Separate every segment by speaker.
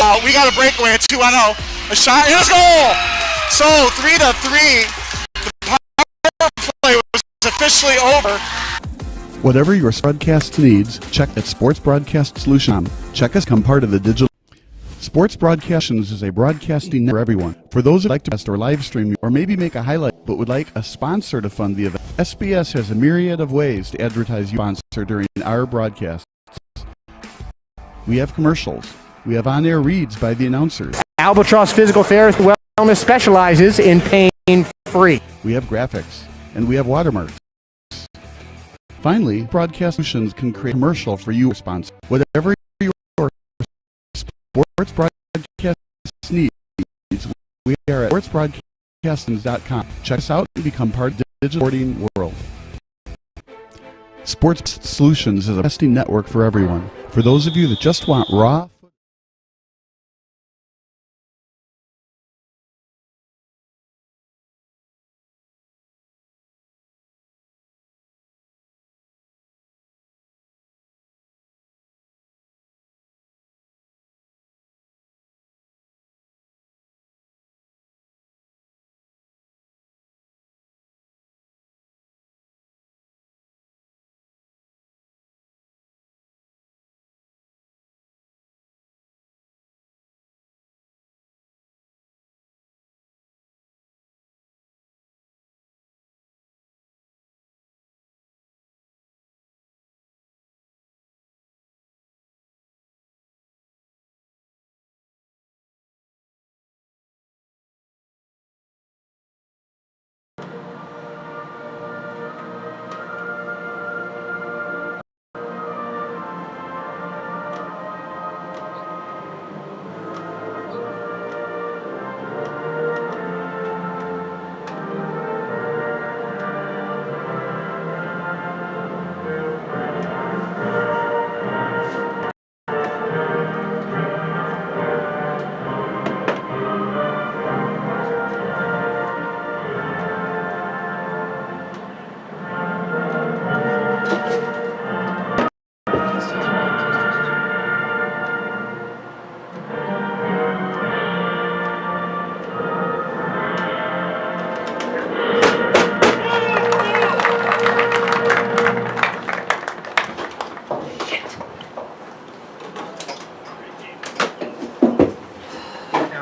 Speaker 1: out. We got a breakaway at 2-0. A shot, and it's goal! So 3-3. The power play was officially over.
Speaker 2: Whatever your broadcast needs, check at Sports Broadcast Solution. Check us, become part of the digital. Sports Broadcations is a broadcasting network for everyone. For those who like to test or live stream or maybe make a highlight but would like a sponsor to fund the event, SBS has a myriad of ways to advertise your sponsor during our broadcasts. We have commercials. We have on-air reads by the announcers.
Speaker 3: Albatross Physical Therapy Wellness specializes in pain-free.
Speaker 2: We have graphics, and we have watermarks. Finally, Broadcast Solutions can create a commercial for you, sponsor. Whatever your sports broadcast needs, we are at sportsbroadcastings.com. Check us out and become part of the digital sporting world. Sports Solutions is a testing network for everyone. For those of you that just want raw.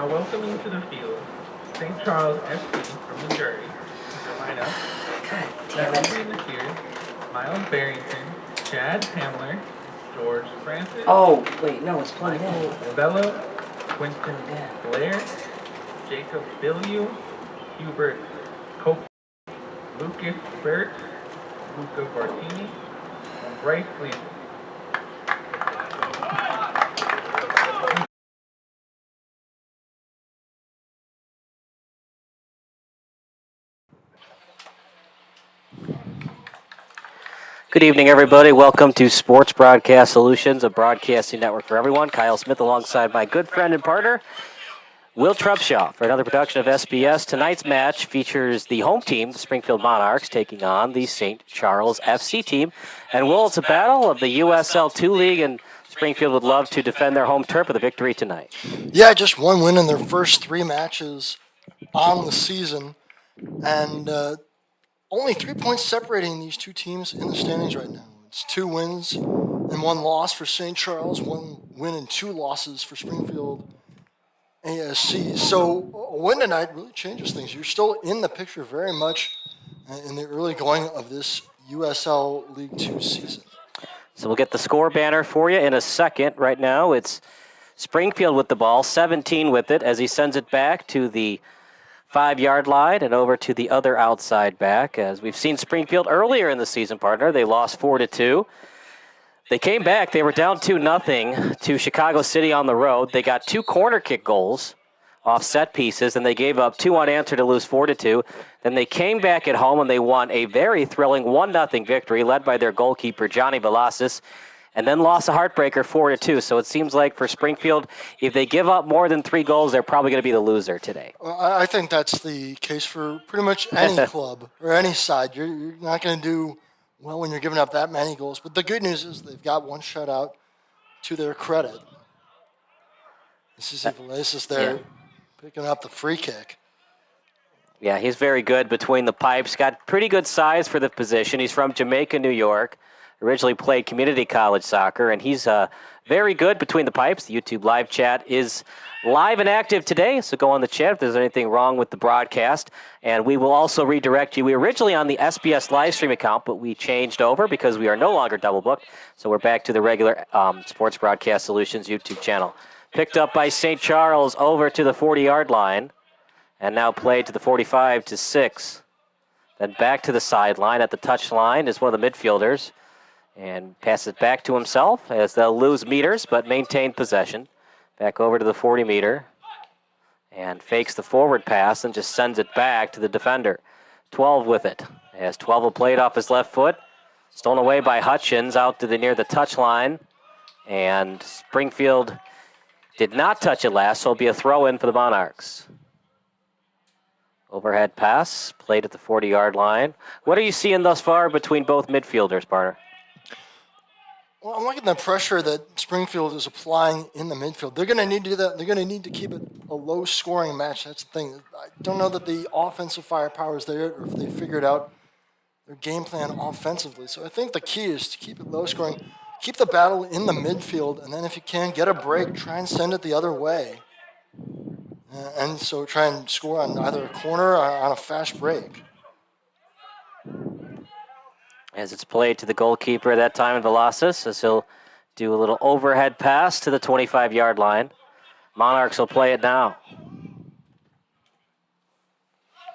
Speaker 4: Welcoming to the field, St. Charles FC from New Jersey. The lineup. That will be in the field. Miles Barrington, Chad Hamler, George Francis.
Speaker 5: Oh, wait, no, it's plugged in.
Speaker 4: Michael Bella, Winston Blair, Jacob Billiou, Hubert Cope, Lucas Burt, Luca Bartini, and Bryce Gleason.
Speaker 5: Good evening, everybody. Welcome to Sports Broadcast Solutions, a broadcasting network for everyone. Kyle Smith alongside my good friend and partner, Will Trubshaw, for another production of SBS. Tonight's match features the home team, the Springfield Monarchs, taking on the St. Charles FC team. And, Will, it's a battle of the USL 2 League, and Springfield would love to defend their home turf with a victory tonight.
Speaker 6: Yeah, just one win in their first 3 matches on the season. And only 3 points separating these two teams in the standings right now. It's 2 wins and 1 loss for St. Charles, 1 win and 2 losses for Springfield ASC. So a win tonight really changes things. You're still in the picture very much in the early going of this USL League 2 season.
Speaker 5: So we'll get the score banner for you in a second. Right now it's Springfield with the ball, 17 with it as he sends it back to the 5-yard line and over to the other outside back. As we've seen Springfield earlier in the season, partner, they lost 4-2. They came back. They were down 2-0 to Chicago City on the road. They got 2 corner kick goals off set pieces, and they gave up 2 unanswered to lose 4-2. Then they came back at home and they won a very thrilling 1-0 victory led by their goalkeeper, Johnny Velasquez, and then lost a heartbreaker 4-2. So it seems like for Springfield, if they give up more than 3 goals, they're probably going to be the loser today.
Speaker 6: Well, I think that's the case for pretty much any club or any side. You're not going to do well when you're giving up that many goals. But the good news is they've got 1 shutout to their credit. This is Valasis there picking up the free kick.
Speaker 5: Yeah, he's very good between the pipes. Got pretty good size for the position. He's from Jamaica, New York. Originally played community college soccer, and he's very good between the pipes. The YouTube live chat is live and active today, so go on the chat if there's anything wrong with the broadcast. And we will also redirect you. We were originally on the SBS live stream account, but we changed over because we are no longer double booked. So we're back to the regular Sports Broadcast Solutions YouTube channel. Picked up by St. Charles over to the 40-yard line, and now played to the 45 to 6. Then back to the sideline at the touch line is one of the midfielders, and passes back to himself as they'll lose meters but maintain possession. Back over to the 40-meter and fakes the forward pass and just sends it back to the defender. 12 with it as 12 will play it off his left foot. Stolen away by Hutchins out to the near the touch line, and Springfield did not touch it last, so it'll be a throw-in for the Monarchs. Overhead pass, played at the 40-yard line. What are you seeing thus far between both midfielders, partner?
Speaker 6: Well, I'm liking the pressure that Springfield is applying in the midfield. They're going to need to do that. They're going to need to keep it a low-scoring match. That's the thing. I don't know that the offensive firepower is there, or if they figured out their game plan offensively. So I think the key is to keep it low-scoring, keep the battle in the midfield, and then if you can, get a break, try and send it the other way. And so try and score on either a corner or on a fast break.
Speaker 5: As it's played to the goalkeeper at that time in Valasis, as he'll do a little overhead pass to the 25-yard line. Monarchs will play it now.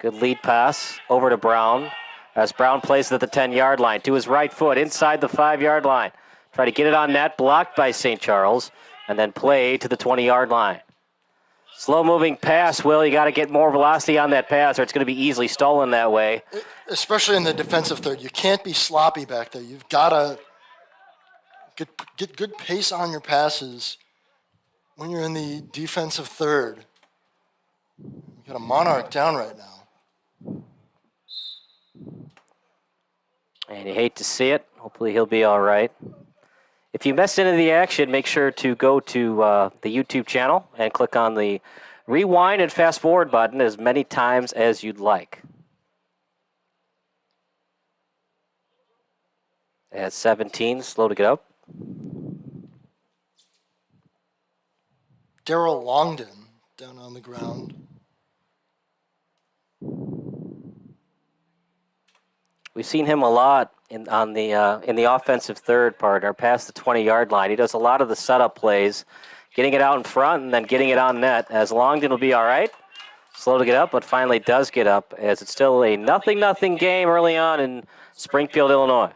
Speaker 5: Good lead pass over to Brown, as Brown plays it at the 10-yard line to his right foot inside the 5-yard line. Try to get it on net, blocked by St. Charles, and then play to the 20-yard line. Slow-moving pass, Will. You got to get more velocity on that pass, or it's going to be easily stolen that way.
Speaker 6: Especially in the defensive third. You can't be sloppy back there. You've got to get good pace on your passes when you're in the defensive third. You've got a Monarch down right now.
Speaker 5: And you hate to see it. Hopefully he'll be all right. If you missed any of the action, make sure to go to the YouTube channel and click on the rewind and fast forward button as many times as you'd like. At 17, slow to get up.
Speaker 6: Daryl Longden down on the ground.
Speaker 5: We've seen him a lot in the offensive third partner past the 20-yard line. He does a lot of the setup plays, getting it out in front and then getting it on net. As Longden will be all right. Slow to get up, but finally does get up as it's still a 0-0 game early on in Springfield, Illinois.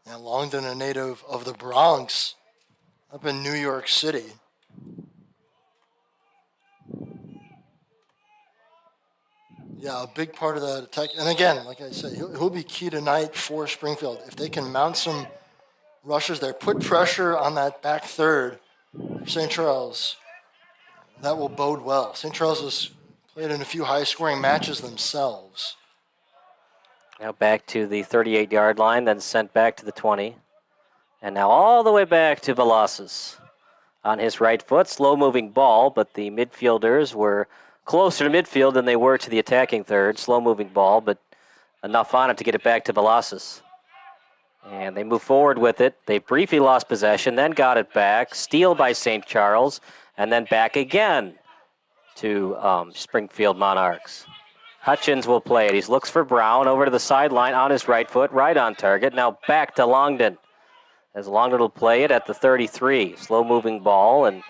Speaker 6: And Longden, a native of the Bronx, up in New York City. Yeah, a big part of that attack. And again, like I said, he'll be key tonight for Springfield. If they can mount some rushes there, put pressure on that back third for St. Charles, that will bode well. St. Charles has played in a few high-scoring matches themselves.
Speaker 5: Now back to the 38-yard line, then sent back to the 20. And now all the way back to Valasis. On his right foot, slow-moving ball, but the midfielders were closer to midfield than they were to the attacking third. Slow-moving ball, but enough on it to get it back to Valasis. And they move forward with it. They briefly lost possession, then got it back. Steal by St. Charles, and then back again to Springfield Monarchs. Hutchins will play it. He looks for Brown over to the sideline on his right foot, right on target. Now back to Longden. As Longden will play it at the 33. Slow-moving ball and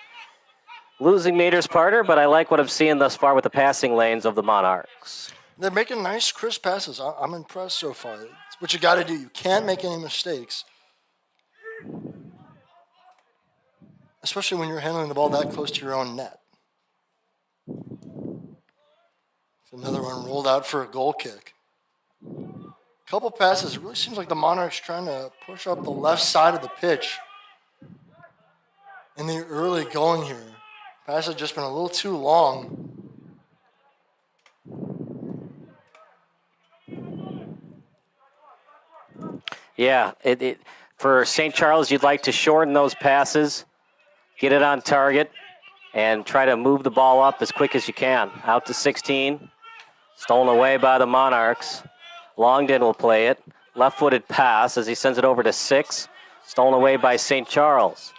Speaker 5: losing meters, partner, but I like what I'm seeing thus far with the passing lanes of the Monarchs.
Speaker 6: They're making nice, crisp passes. I'm impressed so far. It's what you got to do. You can't make any mistakes, especially when you're handling the ball that close to your own net. Another one rolled out for a goal kick. Couple passes. It really seems like the Monarchs trying to push up the left side of the pitch in the early going here. Pass had just been a little too long.
Speaker 5: Yeah, for St. Charles, you'd like to shorten those passes, get it on target, and try to move the ball up as quick as you can. Out to 16. Stolen away by the Monarchs. Longden will play it. Left-footed pass as he sends it over to 6. Stolen away by St. Charles.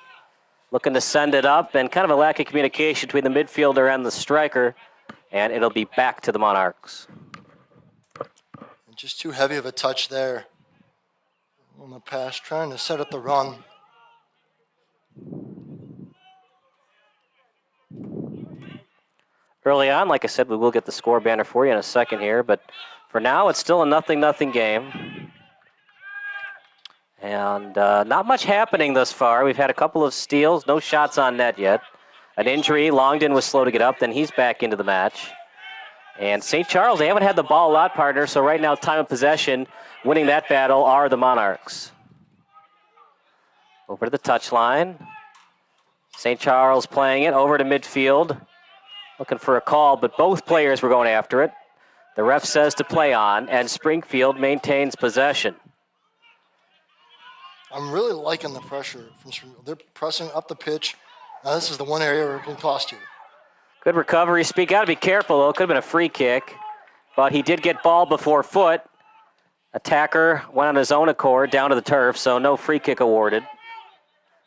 Speaker 5: Looking to send it up, and kind of a lack of communication between the midfielder and the striker, and it'll be back to the Monarchs.
Speaker 6: Just too heavy of a touch there on the pass, trying to set up the run.
Speaker 5: Early on, like I said, we will get the score banner for you in a second here, but for now, it's still a 0-0 game. And not much happening thus far. We've had a couple of steals, no shots on net yet. An injury, Longden was slow to get up, then he's back into the match. And St. Charles, they haven't had the ball a lot, partner, so right now, time of possession, winning that battle are the Monarchs. Over to the touchline. St. Charles playing it over to midfield. Looking for a call, but both players were going after it. The ref says to play on, and Springfield maintains possession.
Speaker 6: I'm really liking the pressure from Springfield. They're pressing up the pitch. Now this is the one area where it can cost you.
Speaker 5: Good recovery. Got to be careful, though. It could have been a free kick, but he did get ball before foot. Attacker went on his own accord down to the turf, so no free kick awarded.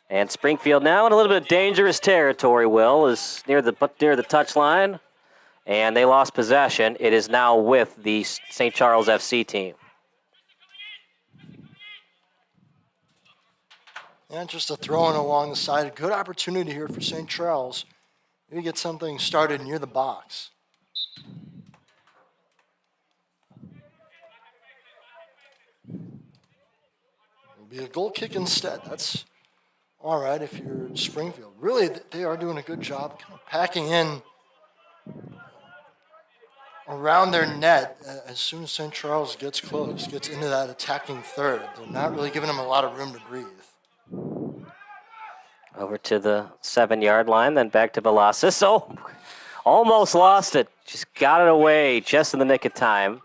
Speaker 5: And Springfield now in a little bit of dangerous territory, Will, is near the touchline, and they lost possession. It is now with the St. Charles FC team.
Speaker 6: And just a throw-in along the side. Good opportunity here for St. Charles. Maybe get something started near the box. It'll be a goal kick instead. That's all right if you're Springfield. Really, they are doing a good job kind of packing in around their net as soon as St. Charles gets close, gets into that attacking third. They're not really giving them a lot of room to breathe.
Speaker 5: Over to the 7-yard line, then back to Velasquez. Oh, almost lost it. Just got it away just in the nick of time.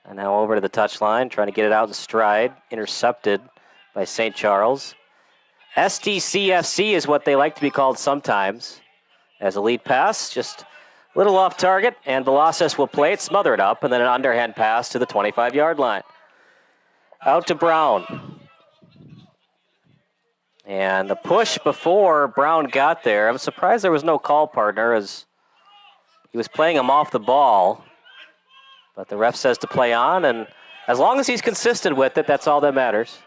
Speaker 5: And now over to the touchline, trying to get it out in stride. Intercepted by St. Charles. STCFC is what they like to be called sometimes. As a lead pass, just a little off target, and Velasquez will play it, smother it up, and then an underhand pass to the 25-yard line. Out to Brown. And the push before Brown got there, I'm surprised there was no call, partner, as he was playing him off the ball. But the ref says to play on, and as long as he's consistent with it, that's all that matters.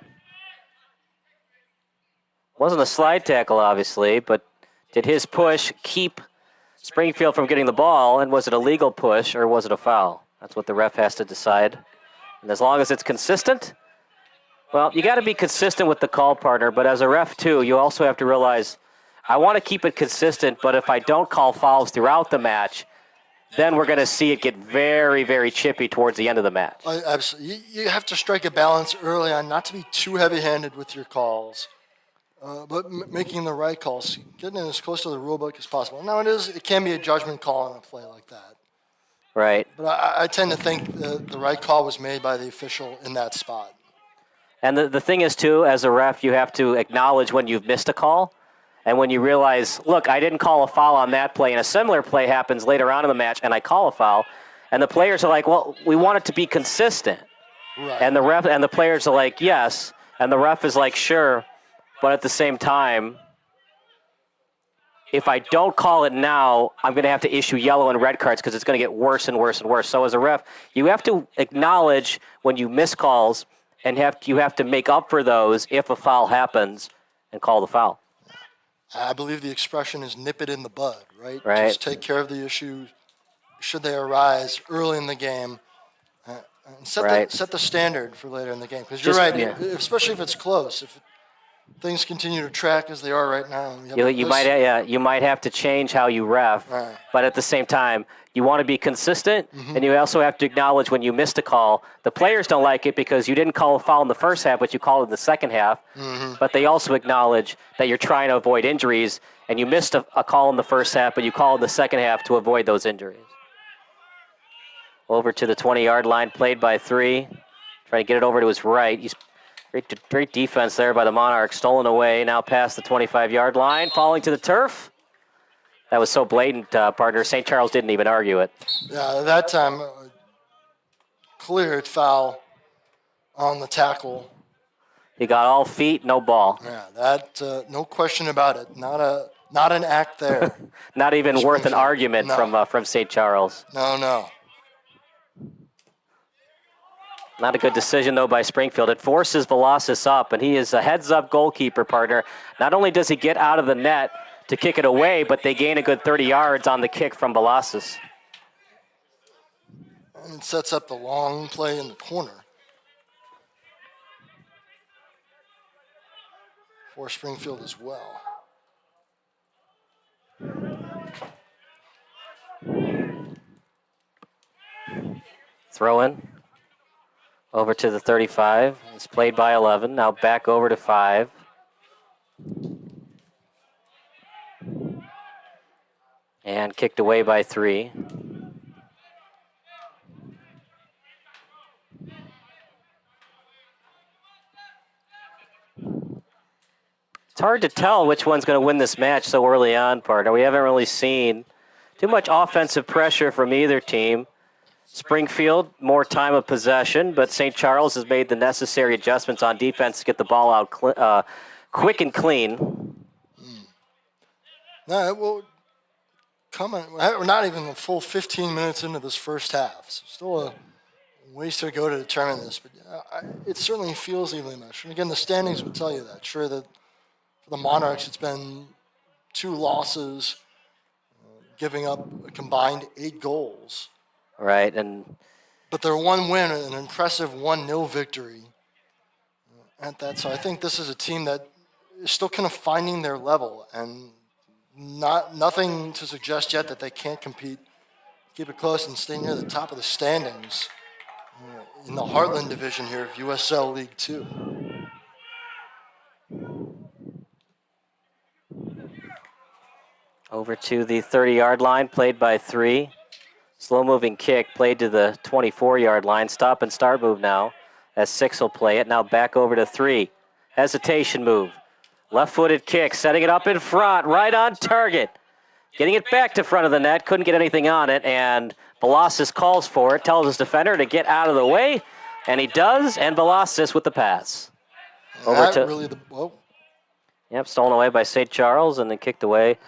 Speaker 5: Wasn't a slide tackle, obviously, but did his push keep Springfield from getting the ball, and was it a legal push or was it a foul? That's what the ref has to decide. And as long as it's consistent, well, you got to be consistent with the call, partner, but as a ref, too, you also have to realize I want to keep it consistent, but if I don't call fouls throughout the match, then we're going to see it get very, very chippy towards the end of the match.
Speaker 6: Absolutely. You have to strike a balance early on, not to be too heavy-handed with your calls, but making the right calls, getting as close to the rule book as possible. Now, it can be a judgment call on a play like that.
Speaker 5: Right.
Speaker 6: But I tend to think the right call was made by the official in that spot.
Speaker 5: And the thing is, too, as a ref, you have to acknowledge when you've missed a call. And when you realize, look, I didn't call a foul on that play, and a similar play happens later on in the match, and I call a foul, and the players are like, well, we want it to be consistent.
Speaker 6: Right.
Speaker 5: And the ref and the players are like, yes. And the ref is like, sure. But at the same time, if I don't call it now, I'm going to have to issue yellow and red cards because it's going to get worse and worse and worse. So as a ref, you have to acknowledge when you miss calls, and you have to make up for those if a foul happens and call the foul.
Speaker 6: I believe the expression is nip it in the bud, right?
Speaker 5: Right.
Speaker 6: Just take care of the issues should they arise early in the game, and set the standard for later in the game. Because you're right, especially if it's close. If things continue to track as they are right now,
Speaker 5: you might have to change how you ref,
Speaker 6: right.
Speaker 5: But at the same time, you want to be consistent, and you also have to acknowledge when you missed a call. The players don't like it because you didn't call a foul in the first half, but you called it in the second half. But they also acknowledge that you're trying to avoid injuries, and you missed a call in the first half, but you called in the second half to avoid those injuries. Over to the 20-yard line, played by 3. Trying to get it over to his right. He's great defense there by the Monarchs. Stolen away, now past the 25-yard line, falling to the turf. That was so blatant, partner. St. Charles didn't even argue it.
Speaker 6: Yeah, that time, cleared foul on the tackle.
Speaker 5: He got all feet, no ball.
Speaker 6: Yeah, that no question about it. Not an act there.
Speaker 5: Not even worth an
Speaker 6: Springfield.
Speaker 5: argument
Speaker 6: No.
Speaker 5: from St. Charles.
Speaker 6: No.
Speaker 5: Not a good decision, though, by Springfield. It forces Velasquez up, and he is a heads-up goalkeeper, partner. Not only does he get out of the net to kick it away, but they gain a good 30 yards on the kick from Velasquez.
Speaker 6: And it sets up the long play in the corner for Springfield as well.
Speaker 5: Throw in. Over to the 35. It's played by 11. Now back over to 5. And kicked away by 3. It's hard to tell which one's going to win this match so early on, partner. We haven't really seen too much offensive pressure from either team. Springfield, more time of possession, but St. Charles has made the necessary adjustments on defense to get the ball out quick and clean.
Speaker 6: No, well, we're not even the full 15 minutes into this first half, so still a ways to go to determine this, but it certainly feels evenly matched. And again, the standings would tell you that. Sure, that for the Monarchs, it's been 2 losses, giving up a combined 8 goals.
Speaker 5: Right,
Speaker 6: but their one win, an impressive 1-0 victory at that. So I think this is a team that is still kind of finding their level, and nothing to suggest yet that they can't compete, keep it close, and stay near the top of the standings in the Heartland division here of USL League 2.
Speaker 5: Over to the 30-yard line, played by 3. Slow-moving kick played to the 24-yard line. Stop and start move now as 6 will play it. Now back over to 3. Hesitation move. Left-footed kick, setting it up in front, right on target. Getting it back to front of the net, couldn't get anything on it, and Velasquez calls for it, tells his defender to get out of the way, and he does, and Velasquez with the pass. Yep, stolen away by St. Charles and then kicked away.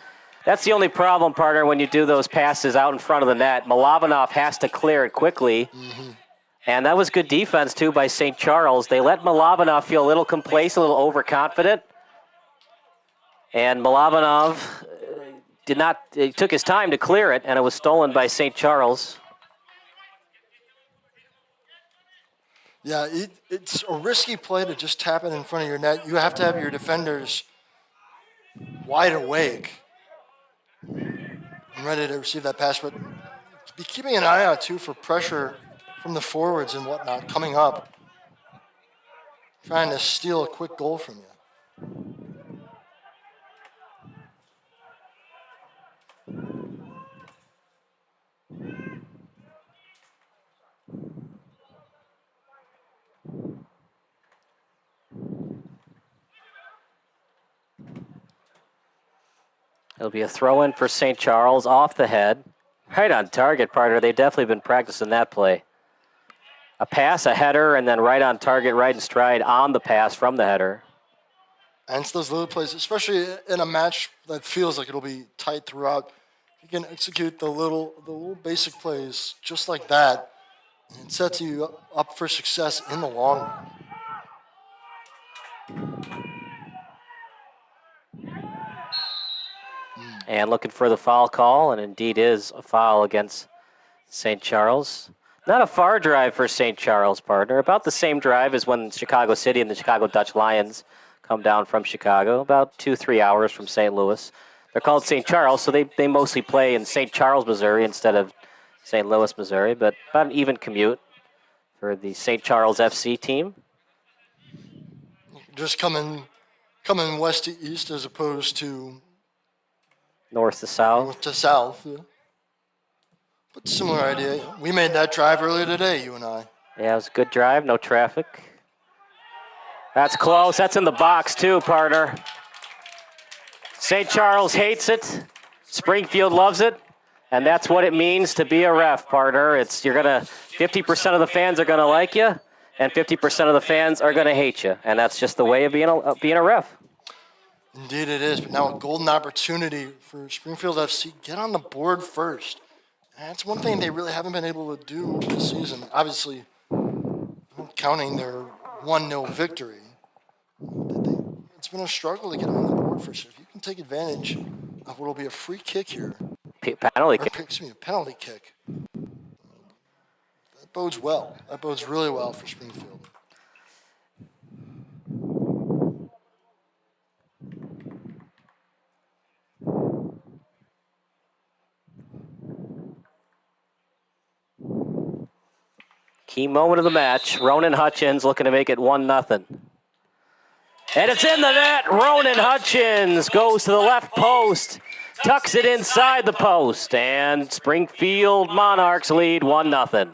Speaker 5: That's the only problem, partner, when you do those passes out in front of the net. Milavanov has to clear it quickly. Mm-hmm. And that was good defense, too, by St. Charles. They let Milavanov feel a little complacent, a little overconfident. And Milavanov took his time to clear it, and it was stolen by St. Charles.
Speaker 6: Yeah, it's a risky play to just tap it in front of your net. You have to have your defenders wide awake and ready to receive that pass, but be keeping an eye out too for pressure from the forwards and whatnot coming up, trying to steal a quick goal from you.
Speaker 5: It'll be a throw-in for St. Charles off the head. Right on target, partner. They've definitely been practicing that play. A pass, a header, and then right on target, right in stride on the pass from the header.
Speaker 6: And it's those little plays, especially in a match that feels like it'll be tight throughout. You can execute the little basic plays just like that, and it sets you up for success in the long run.
Speaker 5: And looking for the foul call, and indeed is a foul against St. Charles. Not a far drive for St. Charles, partner. About the same drive as when Chicago City and the Chicago Dutch Lions come down from Chicago. About 2-3 hours from St. Louis. They're called St. Charles, so they mostly play in St. Charles, Missouri instead of St. Louis, Missouri. But about an even commute for the St. Charles FC team.
Speaker 6: Just coming west to east as opposed to
Speaker 5: north to south.
Speaker 6: North to south, yeah. But similar idea. We made that drive earlier today, you and I.
Speaker 5: Yeah, it was a good drive, no traffic. That's close. That's in the box too, partner. St. Charles hates it. Springfield loves it, and that's what it means to be a ref, partner. It's 50% of the fans are gonna like you, and 50% of the fans are gonna hate you, and that's just the way of being a ref.
Speaker 6: Indeed it is, but now a golden opportunity for Springfield FC. Get on the board first. And that's one thing they really haven't been able to do this season. Obviously, counting their 1-0 victory, it's been a struggle to get on the board first. If you can take advantage of what will be a free kick here,
Speaker 5: Penalty kick.
Speaker 6: excuse me, a penalty kick, that bodes well. That bodes really well for Springfield.
Speaker 5: Key moment of the match. Ronan Hutchins looking to make it 1-0. And it's in the net. Ronan Hutchins goes to the left post, tucks it inside the post, and Springfield Monarchs lead 1-0.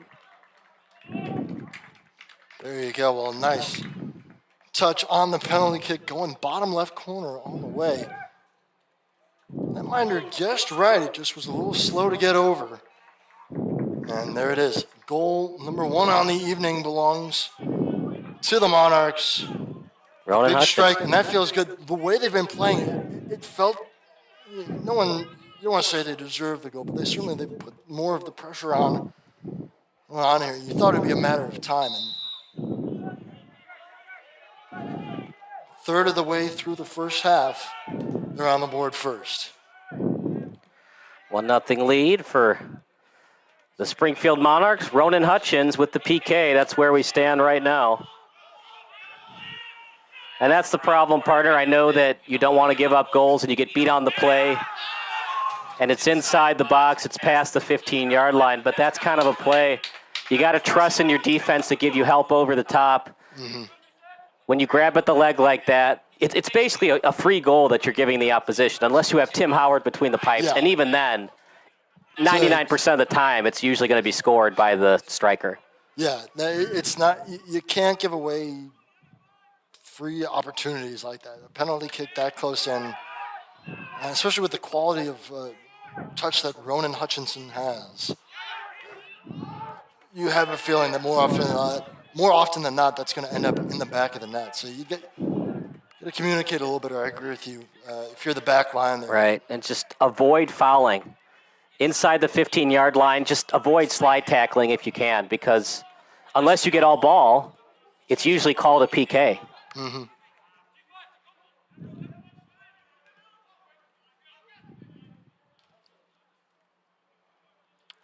Speaker 6: There you go. Well, nice touch on the penalty kick, going bottom left corner all the way. That minder just right. It just was a little slow to get over. And there it is. Goal number 1 on the evening belongs to the Monarchs.
Speaker 5: Ronan
Speaker 6: Big
Speaker 5: Hutchins.
Speaker 6: strike, and that feels good. The way they've been playing it felt, you don't want to say they deserve the goal, but they put more of the pressure on here. You thought it'd be a matter of time. And third of the way through the first half, they're on the board first.
Speaker 5: 1-0 lead for the Springfield Monarchs. Ronan Hutchins with the PK. That's where we stand right now. And that's the problem, partner. I know that you don't want to give up goals and you get beat on the play. And it's inside the box. It's past the 15-yard line. But that's kind of a play. You got to trust in your defense to give you help over the top. Mm-hmm. When you grab at the leg like that, it's basically a free goal that you're giving the opposition, unless you have Tim Howard between the pipes. Yeah. And even then, 99% of the time, it's usually going to be scored by the striker.
Speaker 6: Yeah, it's not. You can't give away free opportunities like that. A penalty kick that close in, especially with the quality of touch that Ronan Hutchinson has, you have a feeling that more often than not, that's going to end up in the back of the net. So you got to communicate a little better. I agree with you. If you're the back line there.
Speaker 5: Right, and just avoid fouling. Inside the 15-yard line, just avoid slide tackling if you can, because unless you get all ball, it's usually called a PK. Mm-hmm.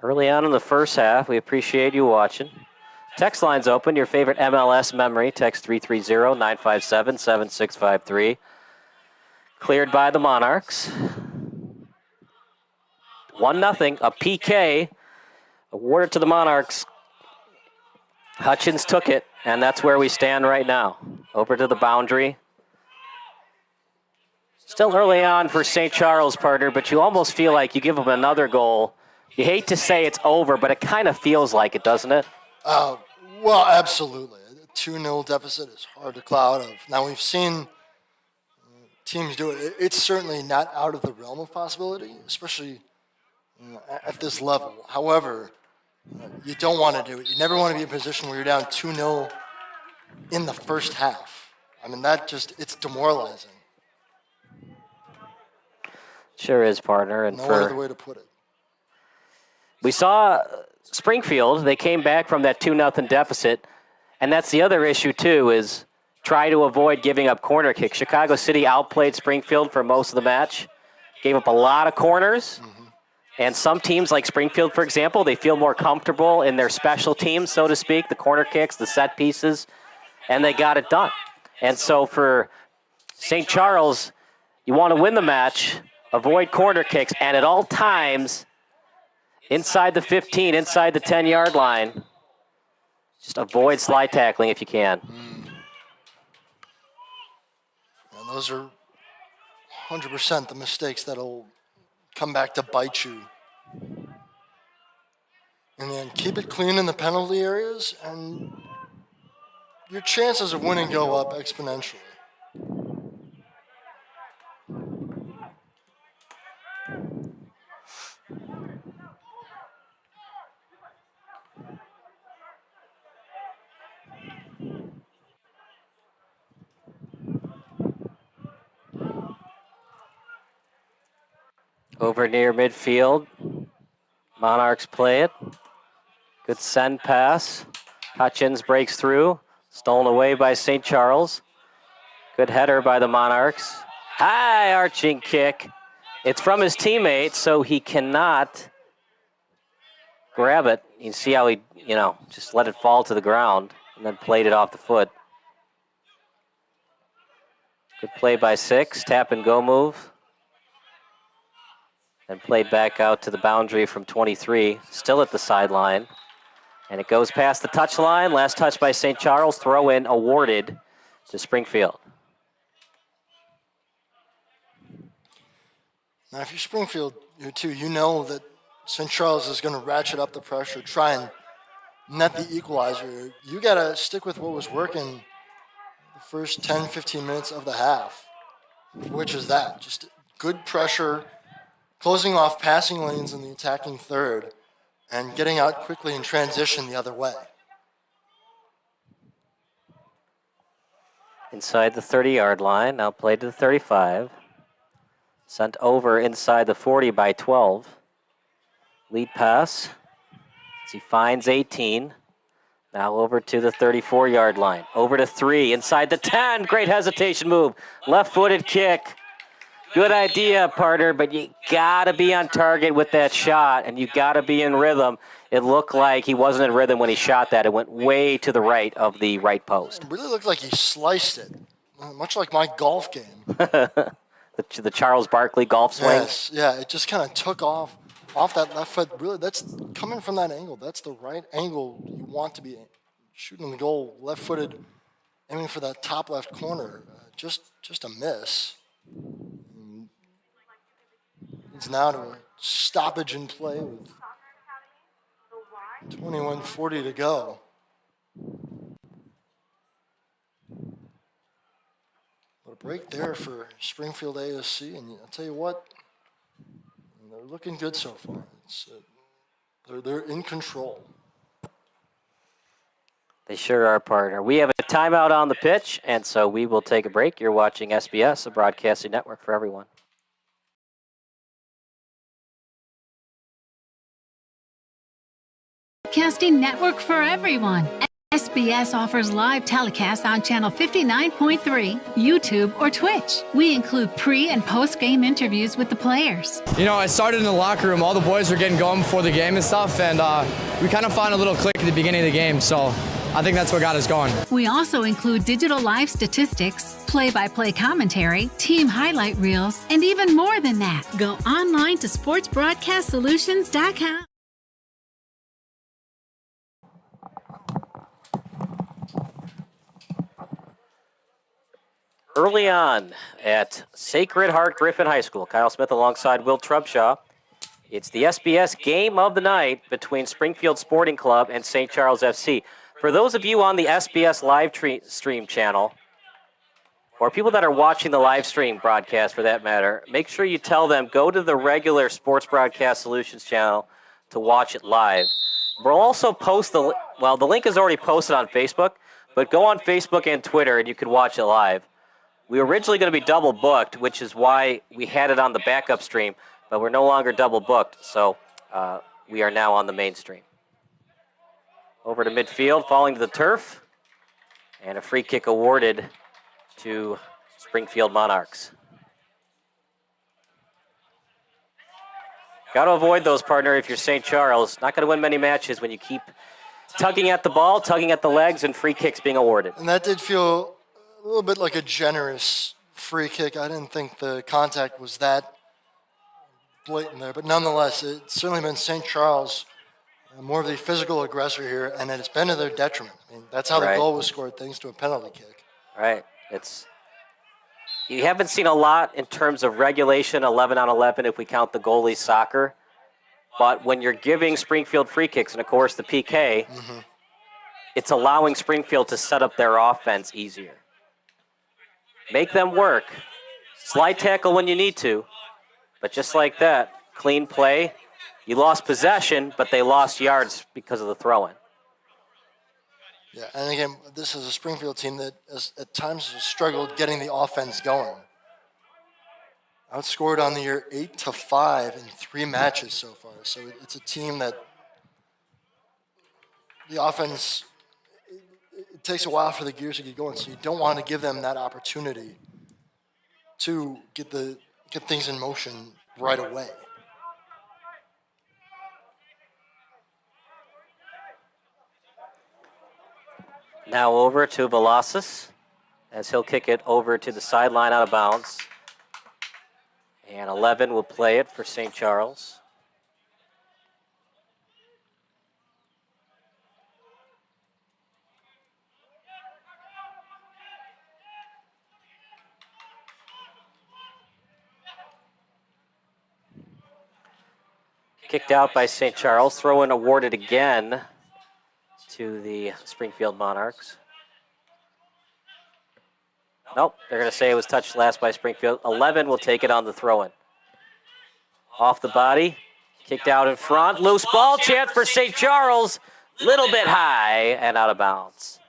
Speaker 5: Early on in the first half, we appreciate you watching. Text line's open. Your favorite MLS memory, text 330-957-7653. Cleared by the Monarchs. 1-0, a PK awarded to the Monarchs. Hutchins took it, and that's where we stand right now. Over to the boundary. Still early on for St. Charles, partner, but you almost feel like you give them another goal. You hate to say it's over, but it kind of feels like it, doesn't it?
Speaker 6: Well, absolutely. A 2-0 deficit is hard to claw out of. Now, we've seen teams do it. It's certainly not out of the realm of possibility, especially at this level. However, you don't want to do it. You never want to be in a position where you're down 2-0 in the first half. I mean, it's demoralizing.
Speaker 5: Sure is, partner. And
Speaker 6: no other way to put it.
Speaker 5: We saw Springfield, they came back from that 2-0 deficit, and that's the other issue, too, is try to avoid giving up corner kicks. Chicago City outplayed Springfield for most of the match, gave up a lot of corners, and some teams like Springfield, for example, they feel more comfortable in their special teams, so to speak, the corner kicks, the set pieces, and they got it done. And so for St. Charles, you want to win the match, avoid corner kicks, and at all times, inside the 15, inside the 10-yard line, just avoid slide tackling if you can.
Speaker 6: And those are 100% the mistakes that'll come back to bite you. And then keep it clean in the penalty areas, and your chances of winning go up exponentially.
Speaker 5: Over near midfield. Monarchs play it. Good send pass. Hutchins breaks through. Stolen away by St. Charles. Good header by the Monarchs. High arching kick. It's from his teammate, so he cannot grab it. You can see how he, just let it fall to the ground and then played it off the foot. Good play by 6. Tap and go move. And played back out to the boundary from 23. Still at the sideline. And it goes past the touchline. Last touch by St. Charles. Throw in awarded to Springfield.
Speaker 6: Now, if you're Springfield, you know that St. Charles is going to ratchet up the pressure, try and net the equalizer. You got to stick with what was working the first 10, 15 minutes of the half, which is that. Just good pressure, closing off passing lanes in the attacking third, and getting out quickly in transition the other way.
Speaker 5: Inside the 30-yard line, now played to the 35. Sent over inside the 40 by 12. Lead pass as he finds 18. Now over to the 34-yard line. Over to 3, inside the 10. Great hesitation move. Left-footed kick. Good idea, partner, but you got to be on target with that shot, and you got to be in rhythm. It looked like he wasn't in rhythm when he shot that. It went way to the right of the right post.
Speaker 6: It really looked like he sliced it, much like my golf game.
Speaker 5: The Charles Barkley golf swing.
Speaker 6: Yes, yeah, it just kind of took off that left foot. Really, that's coming from that angle. That's the right angle you want to be shooting the goal, left-footed, aiming for that top left corner. Just a miss. It's now to a stoppage in play with 21:40 to go. But a break there for Springfield ASC, and I'll tell you what, they're looking good so far. They're in control.
Speaker 5: They sure are, partner. We have a timeout on the pitch, and so we will take a break. You're watching SBS, a broadcasting network for everyone.
Speaker 7: Broadcasting network for everyone. SBS offers live telecasts on channel 59.3, YouTube, or Twitch. We include pre- and post-game interviews with the players.
Speaker 8: I started in the locker room. All the boys were getting going before the game and stuff, and we kind of found a little click at the beginning of the game, so I think that's what got us going.
Speaker 7: We also include digital live statistics, play-by-play commentary, team highlight reels, and even more than that. Go online to sportsbroadcastsolutions.com.
Speaker 5: Early on at Sacred Heart Griffin High School, Kyle Smith alongside Will Trubshaw. It's the SBS game of the night between Springfield Sporting Club and St. Charles FC. For those of you on the SBS live stream channel, or people that are watching the live stream broadcast for that matter, make sure you tell them, go to the regular Sports Broadcast Solutions channel to watch it live. We'll also post the link is already posted on Facebook, but go on Facebook and Twitter and you can watch it live. We were originally going to be double booked, which is why we had it on the backup stream, but we're no longer double booked, so we are now on the main stream. Over to midfield, falling to the turf, and a free kick awarded to Springfield Monarchs. Got to avoid those, partner, if you're St. Charles. Not going to win many matches when you keep tugging at the ball, tugging at the legs, and free kicks being awarded.
Speaker 6: And that did feel a little bit like a generous free kick. I didn't think the contact was that blatant there, but nonetheless, it's certainly been St. Charles more of the physical aggressor here, and it's been to their detriment. I mean, that's how the goal was scored, thanks to a penalty kick.
Speaker 5: Right. You haven't seen a lot in terms of regulation, 11 on 11 if we count the goalie soccer, but when you're giving Springfield free kicks, and of course the PK, it's allowing Springfield to set up their offense easier. Make them work. Slide tackle when you need to. But just like that, clean play, You lost possession, but they lost yards because of the throw-in.
Speaker 6: Yeah, and again, this is a Springfield team that at times has struggled getting the offense going. Outscored on the year 8-5 in 3 matches so far. So it's a team that the offense, it takes a while for the gears to get going. So you don't want to give them that opportunity to get things in motion right away.
Speaker 5: Now over to Velasquez as he'll kick it over to the sideline out of bounds. And 11 will play it for St. Charles. Kicked out by St. Charles. Throw-in awarded again to the Springfield Monarchs. Nope, they're going to say it was touched last by Springfield. 11 will take it on the throw-in. Off the body, kicked out in front. Loose ball, chance for St. Charles. Little bit high and out of bounds.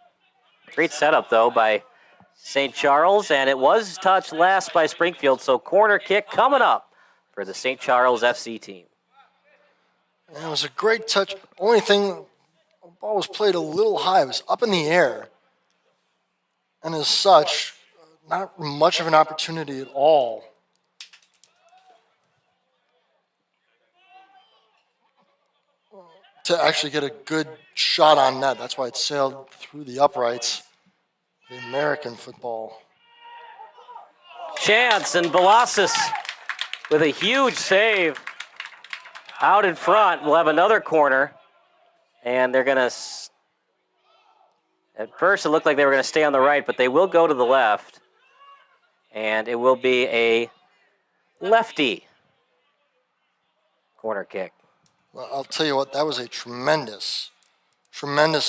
Speaker 5: Great setup, though, by St. Charles, and it was touched last by Springfield, so corner kick coming up for the St. Charles FC team.
Speaker 6: And it was a great touch. Only thing, the ball was played a little high. It was up in the air. And as such, not much of an opportunity at all to actually get a good shot on net. That's why it sailed through the uprights. The American football.
Speaker 5: Chance and Velasquez with a huge save out in front. We'll have another corner, and they're going to, at first it looked like they were going to stay on the right, but they will go to the left, and it will be a lefty corner kick.
Speaker 6: Well, I'll tell you what, that was a tremendous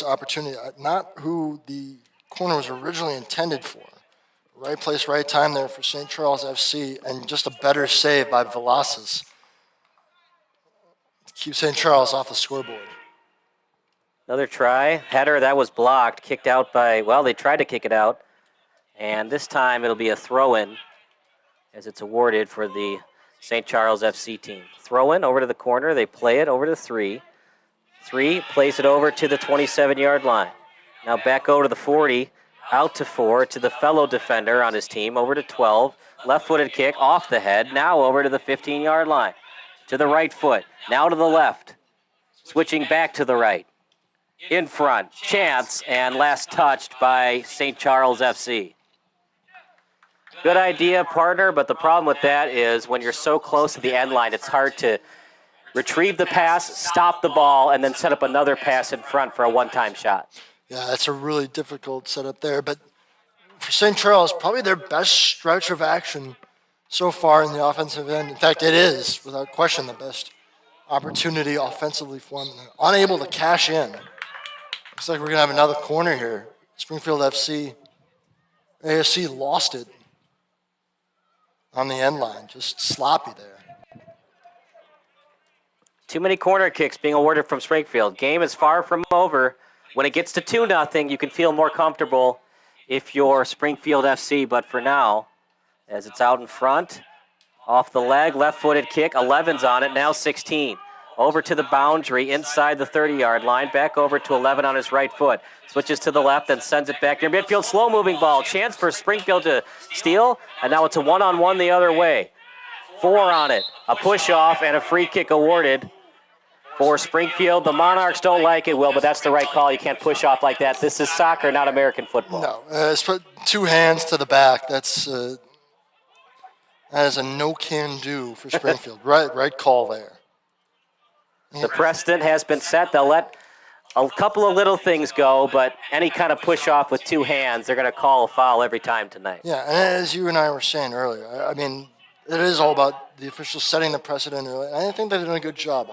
Speaker 6: opportunity. Not who the corner was originally intended for. Right place, right time there for St. Charles FC, and just a better save by Velasquez to keep St. Charles off the scoreboard.
Speaker 5: Another try, header, that was blocked, kicked out by, well, they tried to kick it out, and this time it'll be a throw-in as it's awarded for the St. Charles FC team. Throw-in over to the corner, they play it over to 3. 3 plays it over to the 27-yard line. Now back over to the 40, out to 4, to the fellow defender on his team, over to 12. Left-footed kick off the head, now over to the 15-yard line. To the right foot, now to the left. Switching back to the right. In front, chance, and last touched by St. Charles FC. Good idea, partner, but the problem with that is when you're so close to the end line, it's hard to retrieve the pass, stop the ball, and then set up another pass in front for a one-time shot.
Speaker 6: Yeah, that's a really difficult setup there. But for St. Charles, probably their best stretch of action so far in the offensive end. In fact, it is, without question, the best opportunity offensively for them. They're unable to cash in. Looks like we're going to have another corner here. Springfield FC, ASC lost it on the end line. Just sloppy there.
Speaker 5: Too many corner kicks being awarded from Springfield. Game is far from over. When it gets to 2-0, you can feel more comfortable if you're Springfield FC. But for now, as it's out in front, off the leg, left-footed kick, 11's on it, now 16. Over to the boundary, inside the 30-yard line, back over to 11 on his right foot. Switches to the left and sends it back near midfield. Slow-moving ball. Chance for Springfield to steal, and now it's a one-on-one the other way. 4 on it. A push-off and a free kick awarded for Springfield. The Monarchs don't like it, Will, but that's the right call. You can't push off like that. This is soccer, not American football.
Speaker 6: No, it's put 2 hands to the back. That is a no-can-do for Springfield. Right call there.
Speaker 5: The precedent has been set. They'll let a couple of little things go, but any kind of push-off with 2 hands, they're going to call a foul every time tonight.
Speaker 6: Yeah, and as you and I were saying earlier, I mean, it is all about the officials setting the precedent. And I think they've done a good job.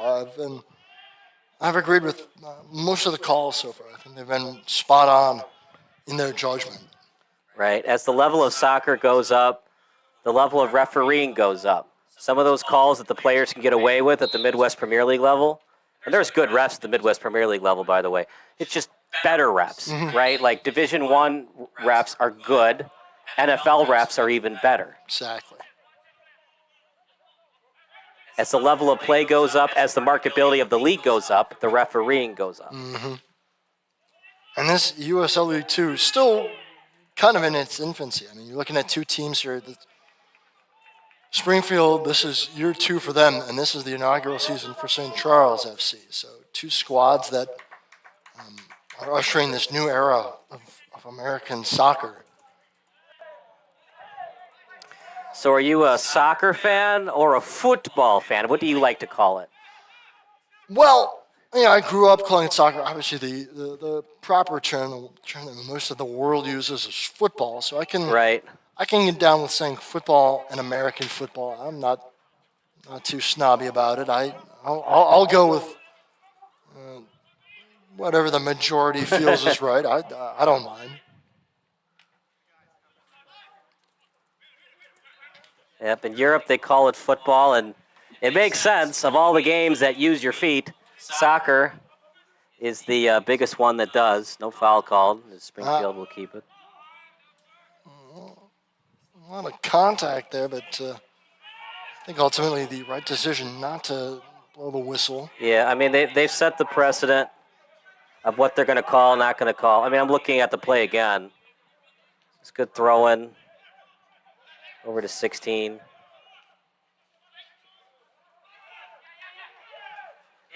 Speaker 6: I've agreed with most of the calls so far. I think they've been spot on in their judgment.
Speaker 5: Right. As the level of soccer goes up, the level of refereeing goes up. Some of those calls that the players can get away with at the Midwest Premier League level, and there's good refs at the Midwest Premier League level, by the way. It's just better refs, right? Like Division I refs are good. NFL refs are even better.
Speaker 6: Exactly.
Speaker 5: As the level of play goes up, as the marketability of the league goes up, the refereeing goes up.
Speaker 6: And this USL League 2 is still kind of in its infancy. I mean, you're looking at two teams here. Springfield, this is year 2 for them, and this is the inaugural season for St. Charles FC. So 2 squads that are ushering this new era of American soccer.
Speaker 5: So are you a soccer fan or a football fan? What do you like to call it?
Speaker 6: Well, I grew up calling it soccer. Obviously, the proper term that most of the world uses is football. So I can get down with saying football and American football. I'm not too snobby about it. I'll go with whatever the majority feels is right. I don't mind.
Speaker 5: Yep, in Europe they call it football, and it makes sense. Of all the games that use your feet, soccer is the biggest one that does. No foul called. Springfield will keep it.
Speaker 6: A lot of contact there, but I think ultimately the right decision not to blow the whistle.
Speaker 5: Yeah, I mean, they've set the precedent of what they're going to call, not going to call. I mean, I'm looking at the play again. It's good throw-in. Over to 16.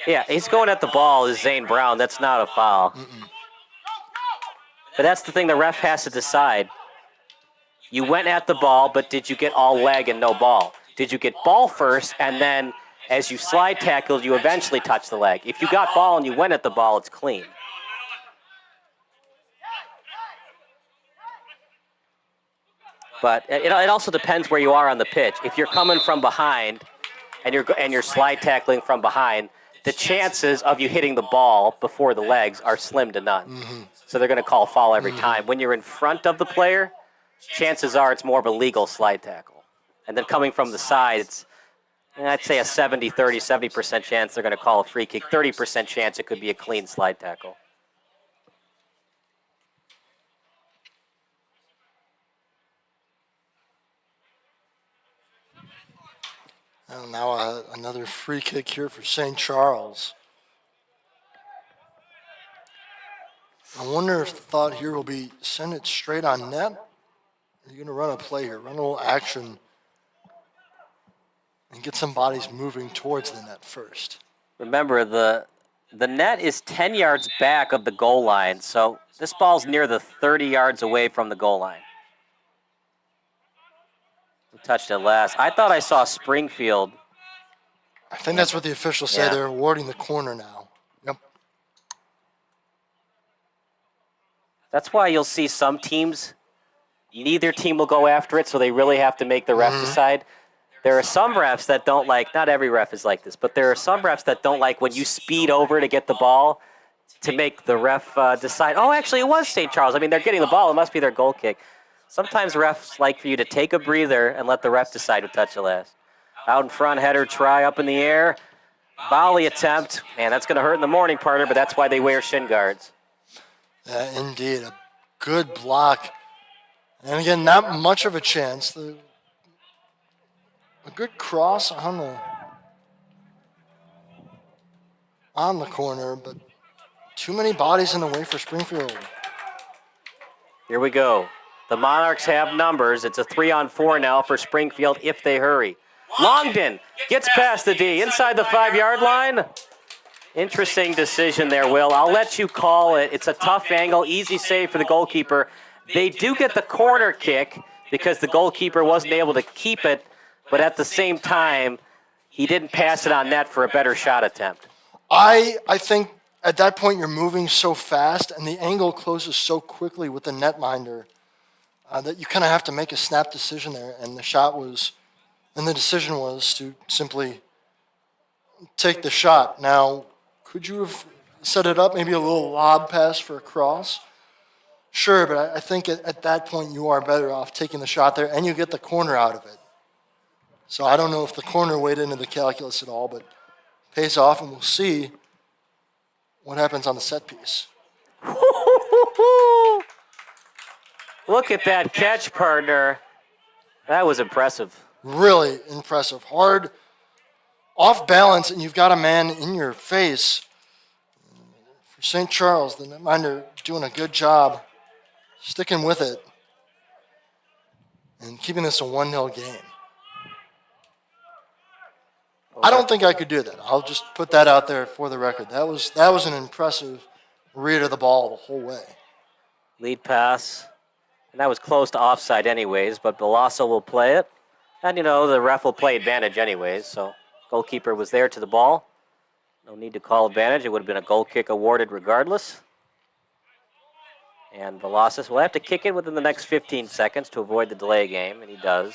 Speaker 5: Yeah, he's going at the ball is Zane Brown. That's not a foul. But that's the thing the ref has to decide. You went at the ball, but did you get all leg and no ball? Did you get ball first, and then as you slide tackled, you eventually touch the leg? If you got ball and you went at the ball, it's clean. But it also depends where you are on the pitch. If you're coming from behind and you're slide tackling from behind, the chances of you hitting the ball before the legs are slim to none. So they're going to call foul every time. When you're in front of the player, chances are it's more of a legal slide tackle. And then coming from the side, it's, I'd say a 70% chance they're going to call a free kick. 30% chance it could be a clean slide tackle.
Speaker 6: And now another free kick here for St. Charles. I wonder if the thought here will be send it straight on net. You're going to run a play here, run a little action, and get some bodies moving towards the net first.
Speaker 5: Remember, the net is 10 yards back of the goal line, so this ball's near the 30 yards away from the goal line. Touched it last. I thought I saw Springfield.
Speaker 6: I think that's what the officials say. They're awarding the corner now. Yep.
Speaker 5: That's why you'll see some teams, neither team will go after it, so they really have to make the ref decide. There are some refs that don't like, not every ref is like this, but there are some refs that don't like when you speed over to get the ball to make the ref decide, oh, actually, it was St. Charles. I mean, they're getting the ball. It must be their goal kick. Sometimes refs like for you to take a breather and let the ref decide who touched it last. Out in front, header try up in the air. Volley attempt. Man, that's going to hurt in the morning, partner, but that's why they wear shin guards.
Speaker 6: Indeed, a good block. And again, not much of a chance. A good cross on the corner, but too many bodies in the way for Springfield.
Speaker 5: Here we go. The Monarchs have numbers. It's a 3-on-4 now for Springfield if they hurry. Longden gets past the D inside the 5-yard line. Interesting decision there, Will. I'll let you call it. It's a tough angle, easy save for the goalkeeper. They do get the corner kick because the goalkeeper wasn't able to keep it, but at the same time, he didn't pass it on net for a better shot attempt.
Speaker 6: I think at that point you're moving so fast and the angle closes so quickly with the netminder that you kind of have to make a snap decision there, and the decision was to simply take the shot. Now, could you have set it up, maybe a little lob pass for a cross? Sure, but I think at that point you are better off taking the shot there, and you get the corner out of it. So I don't know if the corner weighed into the calculus at all, but pays off, and we'll see what happens on the set piece.
Speaker 5: Look at that catch, partner. That was impressive.
Speaker 6: Really impressive. Hard, off balance, and you've got a man in your face. For St. Charles, the netminder doing a good job sticking with it and keeping this a 1-0 game. I don't think I could do that. I'll just put that out there for the record. That was an impressive read of the ball the whole way.
Speaker 5: Lead pass. And that was close to offside anyways, but Bellasso will play it. And, the ref will play advantage anyways, so goalkeeper was there to the ball. No need to call advantage. It would have been a goal kick awarded regardless. And Velasquez will have to kick it within the next 15 seconds to avoid the delay game, and he does.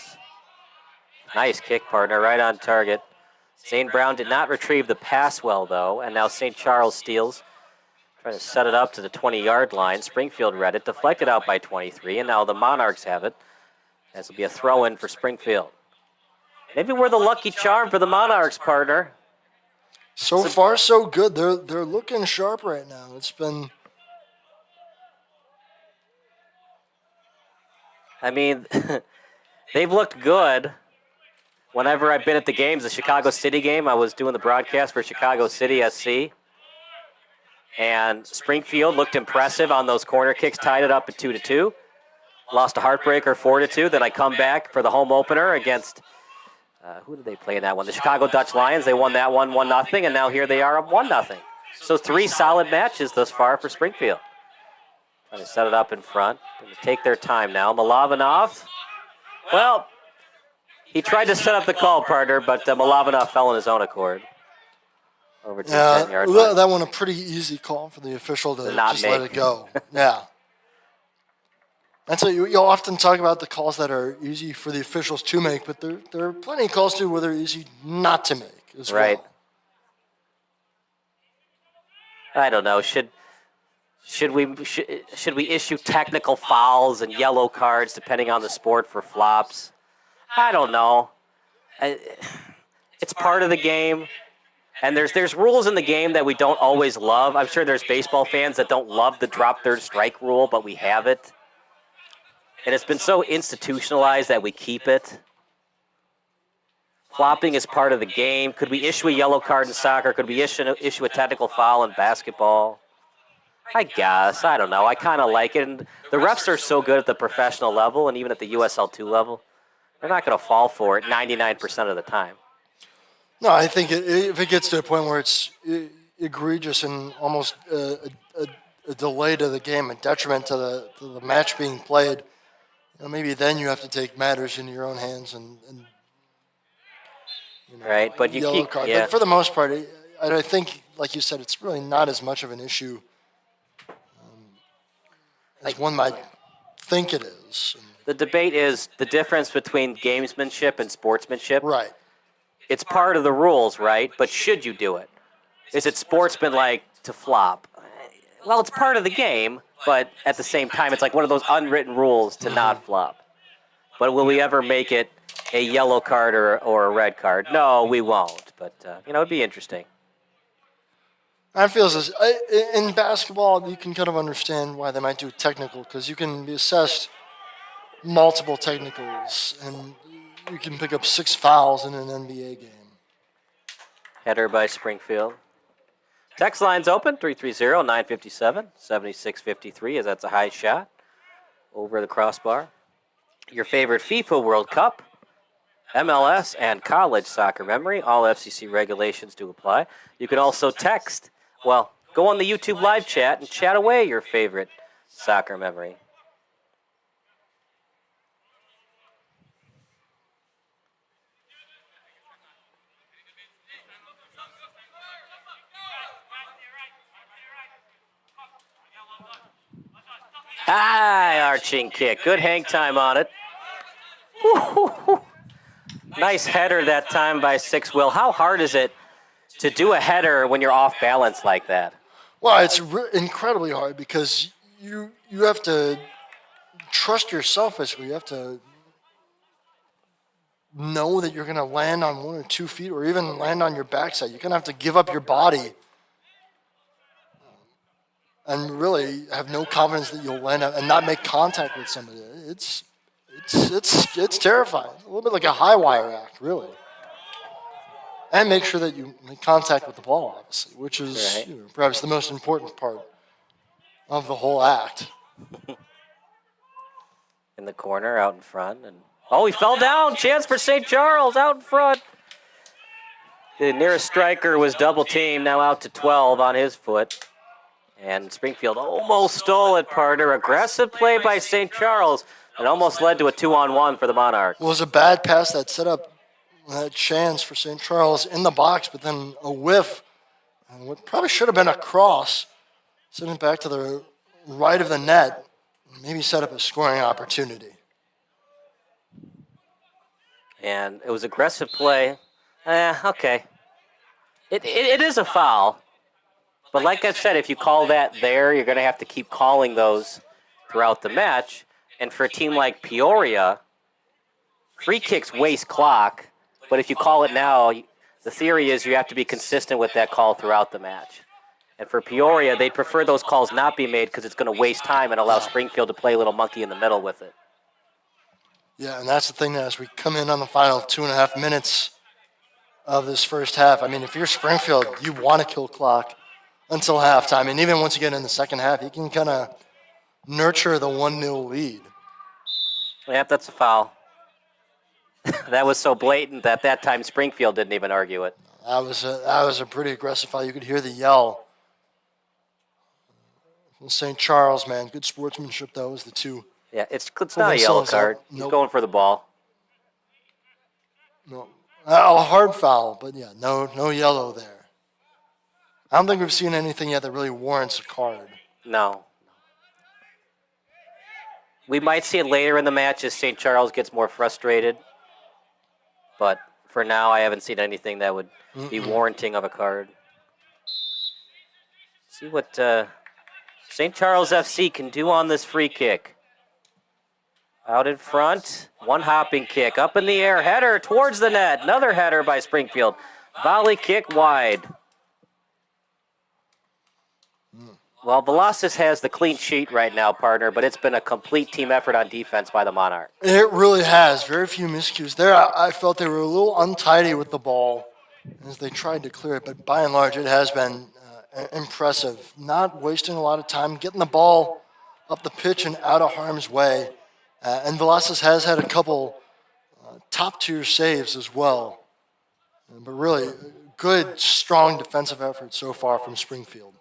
Speaker 5: Nice kick, partner, right on target. St. Brown did not retrieve the pass well, though, and now St. Charles steals. Trying to set it up to the 20-yard line. Springfield read it, deflected out by 23, and now the Monarchs have it. This will be a throw-in for Springfield. Maybe we're the lucky charm for the Monarchs, partner.
Speaker 6: So far, so good. They're looking sharp right now. It's been...
Speaker 5: I mean, they've looked good. Whenever I've been at the games, the Chicago City game, I was doing the broadcast for Chicago City SC. And Springfield looked impressive on those corner kicks, tied it up at 2-2. Lost a heartbreaker 4-2. Then I come back for the home opener against, who did they play in that one? The Chicago Dutch Lions. They won that one 1-0, and now here they are up 1-0. So 3 solid matches thus far for Springfield. Trying to set it up in front. Going to take their time now. Milovanov. Well, he tried to set up the call, partner, but Milovanov fell on his own accord. Over to the 10-yard line.
Speaker 6: That one a pretty easy call for the official to just let it go. Yeah. That's what you'll often talk about, the calls that are easy for the officials to make, but there are plenty of calls too where they're easy not to make as well.
Speaker 5: Right. I don't know. Should we issue technical fouls and yellow cards depending on the sport for flops? I don't know. It's part of the game. And there's rules in the game that we don't always love. I'm sure there's baseball fans that don't love the drop third strike rule, but we have it. And it's been so institutionalized that we keep it. Flopping is part of the game. Could we issue a yellow card in soccer? Could we issue a technical foul in basketball? I guess. I don't know. I kind of like it. And the refs are so good at the professional level and even at the USL 2 level. They're not going to fall for it 99% of the time.
Speaker 6: No, I think if it gets to a point where it's egregious and almost a delay to the game, a detriment to the match being played, maybe then you have to take matters into your own hands and
Speaker 5: right. But you keep
Speaker 6: card. But for the most part, I think, like you said, it's really not as much of an issue as one might think it is.
Speaker 5: The debate is the difference between gamesmanship and sportsmanship.
Speaker 6: Right.
Speaker 5: It's part of the rules, right? But should you do it? Is it sportsmanlike to flop? Well, it's part of the game, but at the same time, it's like one of those unwritten rules to not flop. But will we ever make it a yellow card or a red card? No, we won't. But, it'd be interesting.
Speaker 6: I feel this. In basketball, you can kind of understand why they might do technical, because you can be assessed multiple technicals, and you can pick up 6 fouls in an NBA game.
Speaker 5: Header by Springfield. Text line's open, 330-957-7653, as that's a high shot over the crossbar. Your favorite FIFA World Cup, MLS, and college soccer memory. All FCC regulations do apply. You can also text. Well, go on the YouTube live chat and chat away your favorite soccer memory. High arching kick. Good hang time on it. Woo-hoo-hoo. Nice header that time by 6 Will. How hard is it to do a header when you're off balance like that?
Speaker 6: Well, it's incredibly hard because you have to trust yourself. Basically, you have to know that you're going to land on 1 or 2 feet or even land on your backside. You're going to have to give up your body and really have no confidence that you'll land up and not make contact with somebody. It's terrifying. A little bit like a high wire act, really. And make sure that you make contact with the ball, obviously, which is perhaps the most important part of the whole act.
Speaker 5: In the corner, out in front, and he fell down. Chance for St. Charles out in front. The nearest striker was double teamed, now out to 12 on his foot. And Springfield almost stole it, partner. Aggressive play by St. Charles. It almost led to a 2-on-1 for the Monarchs.
Speaker 6: It was a bad pass that set up that chance for St. Charles in the box, but then a whiff. And what probably should have been a cross, sending it back to the right of the net, maybe set up a scoring opportunity.
Speaker 5: And it was aggressive play. Okay. It is a foul. But like I said, if you call that there, you're going to have to keep calling those throughout the match. And for a team like Peoria, free kicks waste clock. But if you call it now, the theory is you have to be consistent with that call throughout the match. And for Peoria, they prefer those calls not be made because it's going to waste time and allow Springfield to play a little monkey in the middle with it.
Speaker 6: Yeah, and that's the thing that as we come in on the final 2.5 minutes of this first half, I mean, if you're Springfield, you want to kill clock until halftime. And even once you get in the second half, you can kind of nurture the 1-0 lead.
Speaker 5: Yep, that's a foul. That was so blatant that that time Springfield didn't even argue it.
Speaker 6: That was a pretty aggressive foul. You could hear the yell from St. Charles, man. Good sportsmanship, though, was the two.
Speaker 5: Yeah, it's not a yellow card. He's going for the ball.
Speaker 6: No, a hard foul, but yeah, no yellow there. I don't think we've seen anything yet that really warrants a card.
Speaker 5: No. We might see it later in the match as St. Charles gets more frustrated. But for now, I haven't seen anything that would be warranting of a card. See what St. Charles FC can do on this free kick. Out in front, one hopping kick, up in the air, header towards the net. Another header by Springfield. Volley kick wide. Well, Velasquez has the clean sheet right now, partner, but it's been a complete team effort on defense by the Monarchs.
Speaker 6: It really has. Very few miscues. There, I felt they were a little untidy with the ball as they tried to clear it, but by and large, it has been impressive. Not wasting a lot of time, getting the ball up the pitch and out of harm's way. And Velasquez has had a couple top-tier saves as well. But really, good, strong defensive effort so far from Springfield.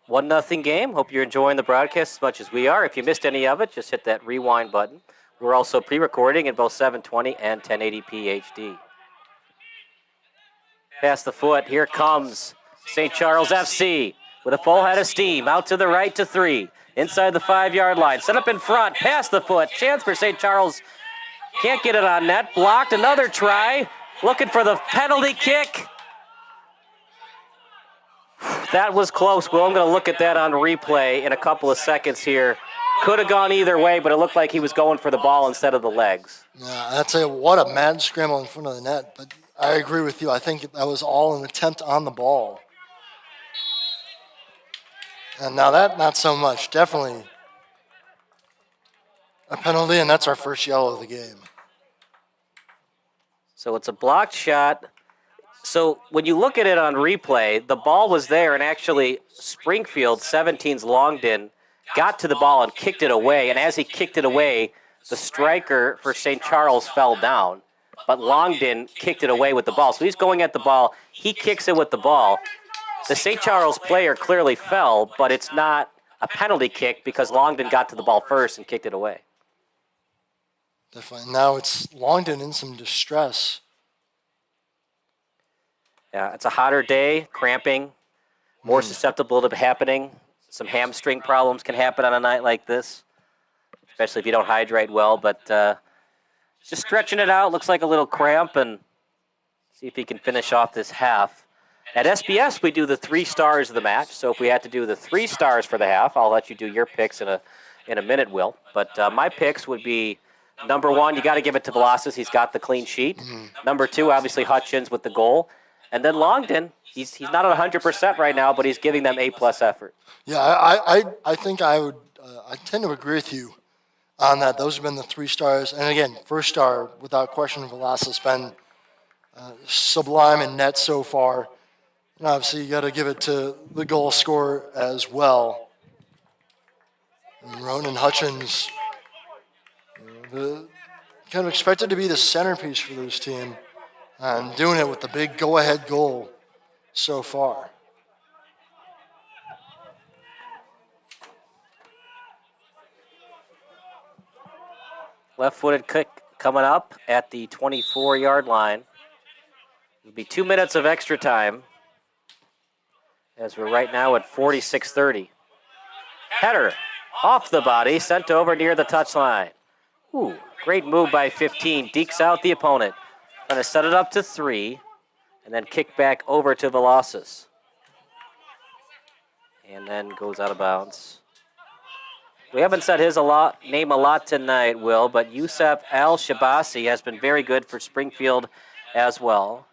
Speaker 5: 1-0 game. Hope you're enjoying the broadcast as much as we are. If you missed any of it, just hit that rewind button. We're also pre-recording in both 720 and 1080p HD. Past the foot. Here comes St. Charles FC with a full head of steam. Out to the right to 3. Inside the 5-yard line. Set up in front. Past the foot. Chance for St. Charles. Can't get it on net. Blocked. Another try. Looking for the penalty kick. That was close. Well, I'm going to look at that on replay in a couple of seconds here. Could have gone either way, but it looked like he was going for the ball instead of the legs.
Speaker 6: Yeah, I'd say what a mad scramble in front of the net. But I agree with you. I think that was all an attempt on the ball. And now that, not so much. Definitely a penalty, and that's our first yellow of the game.
Speaker 5: So it's a blocked shot. So when you look at it on replay, the ball was there, and actually Springfield, 17's Longden, got to the ball and kicked it away. And as he kicked it away, the striker for St. Charles fell down. But Longden kicked it away with the ball. So he's going at the ball. He kicks it with the ball. The St. Charles player clearly fell, but it's not a penalty kick because Longden got to the ball first and kicked it away.
Speaker 6: Definitely. Now it's Longden in some distress.
Speaker 5: Yeah, it's a hotter day, cramping, more susceptible to happening. Some hamstring problems can happen on a night like this, especially if you don't hydrate well. But just stretching it out, looks like a little cramp, and see if he can finish off this half. At SBS, we do the 3 stars of the match. So if we had to do the 3 stars for the half, I'll let you do your picks in a minute, Will. But my picks would be Number one, you got to give it to Velasquez. He's got the clean sheet. Number two, obviously Hutchins with the goal. And then Longden, he's not at 100% right now, but he's giving them A-plus effort.
Speaker 6: Yeah, I think I would. I tend to agree with you on that. Those have been the 3 stars. And again, first star, without question, Velasquez has been sublime in net so far. And obviously, you got to give it to the goal scorer as well. And Ronan Hutchins, kind of expected to be the centerpiece for this team, and doing it with the big go-ahead goal so far.
Speaker 5: Left-footed kick coming up at the 24-yard line. It'll be 2 minutes of extra time, as we're right now at 46:30. Header off the body, sent over near the touchline. Ooh, great move by 15. Dekes out the opponent. Trying to set it up to 3, and then kick back over to Velasquez. And then goes out of bounds. We haven't said his name a lot tonight, Will, but Yusuf Al-Shabasi has been very good for Springfield as well.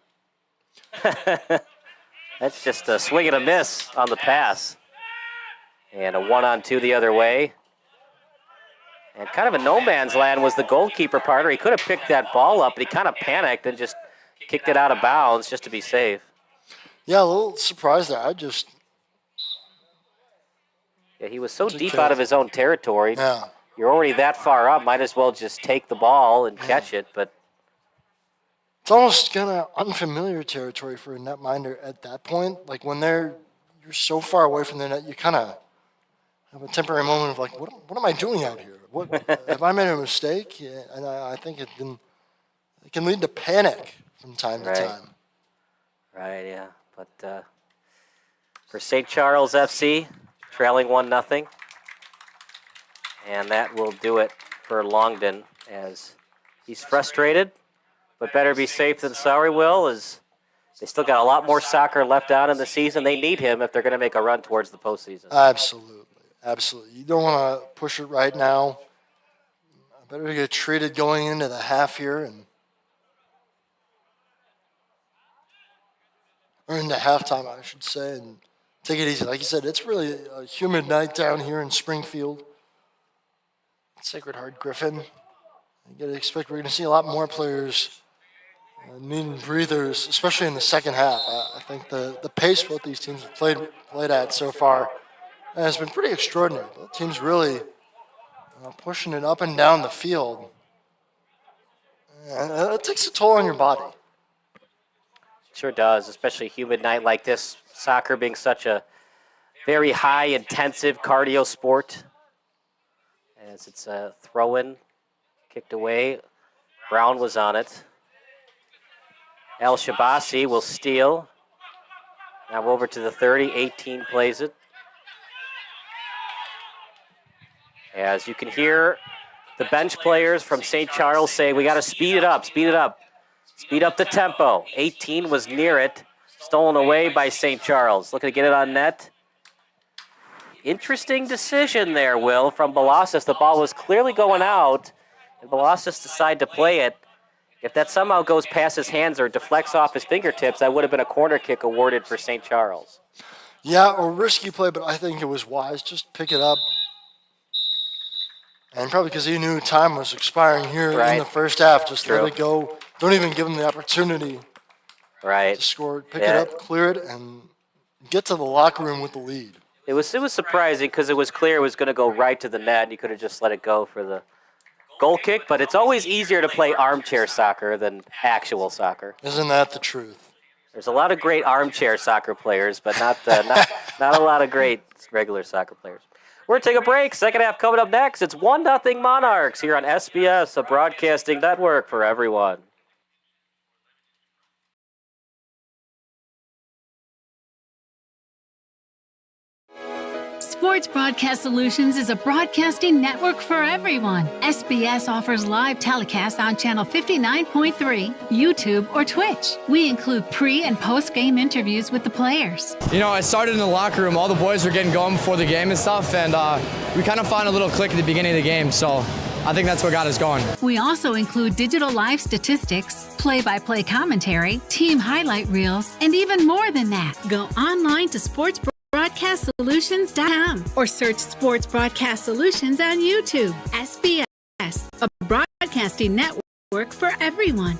Speaker 5: That's just a swing and a miss on the pass. And a 1-on-2 the other way. And kind of a no man's land was the goalkeeper partner. He could have picked that ball up, but he kind of panicked and just kicked it out of bounds just to be safe.
Speaker 6: Yeah, a little surprised there.
Speaker 5: Yeah, he was so deep out of his own territory.
Speaker 6: Yeah.
Speaker 5: You're already that far up, might as well just take the ball and catch it, but
Speaker 6: It's almost kind of unfamiliar territory for a netminder at that point. Like when you're so far away from the net, you kind of have a temporary moment of like, what am I doing out here? Have I made a mistake? Yeah, and I think it can lead to panic from time to time.
Speaker 5: Right, yeah. But for St. Charles FC, trailing 1-0. And that will do it for Longden, as he's frustrated, but better be safe than sorry, Will, as they still got a lot more soccer left out in the season. They need him if they're going to make a run towards the postseason.
Speaker 6: Absolutely. You don't want to push it right now. Better get treated going into the half here or into halftime, I should say, and take it easy. Like you said, it's really a humid night down here in Springfield. Sacred Heart Griffin. You got to expect we're going to see a lot more players needing breathers, especially in the second half. I think the pace both these teams have played at so far has been pretty extraordinary. Both teams really pushing it up and down the field. And it takes a toll on your body.
Speaker 5: Sure does, especially a humid night like this. Soccer being such a very high intensive cardio sport. As it's a throw-in, kicked away. Brown was on it. El Shabasi will steal. Now over to the 30, 18 plays it. As you can hear the bench players from St. Charles say, we got to speed it up. Speed up the tempo. 18 was near it. Stolen away by St. Charles. Looking to get it on net. Interesting decision there, Will, from Velasquez. The ball was clearly going out, and Velasquez decided to play it. If that somehow goes past his hands or deflects off his fingertips, that would have been a corner kick awarded for St. Charles.
Speaker 6: Yeah, a risky play, but I think it was wise. Just pick it up. And probably because he knew time was expiring here in the first half, just let it go. Don't even give him the opportunity to score. Pick it up, clear it, and get to the locker room with the lead.
Speaker 5: It was surprising because it was clear it was going to go right to the net. You could have just let it go for the goal kick, but it's always easier to play armchair soccer than actual soccer.
Speaker 6: Isn't that the truth?
Speaker 5: There's a lot of great armchair soccer players, but not a lot of great regular soccer players. We're going to take a break. Second half coming up next. It's 1-0 Monarchs here on SBS, a broadcasting network for everyone.
Speaker 7: Sports Broadcast Solutions is a broadcasting network for everyone. SBS offers live telecasts on Channel 59.3, YouTube, or Twitch. We include pre- and post-game interviews with the players.
Speaker 8: You know, I started in the locker room. All the boys were getting going before the game and stuff, and we kind of found a little click at the beginning of the game. So I think that's what got us going.
Speaker 7: We also include digital live statistics, play-by-play commentary, team highlight reels, and even more than that. Go online to sportsbroadcastsolutions.com or search Sports Broadcast Solutions on YouTube. SBS, a broadcasting network for everyone.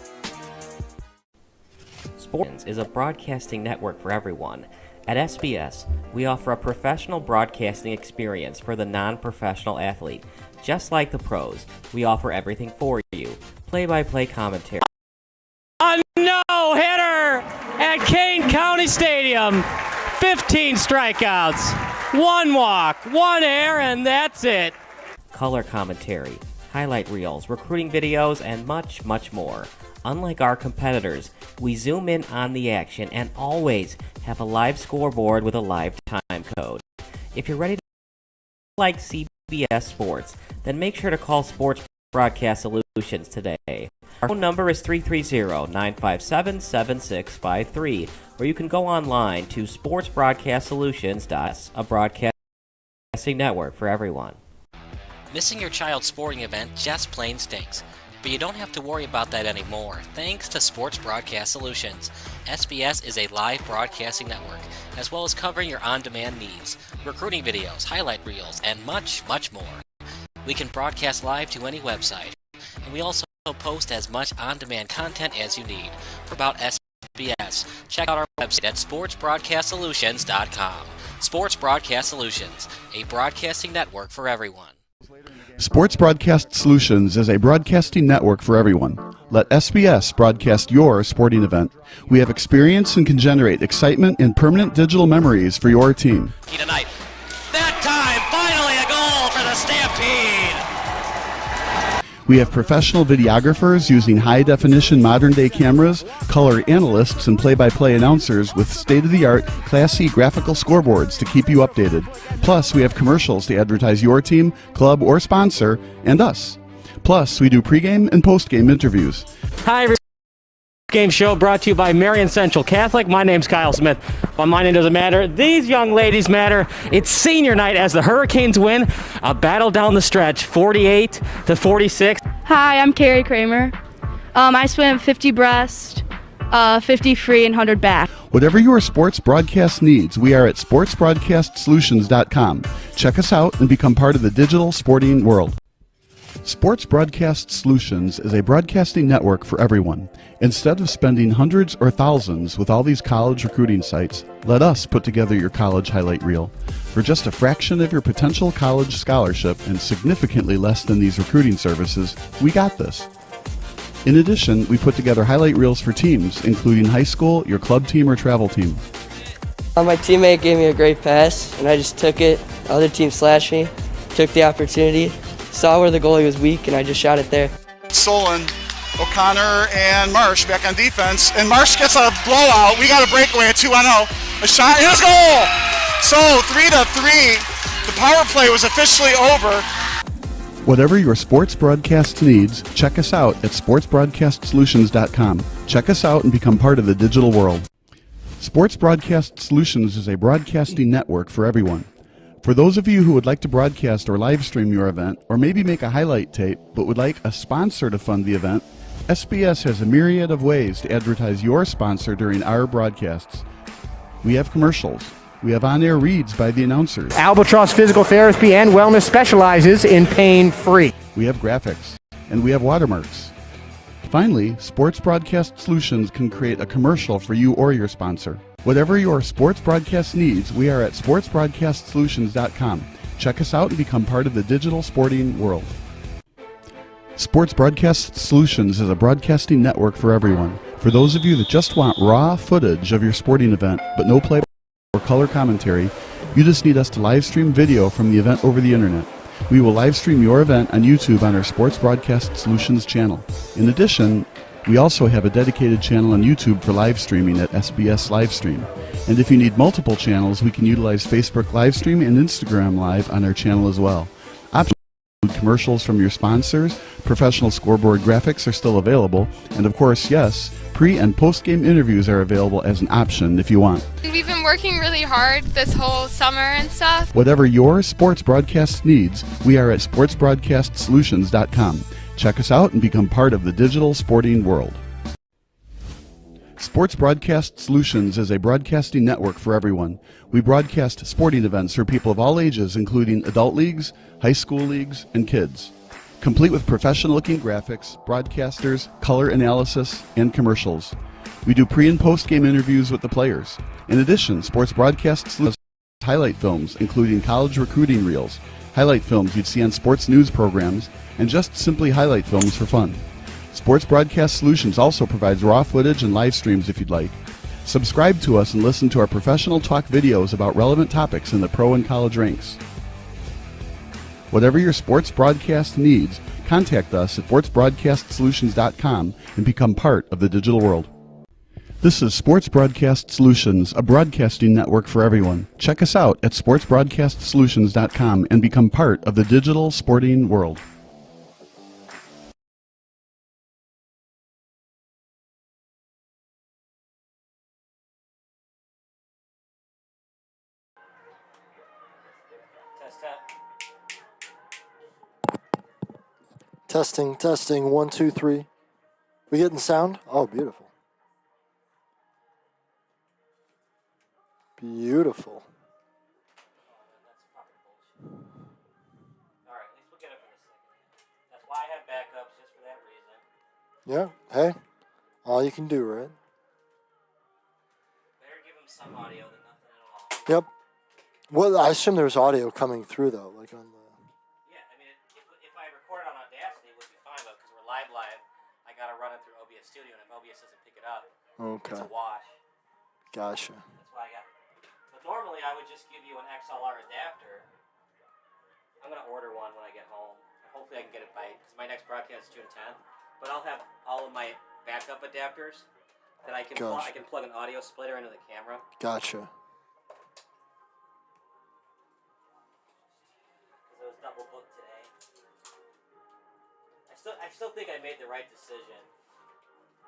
Speaker 5: Sports is a broadcasting network for everyone. At SBS, we offer a professional broadcasting experience for the non-professional athlete. Just like the pros, we offer everything for you. Play-by-play commentary.
Speaker 9: A no-hitter at Kane County Stadium. 15 strikeouts, 1 walk, 1 error, and that's it.
Speaker 5: Color commentary, highlight reels, recruiting videos, and much, much more. Unlike our competitors, we zoom in on the action and always have a live scoreboard with a live time code. If you're ready to like CBS Sports, then make sure to call Sports Broadcast Solutions today. Our phone number is 330-957-7653, or you can go online to sportsbroadcastsolutions.com, a broadcasting network for everyone. Missing your child's sporting event just plain stinks. But you don't have to worry about that anymore, thanks to Sports Broadcast Solutions. SBS is a live broadcasting network, as well as covering your on-demand needs, recruiting videos, highlight reels, and much, much more. We can broadcast live to any website, and we also post as much on-demand content as you need. For about SBS, check out our website at sportsbroadcastsolutions.com. Sports Broadcast Solutions, a broadcasting network for everyone.
Speaker 2: Sports Broadcast Solutions is a broadcasting network for everyone. Let SBS broadcast your sporting event. We have experience and can generate excitement and permanent digital memories for your team.
Speaker 5: Tonight. That time, finally a goal for the Stampede!
Speaker 2: We have professional videographers using high-definition modern-day cameras, color analysts, and play-by-play announcers with state-of-the-art, classy graphical scoreboards to keep you updated. Plus, we have commercials to advertise your team, club, or sponsor, and us. Plus, we do pregame and postgame interviews.
Speaker 9: Hi, everybody. Game show brought to you by Marion Central Catholic. My name's Kyle Smith, but my name doesn't matter. These young ladies matter. It's senior night as the Hurricanes win a battle down the stretch, 48-46.
Speaker 10: Hi, I'm Carrie Kramer. I swim 50 breast, 50 free, and 100 back.
Speaker 2: Whatever your sports broadcast needs, we are at sportsbroadcastsolutions.com. Check us out and become part of the digital sporting world. Sports Broadcast Solutions is a broadcasting network for everyone. Instead of spending hundreds or thousands with all these college recruiting sites, let us put together your college highlight reel. For just a fraction of your potential college scholarship and significantly less than these recruiting services, we got this. In addition, we put together highlight reels for teams, including high school, your club team, or travel team.
Speaker 11: My teammate gave me a great pass, and I just took it. The other team slashed me, took the opportunity, saw where the goalie was weak, and I just shot it there.
Speaker 1: Solon, O'Connor, and Marsh back on defense. And Marsh gets a blowout. We got a breakaway at 2-0. A shot, and a goal! So 3-3. The power play was officially over.
Speaker 2: Whatever your sports broadcast needs, check us out at sportsbroadcastsolutions.com. Check us out and become part of the digital world. Sports Broadcast Solutions is a broadcasting network for everyone. For those of you who would like to broadcast or live stream your event, or maybe make a highlight tape, but would like a sponsor to fund the event, SBS has a myriad of ways to advertise your sponsor during our broadcasts. We have commercials. We have on-air reads by the announcers.
Speaker 3: Albatross Physical Therapy and Wellness specializes in pain-free.
Speaker 2: We have graphics. And we have watermarks. Finally, Sports Broadcast Solutions can create a commercial for you or your sponsor. Whatever your sports broadcast needs, we are at sportsbroadcastsolutions.com. Check us out and become part of the digital sporting world. Sports Broadcast Solutions is a broadcasting network for everyone. For those of you that just want raw footage of your sporting event, but no play or color commentary, you just need us to live stream video from the event over the internet. We will live stream your event on YouTube on our Sports Broadcast Solutions channel. In addition, we also have a dedicated channel on YouTube for live streaming at SBS Livestream. And if you need multiple channels, we can utilize Facebook Livestream and Instagram Live on our channel as well. Options include commercials from your sponsors, professional scoreboard graphics are still available, and of course, yes, pre- and post-game interviews are available as an option if you want.
Speaker 12: We've been working really hard this whole summer and stuff.
Speaker 2: Whatever your sports broadcast needs, we are at sportsbroadcastsolutions.com. Check us out and become part of the digital sporting world. Sports Broadcast Solutions is a broadcasting network for everyone. We broadcast sporting events for people of all ages, including adult leagues, high school leagues, and kids. Complete with professional-looking graphics, broadcasters, color analysis, and commercials. We do pre- and post-game interviews with the players. In addition, Sports Broadcast Solutions highlight films, including college recruiting reels, highlight films you'd see on sports news programs, and just simply highlight films for fun. Sports Broadcast Solutions also provides raw footage and live streams if you'd like. Subscribe to us and listen to our professional talk videos about relevant topics in the pro and college ranks. Whatever your sports broadcast needs, contact us at sportsbroadcastsolutions.com and become part of the digital world. This is Sports Broadcast Solutions, a broadcasting network for everyone. Check us out at sportsbroadcastsolutions.com and become part of the digital sporting world.
Speaker 6: Testing, testing, 1, 2, 3. We getting sound? Oh, beautiful. Beautiful.
Speaker 5: All right, at least we'll get it for the second. That's why I have backups, just for that reason.
Speaker 6: Yeah, hey, all you can do, right?
Speaker 5: Better give them some audio than nothing at all.
Speaker 6: Yep. Well, I assume there's audio coming through, though, like on the...
Speaker 5: Yeah, I mean, if I record on Audacity, it would be fine, but because we're live, I got to run it through OBS Studio, and if OBS doesn't pick it up,
Speaker 6: Okay.
Speaker 5: it's a wash.
Speaker 6: Gotcha.
Speaker 5: That's why I got... But normally, I would just give you an XLR adapter. I'm going to order one when I get home. Hopefully, I can get it by... Because my next broadcast is June 10th. But I'll have all of my backup adapters that I can
Speaker 6: Gotcha.
Speaker 5: I can plug an audio splitter into the camera.
Speaker 6: Gotcha.
Speaker 5: Because it was double booked today. I still think I made the right decision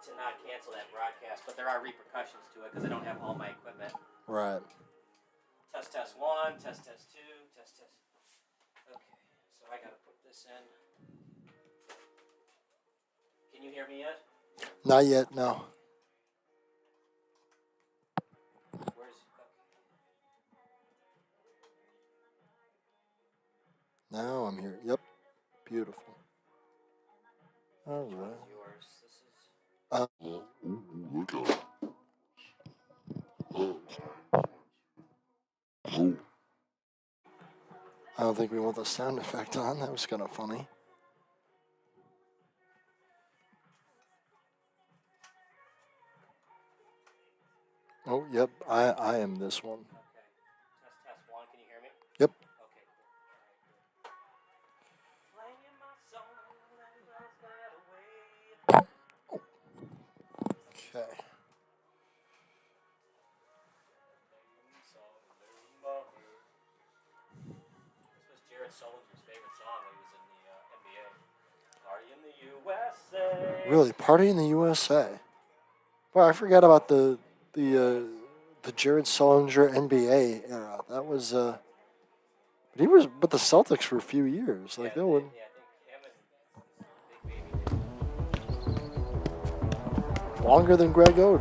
Speaker 5: to not cancel that broadcast, but there are repercussions to it because I don't have all my equipment.
Speaker 6: Right.
Speaker 5: Test 1, test 2, test. Okay, so I gotta put this in. Can you hear me yet?
Speaker 6: Not yet, no.
Speaker 5: Where's...
Speaker 6: Now I'm here. Yep. Beautiful. All right.
Speaker 5: Yours. This is...
Speaker 6: I don't think we want the sound effect on. That was kind of funny. Oh, yep. I am this one.
Speaker 5: Okay. Test 1. Can you hear me?
Speaker 6: Yep.
Speaker 5: Okay, cool. Playing my song that lost that away.
Speaker 6: Okay.
Speaker 5: This was Jared Solinger's favorite song when he was in the NBA. Party in the USA.
Speaker 6: Really, Party in the USA. Well, I forgot about the Jared Sullinger NBA era. That was but he was with the Celtics for a few years. Like that one.
Speaker 5: Yeah, I think him and Big Baby.
Speaker 6: Longer than Greg Oden.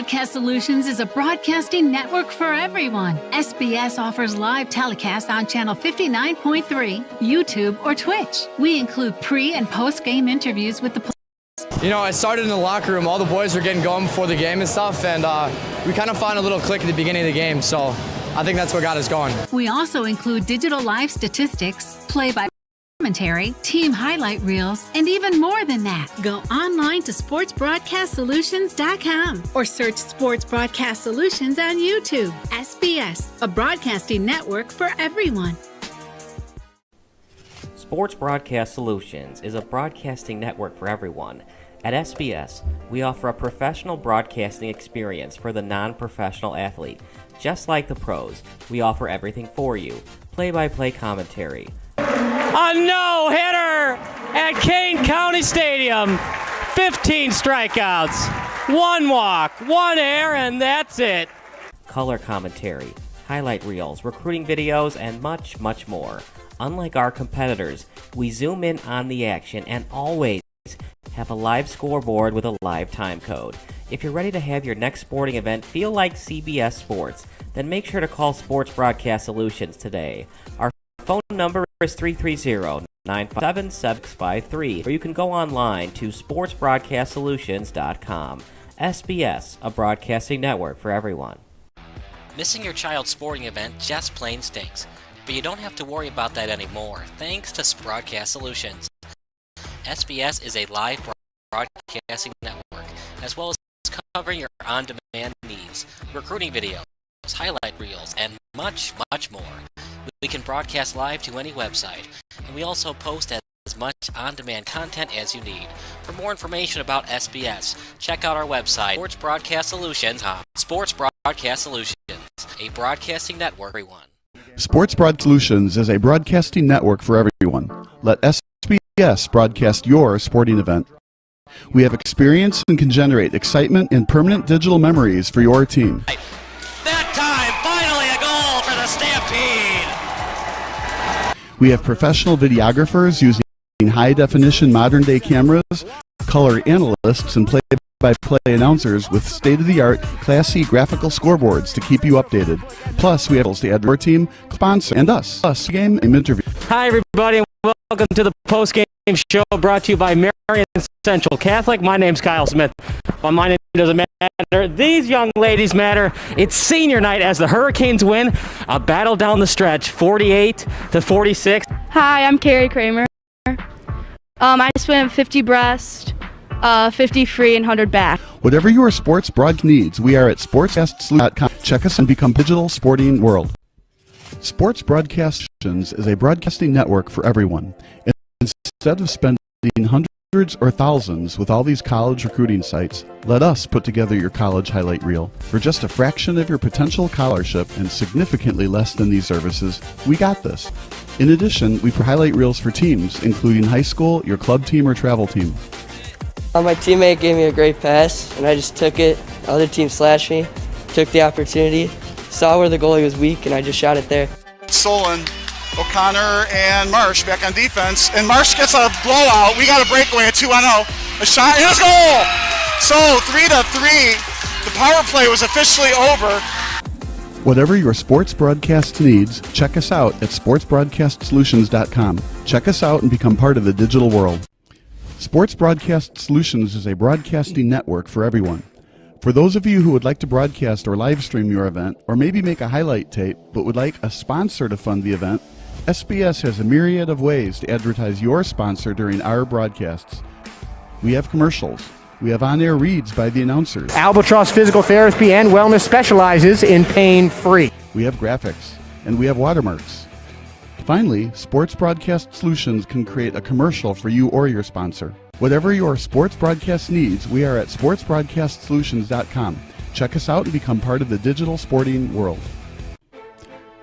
Speaker 7: Broadcast Solutions is a broadcasting network for everyone. SBS offers live telecasts on channel 59.3, YouTube, or Twitch. We include pre- and post-game interviews with the players.
Speaker 8: You know, it started in the locker room. All the boys were getting going before the game and stuff, and we kind of found a little click at the beginning of the game, so I think that's what got us going.
Speaker 7: We also include digital live statistics, play-by commentary, team highlight reels, and even more than that. Go online to sportsbroadcastsolutions.com or search Sports Broadcast Solutions on YouTube. SBS, a broadcasting network for everyone.
Speaker 5: Sports Broadcast Solutions is a broadcasting network for everyone. At SBS, we offer a professional broadcasting experience for the non-professional athlete. Just like the pros, we offer everything for you. Play-by-play commentary.
Speaker 9: A no-hitter at Kane County Stadium. 15 strikeouts, 1 walk, 1 error, and that's it.
Speaker 5: Color commentary, highlight reels, recruiting videos, and much, much more. Unlike our competitors, we zoom in on the action and always have a live scoreboard with a live time code. If you're ready to have your next sporting event feel like CBS Sports, then make sure to call Sports Broadcast Solutions today. Our phone number is 330-957-7653, or you can go online to sportsbroadcastsolutions.com. SBS, a broadcasting network for everyone.
Speaker 13: Missing your child's sporting event just plain stinks, but you don't have to worry about that anymore thanks to Broadcast Solutions. SBS is a live broadcasting network, as well as covering your on-demand needs, recruiting videos, highlight reels, and much, much more. We can broadcast live to any website, and we also post as much on-demand content as you need. For more information about SBS, check out our website, Sports Broadcast Solutions. Sports Broadcast Solutions, a broadcasting network for everyone.
Speaker 2: Sports Broad Solutions is a broadcasting network for everyone. Let SBS broadcast your sporting event. We have experience and can generate excitement and permanent digital memories for your team.
Speaker 13: That time, finally a goal for the Stampede!
Speaker 2: We have professional videographers using high-definition modern-day cameras, color analysts, and play-by-play announcers with state-of-the-art, classy graphical scoreboards to keep you updated. Plus, we have to add your team, sponsor, and us game and interview.
Speaker 9: Hi, everybody, and welcome to the post-game show brought to you by Marion Central Catholic. My name's Kyle Smith. Well, my name doesn't matter. These young ladies matter. It's senior night as the Hurricanes win a battle down the stretch, 48-46.
Speaker 10: Hi, I'm Carrie Kramer. I swim 50 breast, 50 free, and 100 back.
Speaker 2: Whatever your sports broad needs, we are at sportscast.com. Check us and become digital sporting world. Sports Broadcations is a broadcasting network for everyone. Instead of spending hundreds or thousands with all these college recruiting sites, let us put together your college highlight reel. For just a fraction of your potential scholarship and significantly less than these services, we got this. In addition, we provide highlight reels for teams, including high school, your club team, or travel team.
Speaker 11: My teammate gave me a great pass, and I just took it. The other team slashed me, took the opportunity, saw where the goalie was weak, and I just shot it there.
Speaker 1: Solon, O'Connor, and Marsh back on defense. And Marsh gets a blowout. We got a breakaway at 2-0. A shot, and a goal! So 3-3. The power play was officially over.
Speaker 2: Whatever your sports broadcast needs, check us out at sportsbroadcastsolutions.com. Check us out and become part of the digital world. Sports Broadcast Solutions is a broadcasting network for everyone. For those of you who would like to broadcast or live stream your event, or maybe make a highlight tape but would like a sponsor to fund the event, SBS has a myriad of ways to advertise your sponsor during our broadcasts. We have commercials. We have on-air reads by the announcers.
Speaker 3: Albatross Physical Therapy and Wellness specializes in pain-free.
Speaker 2: We have graphics, and we have watermarks. Finally, Sports Broadcast Solutions can create a commercial for you or your sponsor. Whatever your sports broadcast needs, we are at sportsbroadcastsolutions.com. Check us out and become part of the digital sporting world.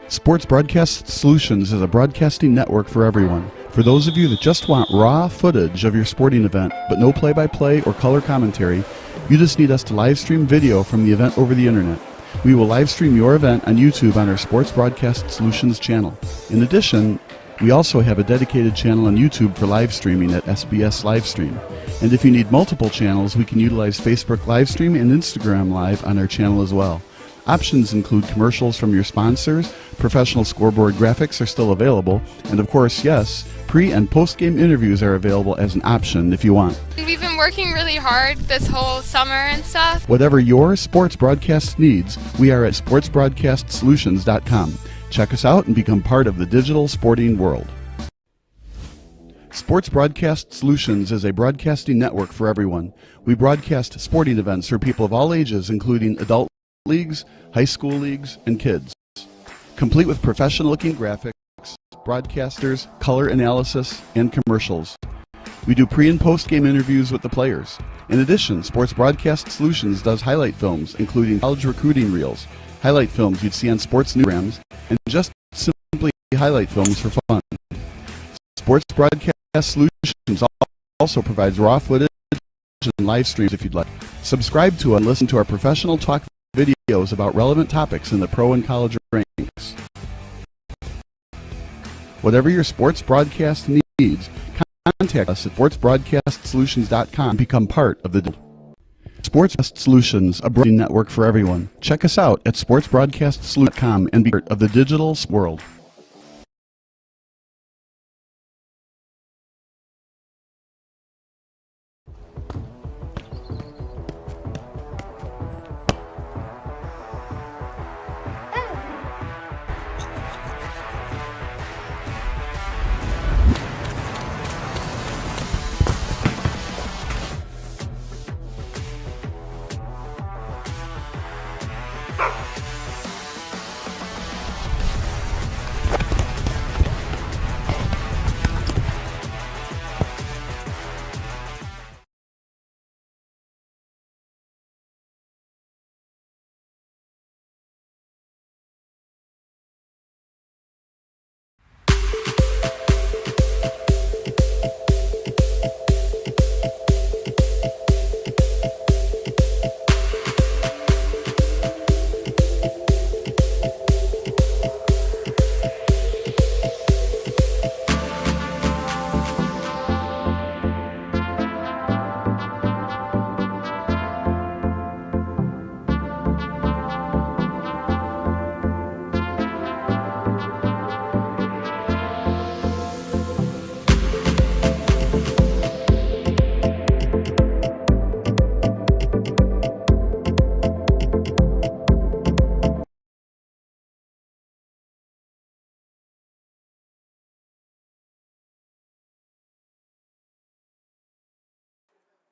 Speaker 2: Sports Broadcast Solutions is a broadcasting network for everyone. For those of you that just want raw footage of your sporting event, but no play-by-play or color commentary, you just need us to live stream video from the event over the internet. We will live stream your event on YouTube on our Sports Broadcast Solutions channel. In addition, we also have a dedicated channel on YouTube for live streaming at SBS Livestream. And if you need multiple channels, we can utilize Facebook Livestream and Instagram Live on our channel as well. Options include commercials from your sponsors, professional scoreboard graphics are still available, and of course, yes, pre- and post-game interviews are available as an option if you want.
Speaker 12: We've been working really hard this whole summer and stuff.
Speaker 2: Whatever your sports broadcast needs, we are at sportsbroadcastsolutions.com. Check us out and become part of the digital sporting world. Sports Broadcast Solutions is a broadcasting network for everyone. We broadcast sporting events for people of all ages, including adult leagues, high school leagues, and kids. Complete with professional-looking graphics, broadcasters, color analysis, and commercials. We do pre- and post-game interviews with the players. In addition, Sports Broadcast Solutions does highlight films, including college recruiting reels, highlight films you'd see on sports newsrooms, and just simply highlight films for fun. Sports Broadcast Solutions also provides raw footage and live streams if you'd like. Subscribe to and listen to our professional talk videos about relevant topics in the pro and college ranks. Whatever your sports broadcast needs, contact us at sportsbroadcastsolutions.com and become part of the Sports Solutions, a broadcasting network for everyone. Check us out at sportsbroadcastsolutions.com and be part of the digital world.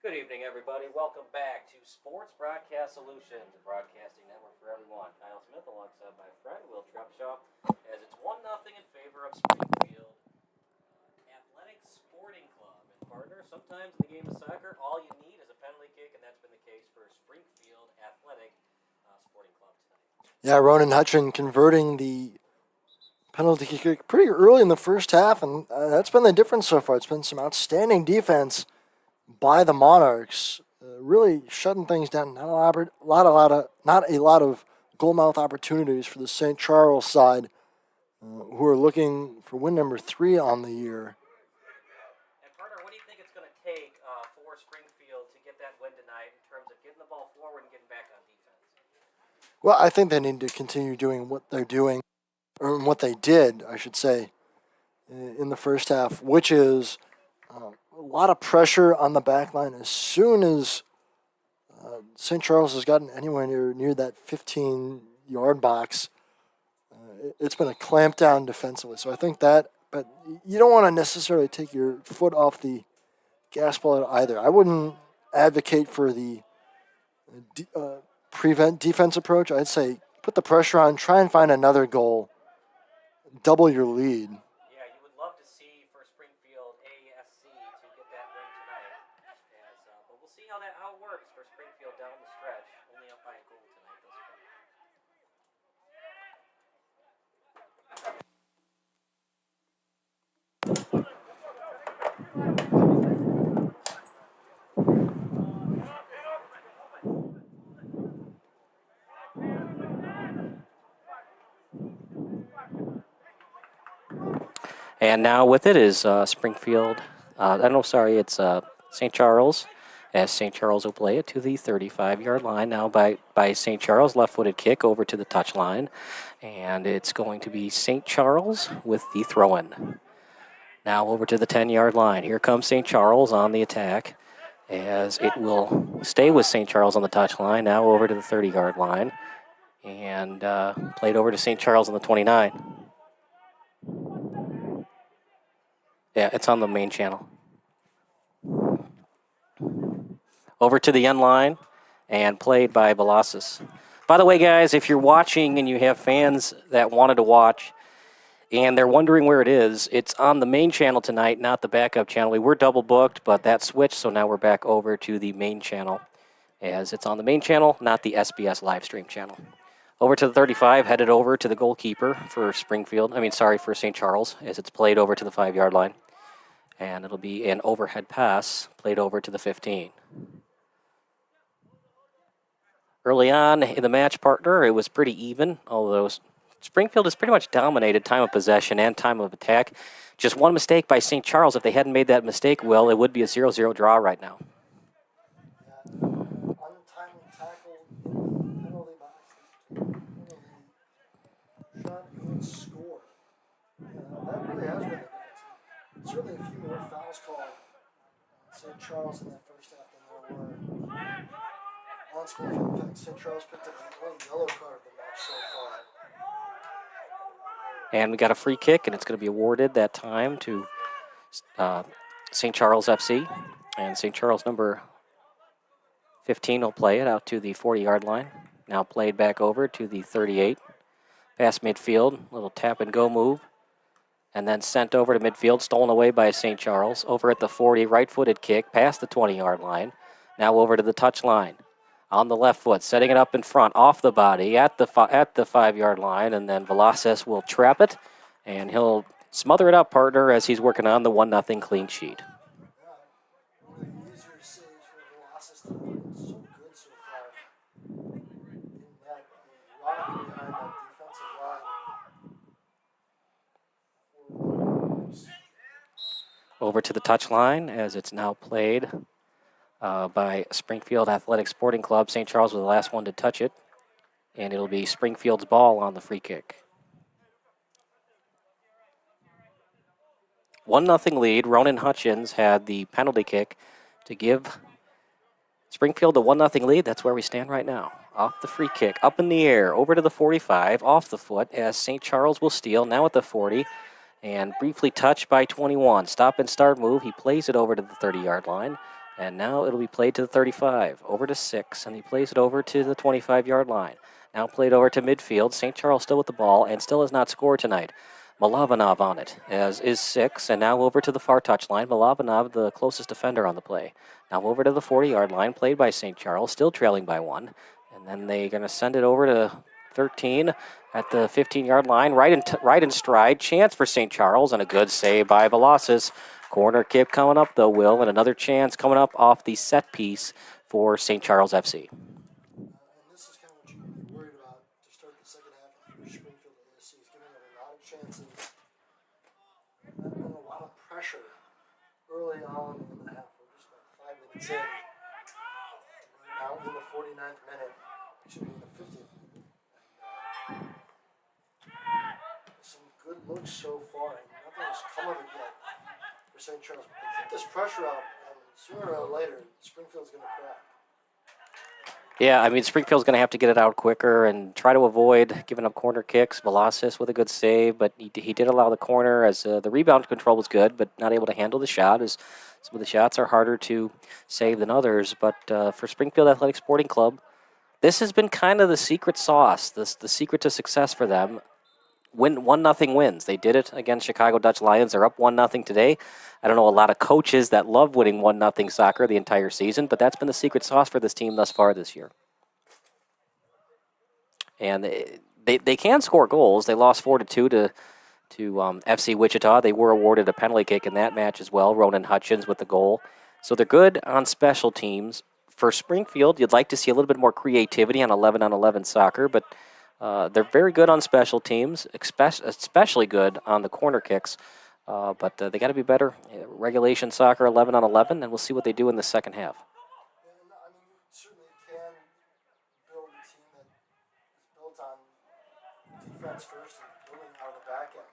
Speaker 5: Good evening, everybody. Welcome back to Sports Broadcast Solutions, a broadcasting network for everyone. Kyle Smith alongside my friend Will Trepshaw, as it's 1-0 in favor of Springfield Athletic Sporting Club. And partner, sometimes in the game of soccer, all you need is a penalty kick, and that's been the case for Springfield Athletic Sporting Club tonight.
Speaker 6: Yeah, Ronan Hutchin converting the penalty kick pretty early in the first half, and that's been the difference so far. It's been some outstanding defense by the Monarchs, really shutting things down. Not a lot of goalmouth opportunities for the St. Charles side, who are looking for win number 3 on the year.
Speaker 5: And partner, what do you think it's going to take for Springfield to get that win tonight in terms of getting the ball forward and getting back on defense?
Speaker 6: Well, I think they need to continue doing what they're doing, or what they did, I should say, in the first half, which is a lot of pressure on the back line. As soon as St. Charles has gotten anywhere near that 15-yard box, it's been a clamp down defensively. So I think that, but you don't want to necessarily take your foot off the gas pedal either. I wouldn't advocate for the prevent defense approach. I'd say put the pressure on, try and find another goal, double your lead.
Speaker 5: Yeah, you would love to see for Springfield ASC to get that win tonight. But we'll see how it works for Springfield down the stretch. Only up by a goal tonight thus far. And now with it is Springfield. It's St. Charles, as St. Charles will play it to the 35-yard line. Now by St. Charles, left-footed kick over to the touchline. And it's going to be St. Charles with the throw-in. Now over to the 10-yard line. Here comes St. Charles on the attack, as it will stay with St. Charles on the touchline. Now over to the 30-yard line. And played over to St. Charles on the 29. Yeah, it's on the main channel. Over to the end line and played by Velasquez. By the way, guys, if you're watching and you have fans that wanted to watch and they're wondering where it is, it's on the main channel tonight, not the backup channel. We were double booked, but that switched, so now we're back over to the main channel, as it's on the main channel, not the SBS live stream channel. Over to the 35, headed over to the goalkeeper for for St. Charles, as it's played over to the 5-yard line. And it'll be an overhead pass played over to the 15. Early on in the match, partner, it was pretty even, although Springfield has pretty much dominated time of possession and time of attack. Just one mistake by St. Charles. If they hadn't made that mistake, well, it would be a 0-0 draw right now.
Speaker 6: Untimely tackle in the penalty box. Shot and score. That really has been the difference. Certainly a few more fouls called St. Charles in that first half than there were on Springfield. In fact, St. Charles picked up the only yellow card of the match so far.
Speaker 5: And we got a free kick, and it's going to be awarded that time to St. Charles FC. And St. Charles number 15 will play it out to the 40-yard line. Now played back over to the 38. Past midfield, little tap-and-go move. And then sent over to midfield, stolen away by St. Charles. Over at the 40, right-footed kick past the 20-yard line. Now over to the touch line. On the left foot, setting it up in front, off the body, at the 5-yard line, and then Velasquez will trap it, and he'll smother it up, partner, as he's working on the 1-0 clean sheet.
Speaker 6: One of the easier saves for Velasquez to look so good so far. In that rock behind that defensive line.
Speaker 5: Over to the touch line, as it's now played by Springfield Athletic Sporting Club. St. Charles was the last one to touch it, and it'll be Springfield's ball on the free kick. 1-0 lead. Ronan Hutchins had the penalty kick to give Springfield a 1-0 lead. That's where we stand right now. Off the free kick, up in the air, over to the 45, off the foot, as St. Charles will steal, now at the 40, and briefly touched by 21. Stop and start move. He plays it over to the 30-yard line. And now it'll be played to the 35, over to 6, and he plays it over to the 25-yard line. Now played over to midfield. St. Charles still with the ball and still has not scored tonight. Malavanov on it, as is 6, and now over to the far touchline. Malavanov, the closest defender on the play. Now over to the 40-yard line, played by St. Charles, still trailing by 1. And then they're going to send it over to 13 at the 15-yard line, right in stride. Chance for St. Charles, and a good save by Velasquez. Corner kick coming up, though, Will, and another chance coming up off the set piece for St. Charles FC.
Speaker 6: And this is kind of what you're worried about to start the second half for Springfield ASC. Is giving them a lot of chances and a lot of pressure early on in the half. We're just about 5 minutes in. We're now in the 49th minute. Excuse me, in the 50th minute. Some good looks so far, and nothing has come of it yet. St. Charles. Keep this pressure up, and sooner or later, Springfield's going to crack.
Speaker 5: Yeah, I mean, Springfield's going to have to get it out quicker and try to avoid giving up corner kicks. Velasquez with a good save, but he did allow the corner, as the rebound control was good, but not able to handle the shot, as some of the shots are harder to save than others. But for Springfield Athletic Sporting Club, this has been kind of the secret sauce, the secret to success for them. 1-0 wins. They did it against Chicago Dutch Lions. They're up 1-0 today. I don't know a lot of coaches that love winning 1-0 soccer the entire season, but that's been the secret sauce for this team thus far this year. And they can score goals. They lost 4-2 to FC Wichita. They were awarded a penalty kick in that match as well. Ronan Hutchins with the goal. So they're good on special teams. For Springfield, you'd like to see a little bit more creativity on 11-on-11 soccer, but they're very good on special teams, especially good on the corner kicks. But they got to be better. Regulation soccer 11 on 11, and we'll see what they do in the second half.
Speaker 6: And I mean, you certainly can build a team that is built on defense first and building out of the back end.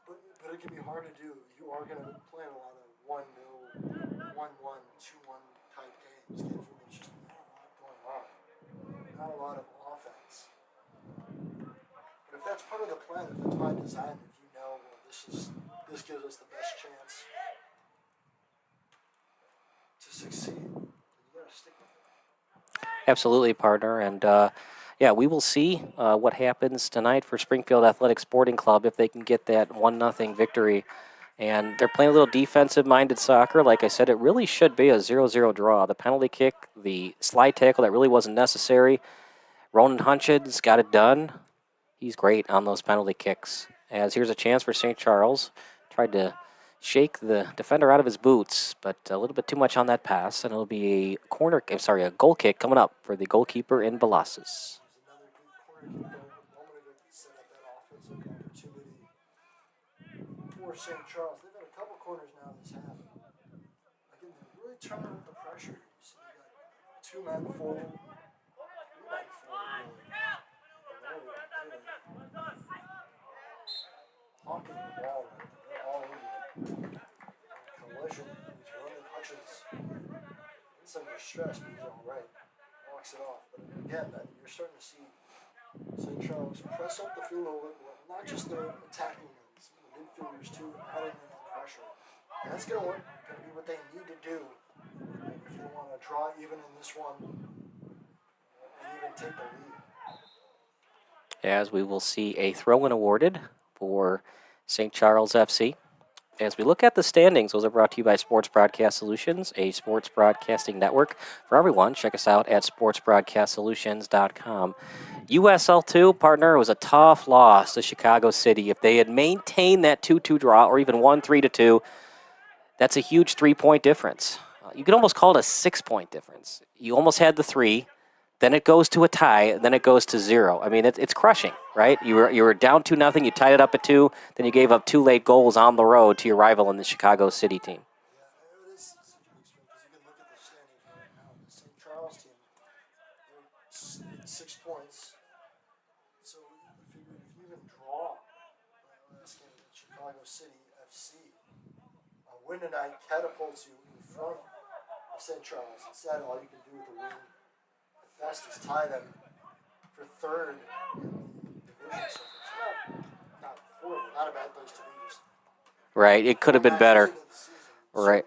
Speaker 6: But it can be hard to do. You are going to play a lot of 1-0, 1-1, 2-1 type games where there's just not a lot going on. Not a lot of offense. But if that's part of the plan, if it's by design, if you know, well, this gives us the best chance to succeed, then you got to stick with it.
Speaker 5: Absolutely, partner. And yeah, we will see what happens tonight for Springfield Athletic Sporting Club if they can get that 1-0 victory. And they're playing a little defensive-minded soccer. Like I said, it really should be a 0-0 draw. The penalty kick, the slide tackle that really wasn't necessary. Ronan Hutchins got it done. He's great on those penalty kicks. As here's a chance for St. Charles. Tried to shake the defender out of his boots, but a little bit too much on that pass, and it'll be a goal kick coming up for the goalkeeper in Balasas.
Speaker 6: For St. Charles, they've had a couple corners now this half. Again, they're really turning up the pressure. You see, they got 2 men forward, 3 men forward. Hawking the ball, they're all over it. Collision, he's running Hutchins. In some distress, but he's all right. Walks it off. But again, you're starting to see St. Charles press up the field a little bit, not just their attacking runs, the midfielders too, adding in that pressure. And that's going to be what they need to do if they want to draw even in this one and even take the lead.
Speaker 5: As we will see a throw-in awarded for St. Charles FC. As we look at the standings, those are brought to you by Sports Broadcast Solutions, a sports broadcasting network for everyone. Check us out at sportsbroadcastsolutions.com. USL 2, partner, it was a tough loss to Chicago City. If they had maintained that 2-2 draw or even won 3-2, that's a huge 3-point difference. You could almost call it a 6-point difference. You almost had the 3. Then it goes to a tie, then it goes to 0. I mean, it's crushing, right? You were down 2-0, you tied it up at 2, then you gave up 2 late goals on the road to your rival in the Chicago City team.
Speaker 6: Yeah, it is such a big swing because you can look at the standings right now. The St. Charles team, they're 6 points. So if you even draw last game at Chicago City FC, a win tonight catapults you in front of St. Charles. Instead, all you can do with the win best is tie them for 3rd in the division. So it's not horrible, not a bad place to be. Just
Speaker 5: right, it could have been better. Right.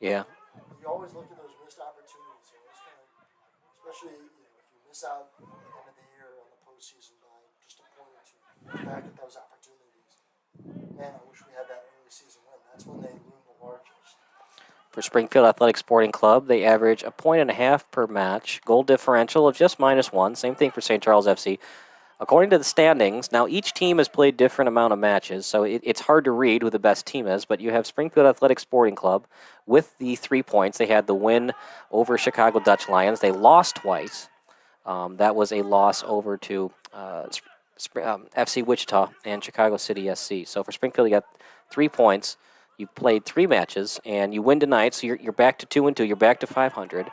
Speaker 5: Yeah.
Speaker 6: You always look at those missed opportunities. Especially if you miss out at the end of the year on the postseason by just a point or 2. Look back at those opportunities. Man, I wish we had that early season win. That's when they loom the largest.
Speaker 5: For Springfield Athletic Sporting Club, they average 1.5 points per match, goal differential of just -1. Same thing for St. Charles FC. According to the standings, now each team has played different amount of matches, so it's hard to read who the best team is, but you have Springfield Athletic Sporting Club with the 3 points. They had the win over Chicago Dutch Lions. They lost twice. That was a loss over to FC Wichita and Chicago City SC. So for Springfield, you got 3 points. You've played 3 matches, and you win tonight, so you're back to 2-2. You're back to 500.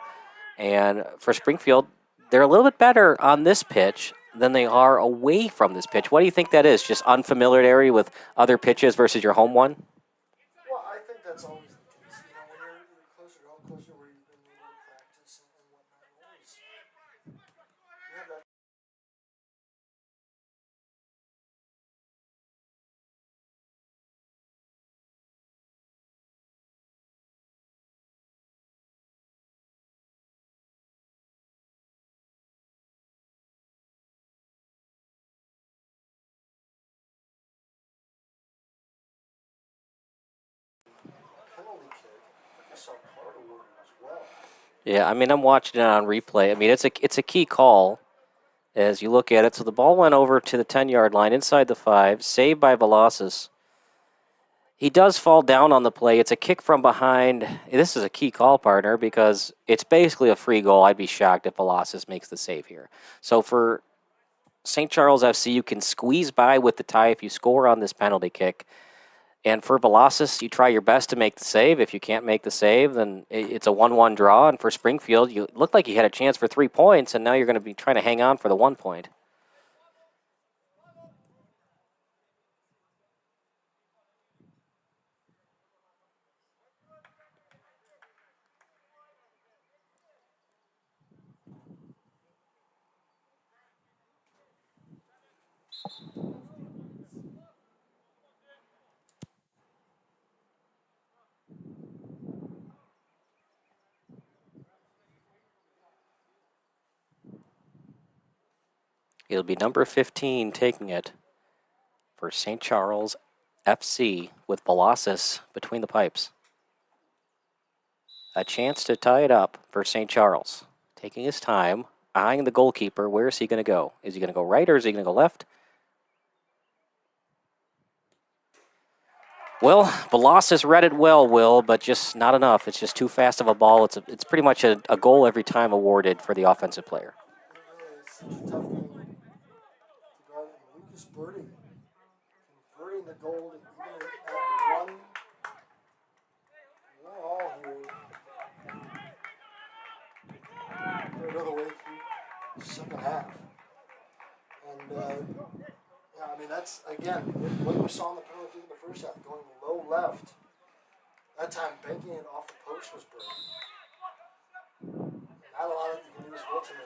Speaker 5: And for Springfield, they're a little bit better on this pitch than they are away from this pitch. What do you think that is? Just unfamiliarity with other pitches versus your home one?
Speaker 6: Well, I think that's always the case. When you're closer to home, closer where you've been able to practice and whatnot, you have that. Penalty kick. I saw card awarded as well.
Speaker 5: Yeah, I mean, I'm watching it on replay. I mean, it's a key call as you look at it. So the ball went over to the 10-yard line inside the 5, saved by Velasquez. He does fall down on the play. It's a kick from behind. This is a key call, partner, because it's basically a free goal. I'd be shocked if Velasquez makes the save here. So for St. Charles FC, you can squeeze by with the tie if you score on this penalty kick. And for Velocis, you try your best to make the save. If you can't make the save, then it's a 1-1 draw. And for Springfield, you looked like you had a chance for 3 points, and now you're going to be trying to hang on for the 1 point. It'll be number 15 taking it for St. Charles FC with Velocis between the pipes. A chance to tie it up for St. Charles. Taking his time, eyeing the goalkeeper. Where is he going to go? Is he going to go right or is he going to go left? Well, Velocis read it well, Will, but just not enough. It's just too fast of a ball. It's pretty much a goal every time awarded for the offensive player.
Speaker 6: It's such a tough thing to guard. Lucas Birdie converting the goal even at one all here. Another way through the second half. And yeah, I mean, that's, again, what we saw in the penalty in the first half, going low left. That time, banking it off the post was brilliant. Not a lot of you can do is ultimately.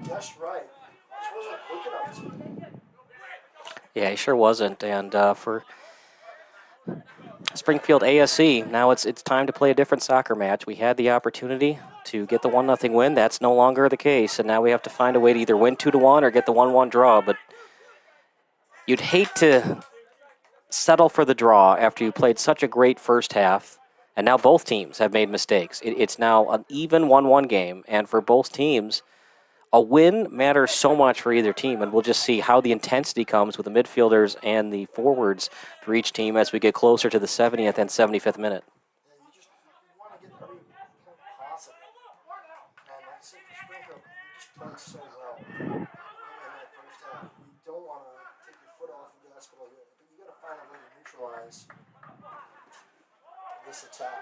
Speaker 6: He guessed right. Just wasn't quick enough to.
Speaker 5: Yeah, he sure wasn't. And for Springfield ASC, now it's time to play a different soccer match. We had the opportunity to get the 1-0 win. That's no longer the case. And now we have to find a way to either win 2-1 or get the 1-1 draw. But you'd hate to settle for the draw after you played such a great first half, and now both teams have made mistakes. It's now an even 1-1 game, and for both teams, a win matters so much for either team, and we'll just see how the intensity comes with the midfielders and the forwards for each team as we get closer to the 70th and 75th minute.
Speaker 6: You want to get every point possible. And I think for Springfield, you just played so well in that first half. You don't want to take your foot off the gas pedal here, but you got to find a way to neutralize this attack.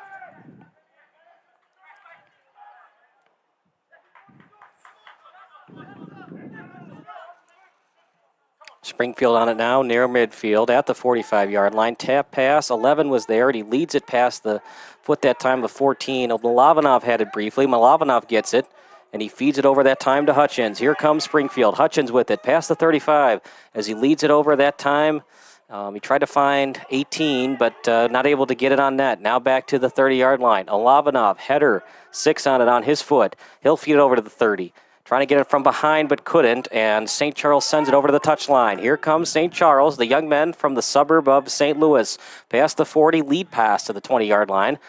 Speaker 5: Springfield on it now, near midfield at the 45-yard line. Tap pass, 11 was there, and he leads it past the foot that time of 14. Milovanov had it briefly. Milovanov gets it, and he feeds it over that time to Hutchins. Here comes Springfield. Hutchins with it, past the 35, as he leads it over that time. He tried to find 18, but not able to get it on net. Now back to the 30-yard line. Milovanov, header, 6 on it on his foot. He'll feed it over to the 30. Trying to get it from behind, but couldn't, and St. Charles sends it over to the touchline. Here comes St. Charles, the young men from the suburb of St. Louis. Past the 40, lead pass to the 20-yard line,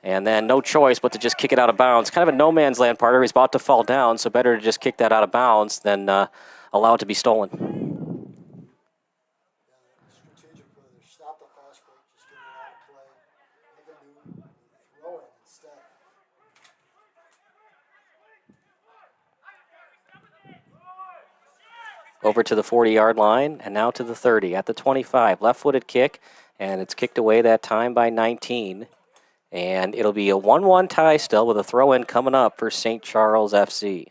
Speaker 5: and then no choice but to just kick it out of bounds. Kind of a no-man's land partner. He's about to fall down, so better to just kick that out of bounds than allow it to be stolen.
Speaker 6: Strategic, whether stop the fast break, just get it out of play. Make a new throw in instead.
Speaker 5: Over to the 40-yard line, and now to the 30. At the 25, left-footed kick, and it's kicked away that time by 19. And it'll be a 1-1 tie still with a throw-in coming up for St. Charles FC.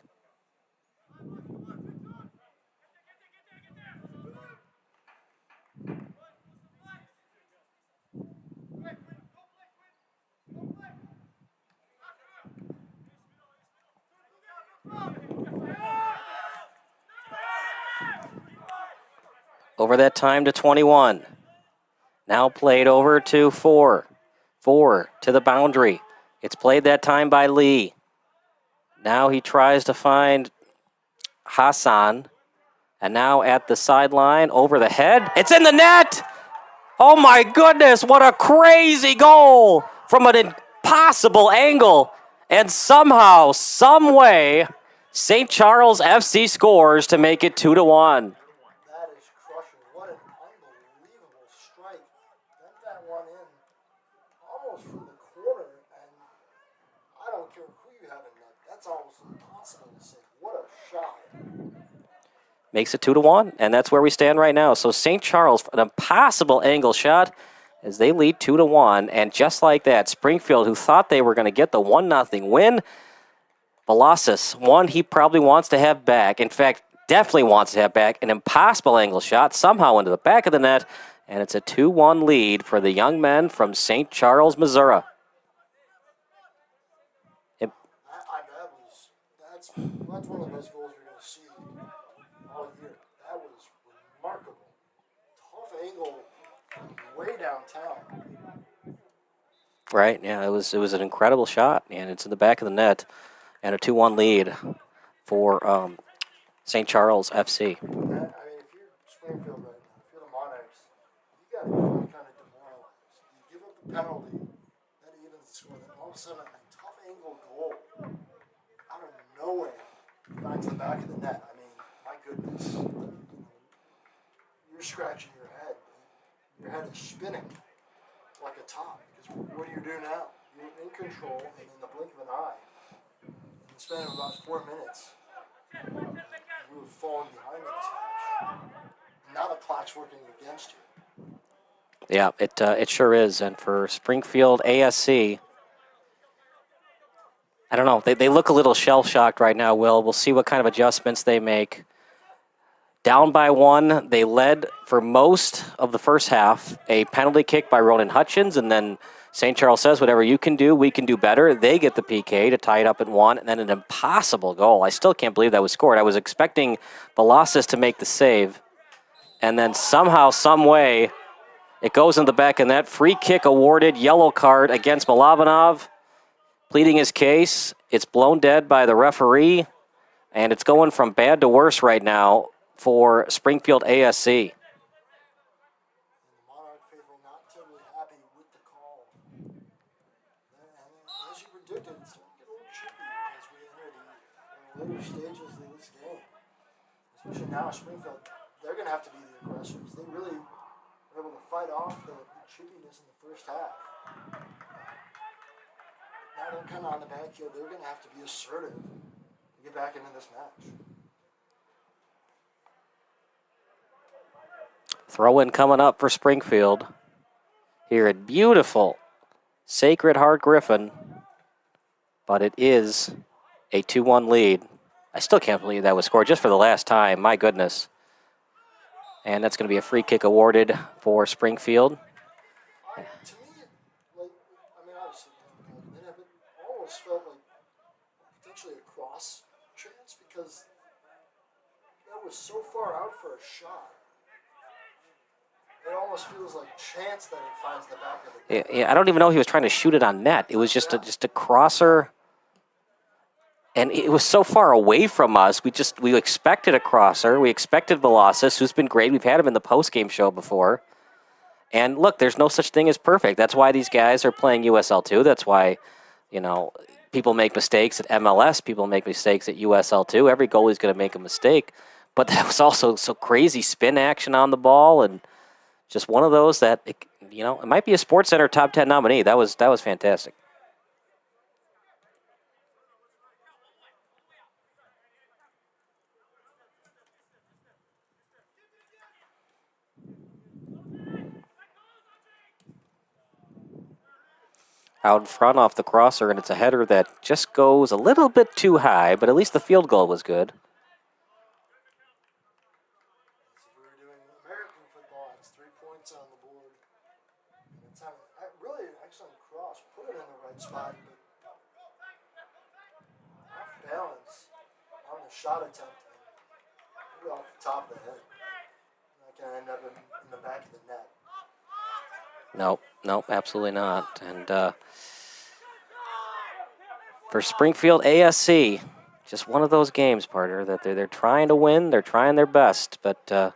Speaker 5: Over that time to 21. Now played over to 4. 4 to the boundary. It's played that time by Lee. Now he tries to find Hassan. And now at the sideline, over the head. It's in the net! Oh my goodness, what a crazy goal from an impossible angle. And somehow, some way, St. Charles FC scores to make it 2-1.
Speaker 6: That is crushing. What an unbelievable strike. Bent that one in almost from the corner, and I don't care who you have in net. That's almost impossible to say. What a shot.
Speaker 5: makes it 2-1, and that's where we stand right now. So St. Charles, an impossible angle shot as they lead 2-1, and just like that, Springfield, who thought they were going to get the 1-0 win, Velasquez, one he probably wants to have back. In fact, definitely wants to have back. An impossible angle shot somehow into the back of the net, and it's a 2-1 lead for the young men from St. Charles, Missouri.
Speaker 6: That's one of the best goals you're going to see all year. That was remarkable. Tough angle from way downtown.
Speaker 5: Right, yeah, it was an incredible shot, and it's in the back of the net, and a 2-1 lead for St. Charles FC.
Speaker 6: I mean, if you're Springfield right now, if you're the Monarchs, you got to be feeling kind of demoralized. You give up the penalty, that evens the score, then all of a sudden a tough angle goal out of nowhere finds the back of the net. I mean, my goodness. You're scratching your head. Your head is spinning like a top. Because what do you do now? You're in control, and in the blink of an eye, in the span of about 4 minutes, you have fallen behind in this match. Now the clock's working against you.
Speaker 5: Yeah, it sure is. And for Springfield ASC, I don't know. They look a little shell-shocked right now, Will. We'll see what kind of adjustments they make. Down by 1, they led for most of the first half. A penalty kick by Ronan Hutchins, and then St. Charles says, whatever you can do, we can do better. They get the PK to tie it up at 1, and then an impossible goal. I still can't believe that was scored. I was expecting Velasquez to make the save, and then somehow, some way, it goes in the back of that. Free kick awarded, yellow card against Milovanov, pleading his case. It's blown dead by the referee, and it's going from bad to worse right now for Springfield ASC.
Speaker 6: Monarch faithful not terribly happy with the call. And as you predicted, it's starting to get a little chippy as we enter the later stages of this game. Especially now, Springfield, they're going to have to be the aggressors. They really were able to fight off the chippiness in the first half. Now they're kind of on the back heel. They're going to have to be assertive to get back into this match.
Speaker 5: Throw-in coming up for Springfield here at beautiful Sacred Heart Griffin, but it is a 2-1 lead. I still can't believe that was scored just for the last time. My goodness. And that's going to be a free kick awarded for Springfield.
Speaker 6: To me, obviously, but almost felt like potentially a cross chance because that was so far out for a shot. It almost feels like chance that it finds the back of the net.
Speaker 5: Yeah, I don't even know he was trying to shoot it on net. It was just a crosser, and it was so far away from us. We expected a crosser. We expected Velasquez, who's been great. We've had him in the post-game show before. And look, there's no such thing as perfect. That's why these guys are playing USL 2. That's why, people make mistakes at MLS. People make mistakes at USL 2. Every goalie's going to make a mistake. But that was also so crazy spin action on the ball, and just one of those that, it might be a SportsCenter top 10 nominee. That was fantastic. Out in front off the crosser, and it's a header that just goes a little bit too high, but at least the field goal was good.
Speaker 6: Spot, but off balance on the shot attempt, maybe off the top of the head. Not going to end up in the back of the net.
Speaker 5: Nope, absolutely not. And for Springfield ASC, just one of those games, partner, that they're trying to win. They're trying their best, but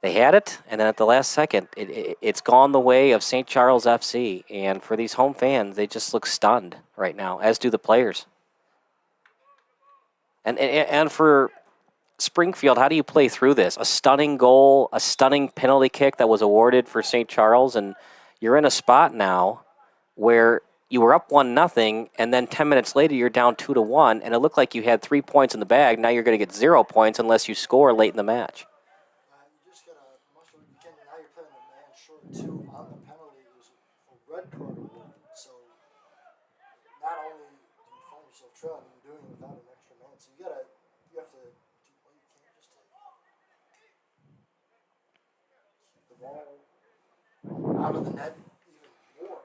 Speaker 5: they had it, and then at the last second, it's gone the way of St. Charles FC. And for these home fans, they just look stunned right now, as do the players. And for Springfield, how do you play through this? A stunning goal, a stunning penalty kick that was awarded for St. Charles, and you're in a spot now where you were up 1-0, and then 10 minutes later you're down 2-1, and it looked like you had 3 points in the bag. Now you're going to get 0 points unless you score late in the match.
Speaker 6: You just got to muscle it. Now you're playing the man short too on the penalty. It was a red card award. So not only do you find yourself trailing, you're doing it without an extra man. So you have to you can't just keep the ball out of the net even more.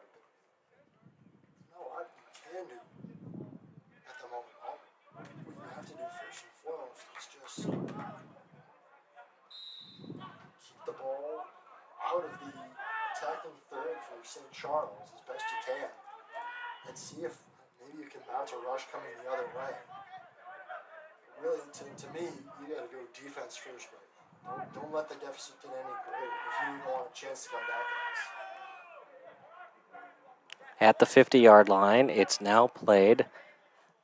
Speaker 6: What you can do at the moment, what you have to do first and foremost is just keep the ball out of the attacking third for St. Charles as best you can, and see if maybe you can mount a rush coming the other way. Really, to me, you got to go defense first right now. Don't let the deficit get any greater if you even want a chance to come back at this.
Speaker 5: At the 50-yard line, it's now played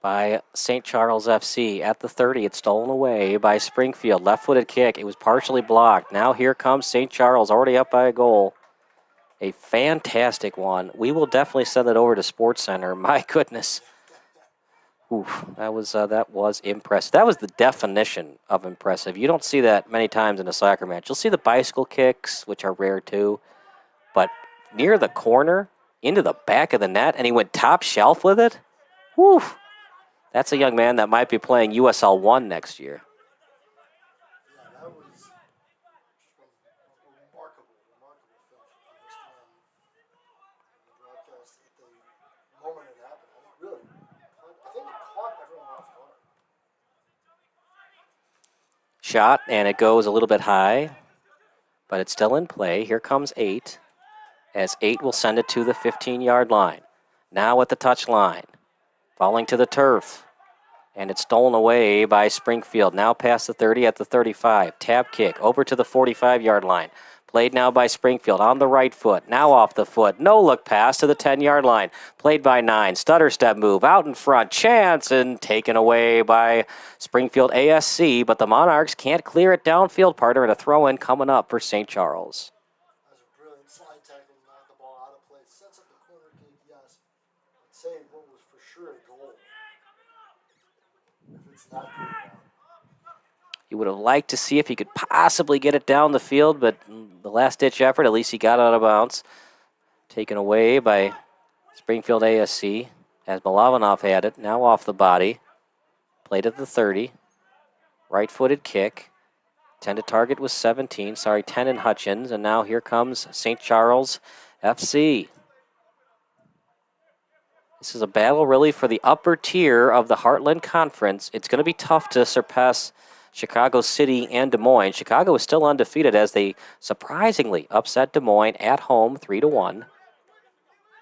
Speaker 5: by St. Charles FC. At the 30, it's stolen away by Springfield. Left-footed kick. It was partially blocked. Now here comes St. Charles, already up by a goal. A fantastic one. We will definitely send it over to Sports Center. My goodness. Oof, that was impressive. That was the definition of impressive. You don't see that many times in a soccer match. You'll see the bicycle kicks, which are rare too. But near the corner, into the back of the net, and he went top shelf with it? Whew. That's a young man that might be playing USL 1 next year.
Speaker 6: Yeah, that was just a remarkable finish for this time. The broadcast at the moment it happened, I think it caught everyone off guard.
Speaker 5: Shot, and it goes a little bit high, but it's still in play. Here comes 8. As 8 will send it to the 15-yard line. Now at the touch line. Falling to the turf. And it's stolen away by Springfield. Now past the 30 at the 35. Tap kick over to the 45-yard line. Played now by Springfield on the right foot. Now off the foot. No look pass to the 10-yard line. Played by 9. Stutter step move out in front. Chance and taken away by Springfield ASC. But the Monarchs can't clear it downfield, partner, and a throw-in coming up for St. Charles.
Speaker 6: Slide tackle, knock the ball out of place, sets up the corner kick, yes. But save what was for sure a goal. If it's not good enough.
Speaker 5: He would have liked to see if he could possibly get it down the field, but the last-ditch effort, at least he got out of bounds. Taken away by Springfield ASC as Milovanov had it. Now off the body. Played at the 30. Right-footed kick. 10 to target was 17. 10 in Hutchins. And now here comes St. Charles FC. This is a battle really for the upper tier of the Heartland Conference. It's going to be tough to surpass Chicago City and Des Moines. Chicago is still undefeated as they surprisingly upset Des Moines at home 3-1.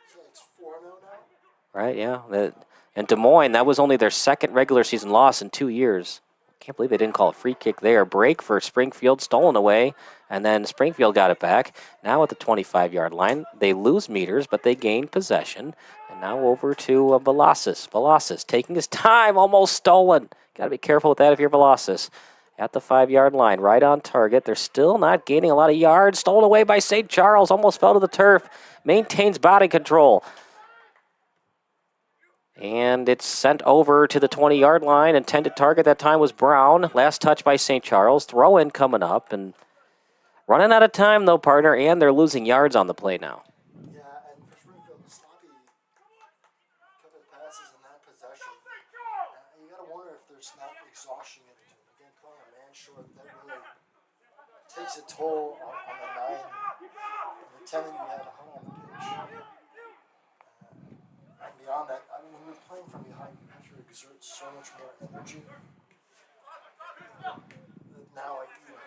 Speaker 6: So it's 4-0 now?
Speaker 5: Right, yeah. And Des Moines, that was only their second regular season loss in 2 years. Can't believe they didn't call a free kick there. Break for Springfield, stolen away, and then Springfield got it back. Now at the 25-yard line, they lose meters, but they gain possession. And now over to Velasquez. Velasquez taking his time, almost stolen. Got to be careful with that if you're Velasquez. At the 5-yard line, right on target. They're still not gaining a lot of yards. Stolen away by St. Charles, almost fell to the turf. Maintains body control. And it's sent over to the 20-yard line. Intended target that time was Brown. Last touch by St. Charles. Throw in coming up. And running out of time, though, partner. And they're losing yards on the play now.
Speaker 6: Yeah, and for Springfield, the sloppy couple of passes in that possession. You got to wonder if there's not exhaustion in it. Again, playing a man short, that really takes a toll on the 9 and the 10 that you had hung on the pitch. And beyond that, I mean, when you're playing from behind, you have to exert so much more energy. Now, you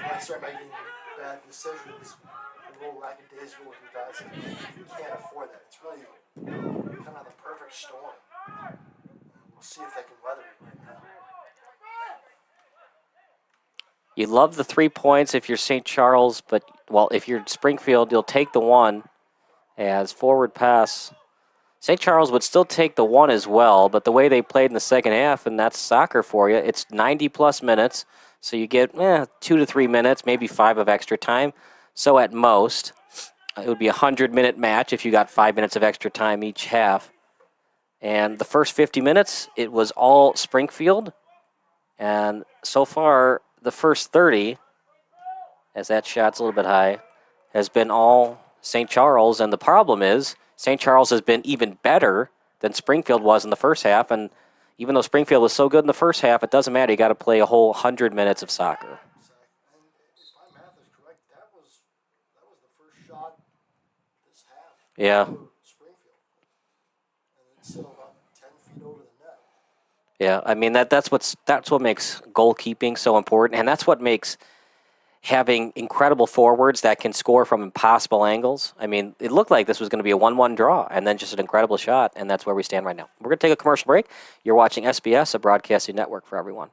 Speaker 6: might start making bad decisions, a little lackadaisical with your guys. You can't afford that. It's really kind of the perfect storm. We'll see if they can weather it right now.
Speaker 5: You love the 3 points if you're St. Charles, but, well, if you're Springfield, you'll take the 1 as forward pass. St. Charles would still take the 1 as well, but the way they played in the second half, and that's soccer for you, it's 90-plus minutes, so you get 2 to 3 minutes, maybe 5 of extra time. So at most, It would be a 100-minute match if you got 5 minutes of extra time each half. And the first 50 minutes, it was all Springfield. And so far, the first 30, as that shot's a little bit high, has been all St. Charles. And the problem is St. Charles has been even better than Springfield was in the first half. And even though Springfield was so good in the first half, it doesn't matter. You got to play a whole 100 minutes of soccer. Yeah. Yeah, I mean that's what makes goalkeeping so important, and that's what makes having incredible forwards that can score from impossible angles. I mean, it looked like this was going to be a 1-1 draw, and then just an incredible shot, and that's where we stand right now. We're going to take a commercial break. You're watching SBS, a broadcasting network for everyone.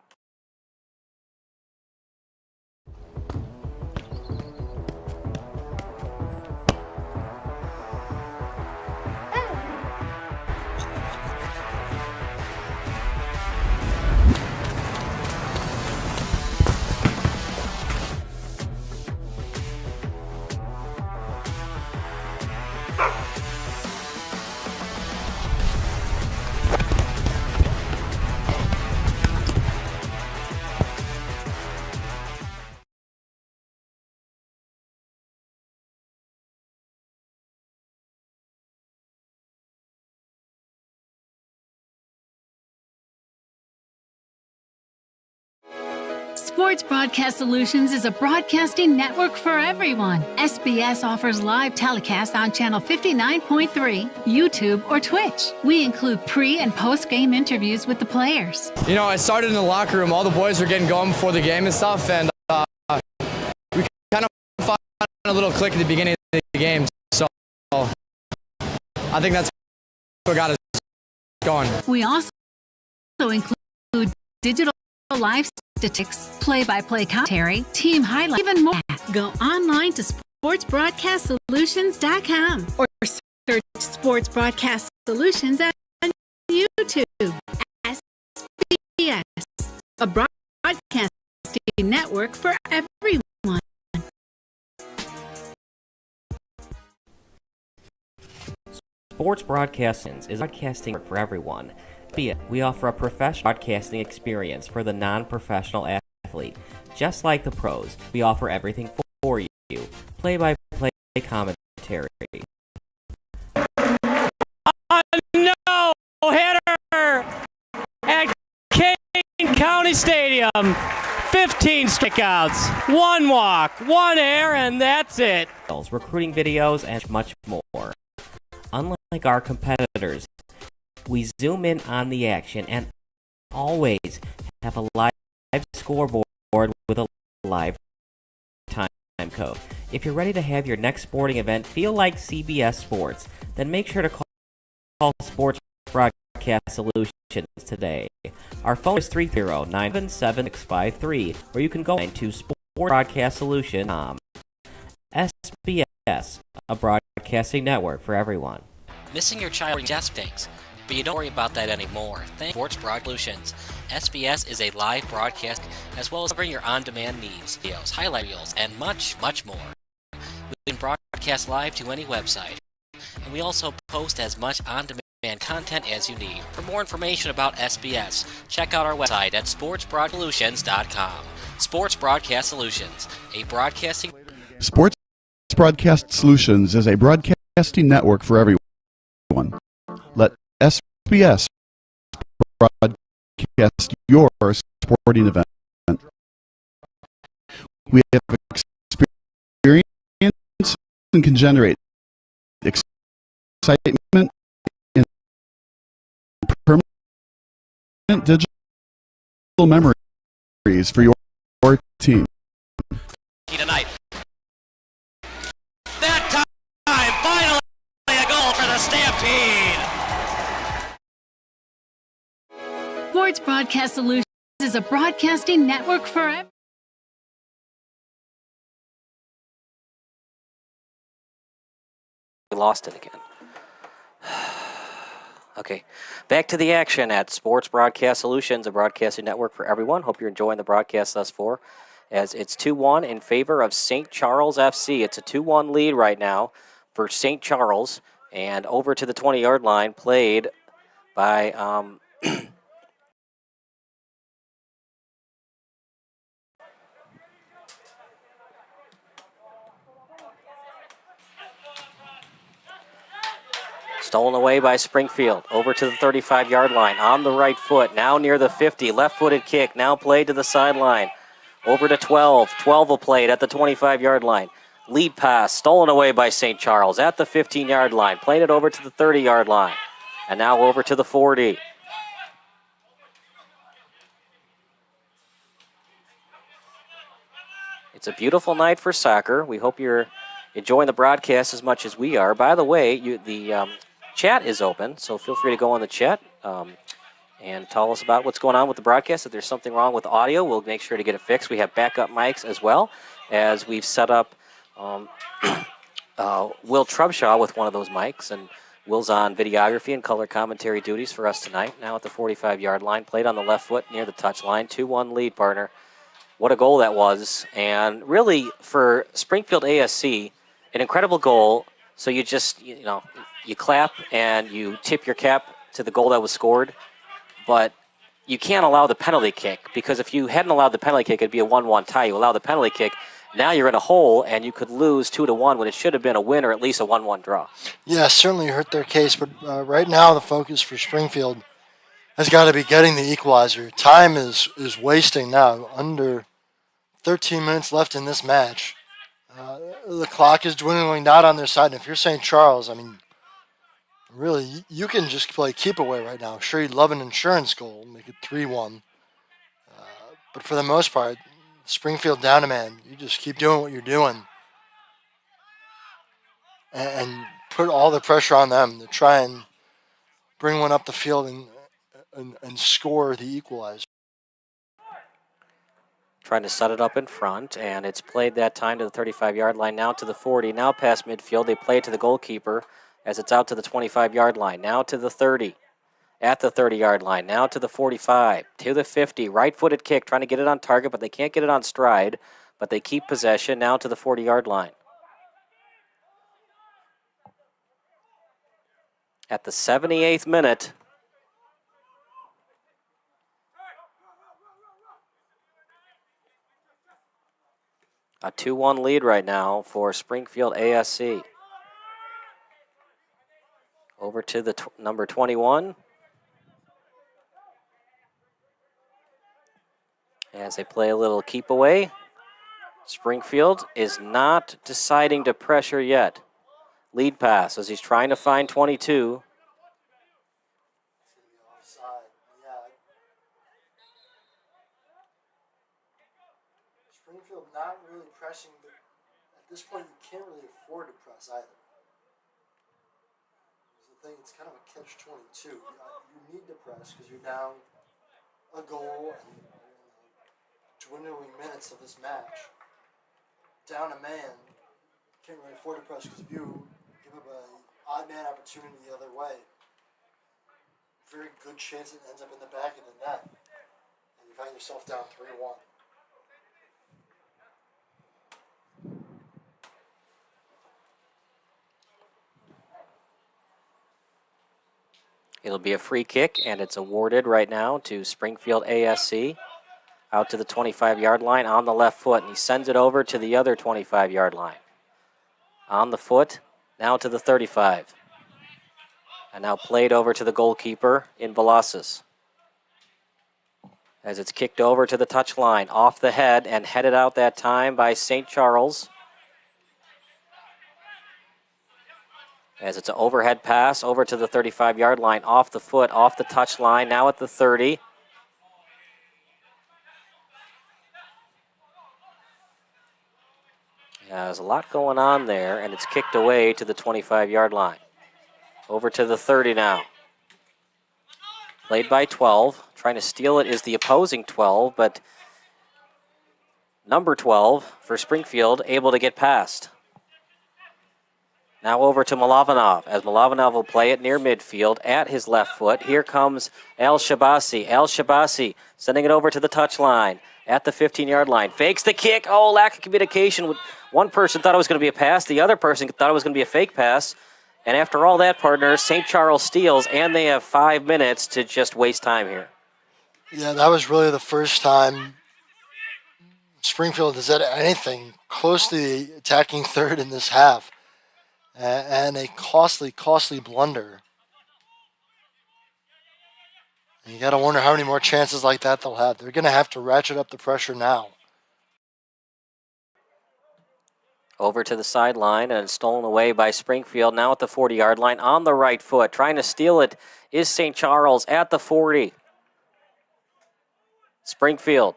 Speaker 7: Sports Broadcast Solutions is a broadcasting network for everyone. SBS offers live telecasts on Channel 59.3, YouTube, or Twitch. We include pre- and post-game interviews with the players.
Speaker 8: You know, it started in the locker room. All the boys were getting going before the game and stuff, and we kind of found a little click at the beginning of the game. So I think that's what got us going.
Speaker 7: We also include digital live statistics, play-by-play commentary, team highlights, even more. Go online to sportsbroadcastsolutions.com or search Sports Broadcast Solutions on YouTube. SBS, a broadcasting network for everyone.
Speaker 5: Sports Broadcasting is broadcasting for everyone. We offer a professional broadcasting experience for the non-professional athlete. Just like the pros, we offer everything for you. Play-by-play commentary.
Speaker 9: No hitter at Kane County Stadium. 15 strikeouts, 1 walk, 1 error, and that's it.
Speaker 5: Recruiting videos and much more. Unlike our competitors, we zoom in on the action and always have a live scoreboard with a live time code. If you're ready to have your next sporting event feel like CBS Sports, then make sure to call Sports Broadcast Solutions today. Our phone is 309-77653, or you can go to sportsbroadcastsolution.com. SBS, a broadcasting network for everyone.
Speaker 13: Missing your child just stinks, but you don't worry about that anymore. Thanks Sports Broad Solutions. SBS is a live broadcast as well as covering your on-demand needs, videos, highlight reels, and much, much more. We can broadcast live to any website, and we also post as much on-demand content as you need. For more information about SBS, check out our website at sportsbroadsolutions.com. Sports Broadcast Solutions, a broadcasting...
Speaker 2: Sports Broadcast Solutions is a broadcasting network for everyone. Let SBS broadcast your sporting event. We have experience and can generate excitement and permanent digital memories for your team.
Speaker 13: Tonight. That time, finally a goal for the Stampede.
Speaker 7: Sports Broadcast Solutions is a broadcasting network for everyone.
Speaker 5: We lost it again. Okay, back to the action at Sports Broadcast Solutions, a broadcasting network for everyone. Hope you're enjoying the broadcast thus far, as it's 2-1 in favor of St. Charles FC. It's a 2-1 lead right now for St. Charles, and over to the 20-yard line, played by stolen away by Springfield. Over to the 35-yard line on the right foot. Now near the 50. Left-footed kick. Now played to the sideline. Over to 12. 12 will play it at the 25-yard line. Lead pass stolen away by St. Charles at the 15-yard line. Played it over to the 30-yard line. And now over to the 40. It's a beautiful night for soccer. We hope you're enjoying the broadcast as much as we are. By the way, the chat is open, so feel free to go on the chat and tell us about what's going on with the broadcast. If there's something wrong with audio, we'll make sure to get it fixed. We have backup mics as well, as we've set up Will Trubshaw with one of those mics, and Will's on videography and color commentary duties for us tonight. Now at the 45-yard line, played on the left foot near the touchline. 2-1 lead, partner. What a goal that was, and really for Springfield ASC, an incredible goal. So you just, you clap and you tip your cap to the goal that was scored, but you can't allow the penalty kick, because if you hadn't allowed the penalty kick, it'd be a 1-1 tie. You allow the penalty kick, now you're in a hole, and you could lose 2-1 when it should have been a win or at least a 1-1 draw.
Speaker 6: Yeah, certainly hurt their case, but right now the focus for Springfield has got to be getting the equalizer. Time is wasting now. Under 13 minutes left in this match. The clock is dwindling not on their side. And if you're St. Charles, I mean, really, you can just play keep away right now. Sure, you'd love an insurance goal, make it 3-1. But for the most part, Springfield down a man. You just keep doing what you're doing. And put all the pressure on them to try and bring one up the field and score the equalizer.
Speaker 5: Trying to set it up in front, and it's played that time to the 35-yard line, now to the 40, now past midfield. They play it to the goalkeeper as it's out to the 25-yard line, now to the 30, at the 30-yard line, now to the 45, to the 50, right-footed kick, trying to get it on target, but they can't get it on stride, but they keep possession, now to the 40-yard line. At the 78th minute, a 2-1 lead right now for Springfield ASC. Over to the number 21. As they play a little keep away. Springfield is not deciding to pressure yet. Lead pass as he's trying to find 22.
Speaker 6: Springfield not really pressing, but at this point you can't really afford to press either. The thing, it's kind of a catch-22. You need to press because you're down a goal and dwindling minutes of this match. Down a man, can't really afford to press because if you give up an odd man opportunity the other way, very good chance it ends up in the back of the net, and you find yourself down 3-1.
Speaker 5: It'll be a free kick, and it's awarded right now to Springfield ASC. Out to the 25-yard line on the left foot, and he sends it over to the other 25-yard line. On the foot, now to the 35. And now played over to the goalkeeper in Velasquez. As it's kicked over to the touch line, off the head, and headed out that time by St. Charles. As it's an overhead pass over to the 35-yard line, off the foot, off the touch line, now at the 30. Yeah, there's a lot going on there, and it's kicked away to the 25-yard line. Over to the 30 now. Played by 12. Trying to steal it is the opposing 12, but number 12 for Springfield able to get past. Now over to Milovanov, as Milovanov will play it near midfield at his left foot. Here comes El Shabasi. El Shabasi sending it over to the touchline at the 15-yard line. Fakes the kick. Oh, lack of communication. One person thought it was going to be a pass. The other person thought it was going to be a fake pass. And after all that, partner, St. Charles steals, and they have 5 minutes to just waste time here.
Speaker 6: Yeah, that was really the first time Springfield has had anything close to the attacking third in this half. And a costly blunder. And you got to wonder how many more chances like that they'll have. They're going to have to ratchet up the pressure now.
Speaker 5: Over to the sideline and stolen away by Springfield. Now at the 40-yard line on the right foot. Trying to steal it is St. Charles at the 40. Springfield,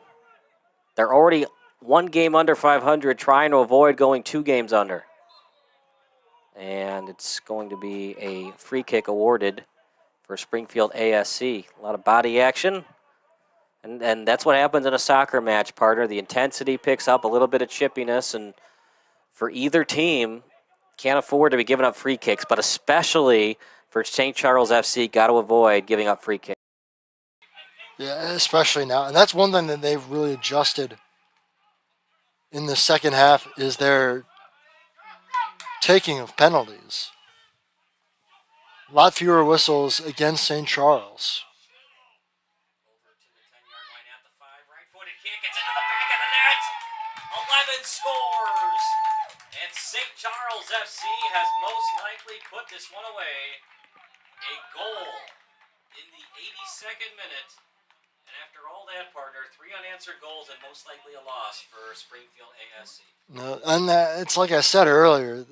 Speaker 5: they're already 1 game under 500, trying to avoid going 2 games under. And it's going to be a free kick awarded for Springfield ASC. A lot of body action. And that's what happens in a soccer match, partner. The intensity picks up, a little bit of chippiness, and for either team, can't afford to be giving up free kicks, but especially for St. Charles FC, got to avoid giving up free kicks.
Speaker 6: Yeah, especially now. And that's one thing that they've really adjusted in the second half is their taking of penalties. A lot fewer whistles against St. Charles.
Speaker 5: Over to the 10-yard line at the 5, right-footed kick. It's into the back of the net. 11 scores. And St. Charles FC has most likely put this one away. A goal in the 82nd minute. And after all that, partner, 3 unanswered goals and most likely a loss for Springfield ASC.
Speaker 6: No, and it's like I said earlier,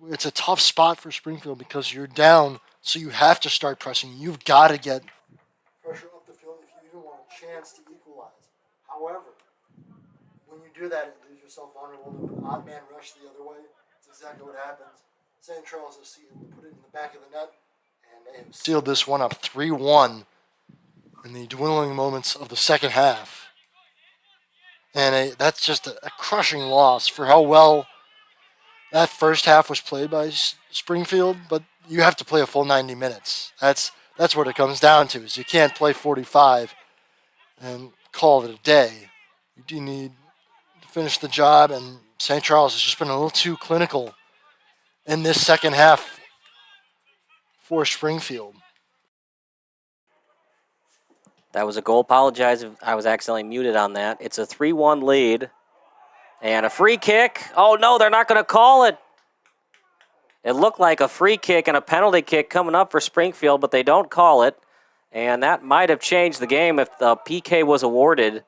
Speaker 6: it's a tough spot for Springfield because you're down, so you have to start pressing. You've got to get pressure up the field if you even want a chance to equalize. However, when you do that, it leaves yourself vulnerable to an odd man rush the other way. It's exactly what happens. St. Charles has put it in the back of the net, and they have sealed this one up 3-1 in the dwindling moments of the second half. And that's just a crushing loss for how well that first half was played by Springfield, but you have to play a full 90 minutes. That's what it comes down to, is you can't play 45 and call it a day. You do need to finish the job, and St. Charles has just been a little too clinical in this second half for Springfield.
Speaker 5: That was a goal. Apologize if I was accidentally muted on that. It's a 3-1 lead. And a free kick. Oh, no, they're not going to call it. It looked like a free kick and a penalty kick coming up for Springfield, but they don't call it. And that might have changed the game if the PK was awarded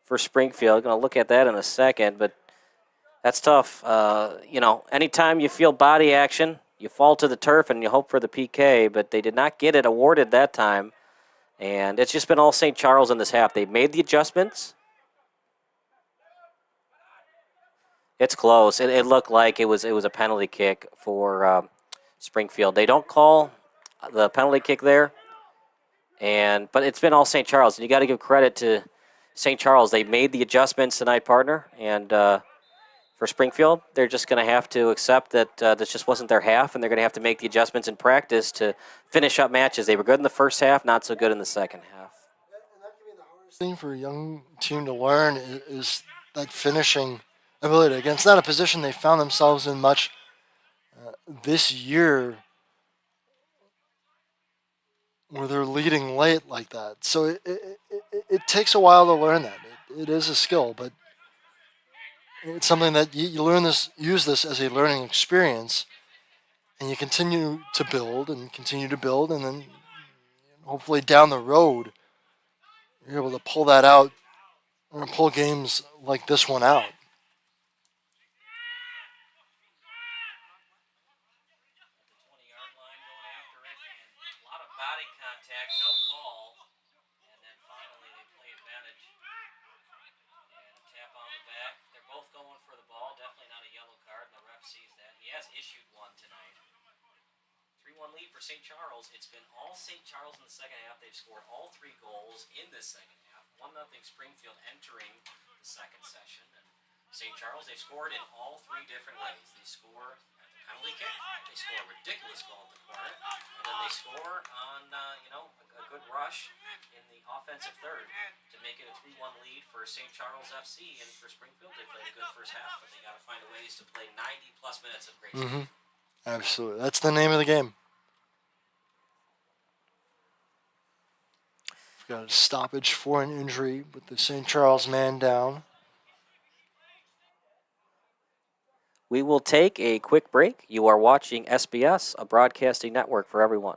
Speaker 5: for Springfield. Going to look at that in a second, but that's tough. Anytime you feel body action, you fall to the turf and you hope for the PK, but they did not get it awarded that time. And it's just been all St. Charles in this half. They've made the adjustments. It's close. It looked like it was a penalty kick for Springfield. They don't call the penalty kick there, but it's been all St. Charles. And you got to give credit to St. Charles. They made the adjustments tonight, partner. And for Springfield, they're just going to have to accept that this just wasn't their half, and they're going to have to make the adjustments in practice to finish up matches. They were good in the first half, not so good in the second half.
Speaker 6: And that can be the hardest thing for a young team to learn is that finishing ability. Again, it's not a position they found themselves in much this year where they're leading late like that. So it takes a while to learn that. It is a skill, but it's something that you use this as a learning experience, and you continue to build, and then hopefully down the road you're able to pull that out or pull games like this one out.
Speaker 5: Issued one tonight. 3-1 lead for St. Charles. It's been all St. Charles in the second half. They've scored all 3 goals in this second half. 1-0 Springfield entering the second session. And St. Charles, they've scored in all 3 different ways. They score at the penalty kick. They score a ridiculous goal at the corner, and then they score on a good rush in the offensive third to make it a 3-1 lead for St. Charles FC. And for Springfield, they played a good first half, but they got to find ways to play 90-plus minutes of great
Speaker 6: Mm-hmm. Absolutely. That's the name of the game. We've got a stoppage for an injury with the St. Charles man down.
Speaker 5: We will take a quick break. You are watching SBS, a broadcasting network for everyone.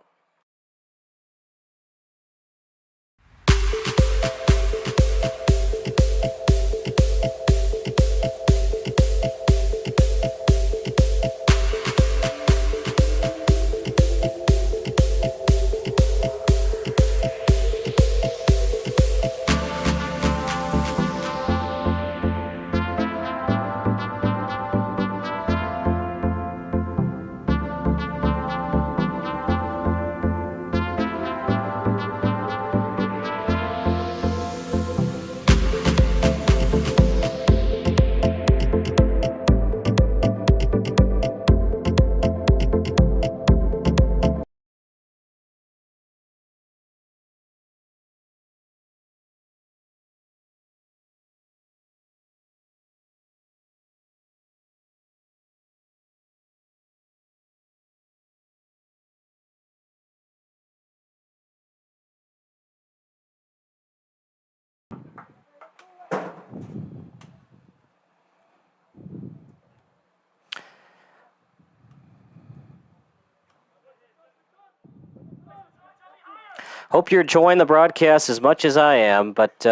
Speaker 5: Hope you're enjoying the broadcast as much as I am, but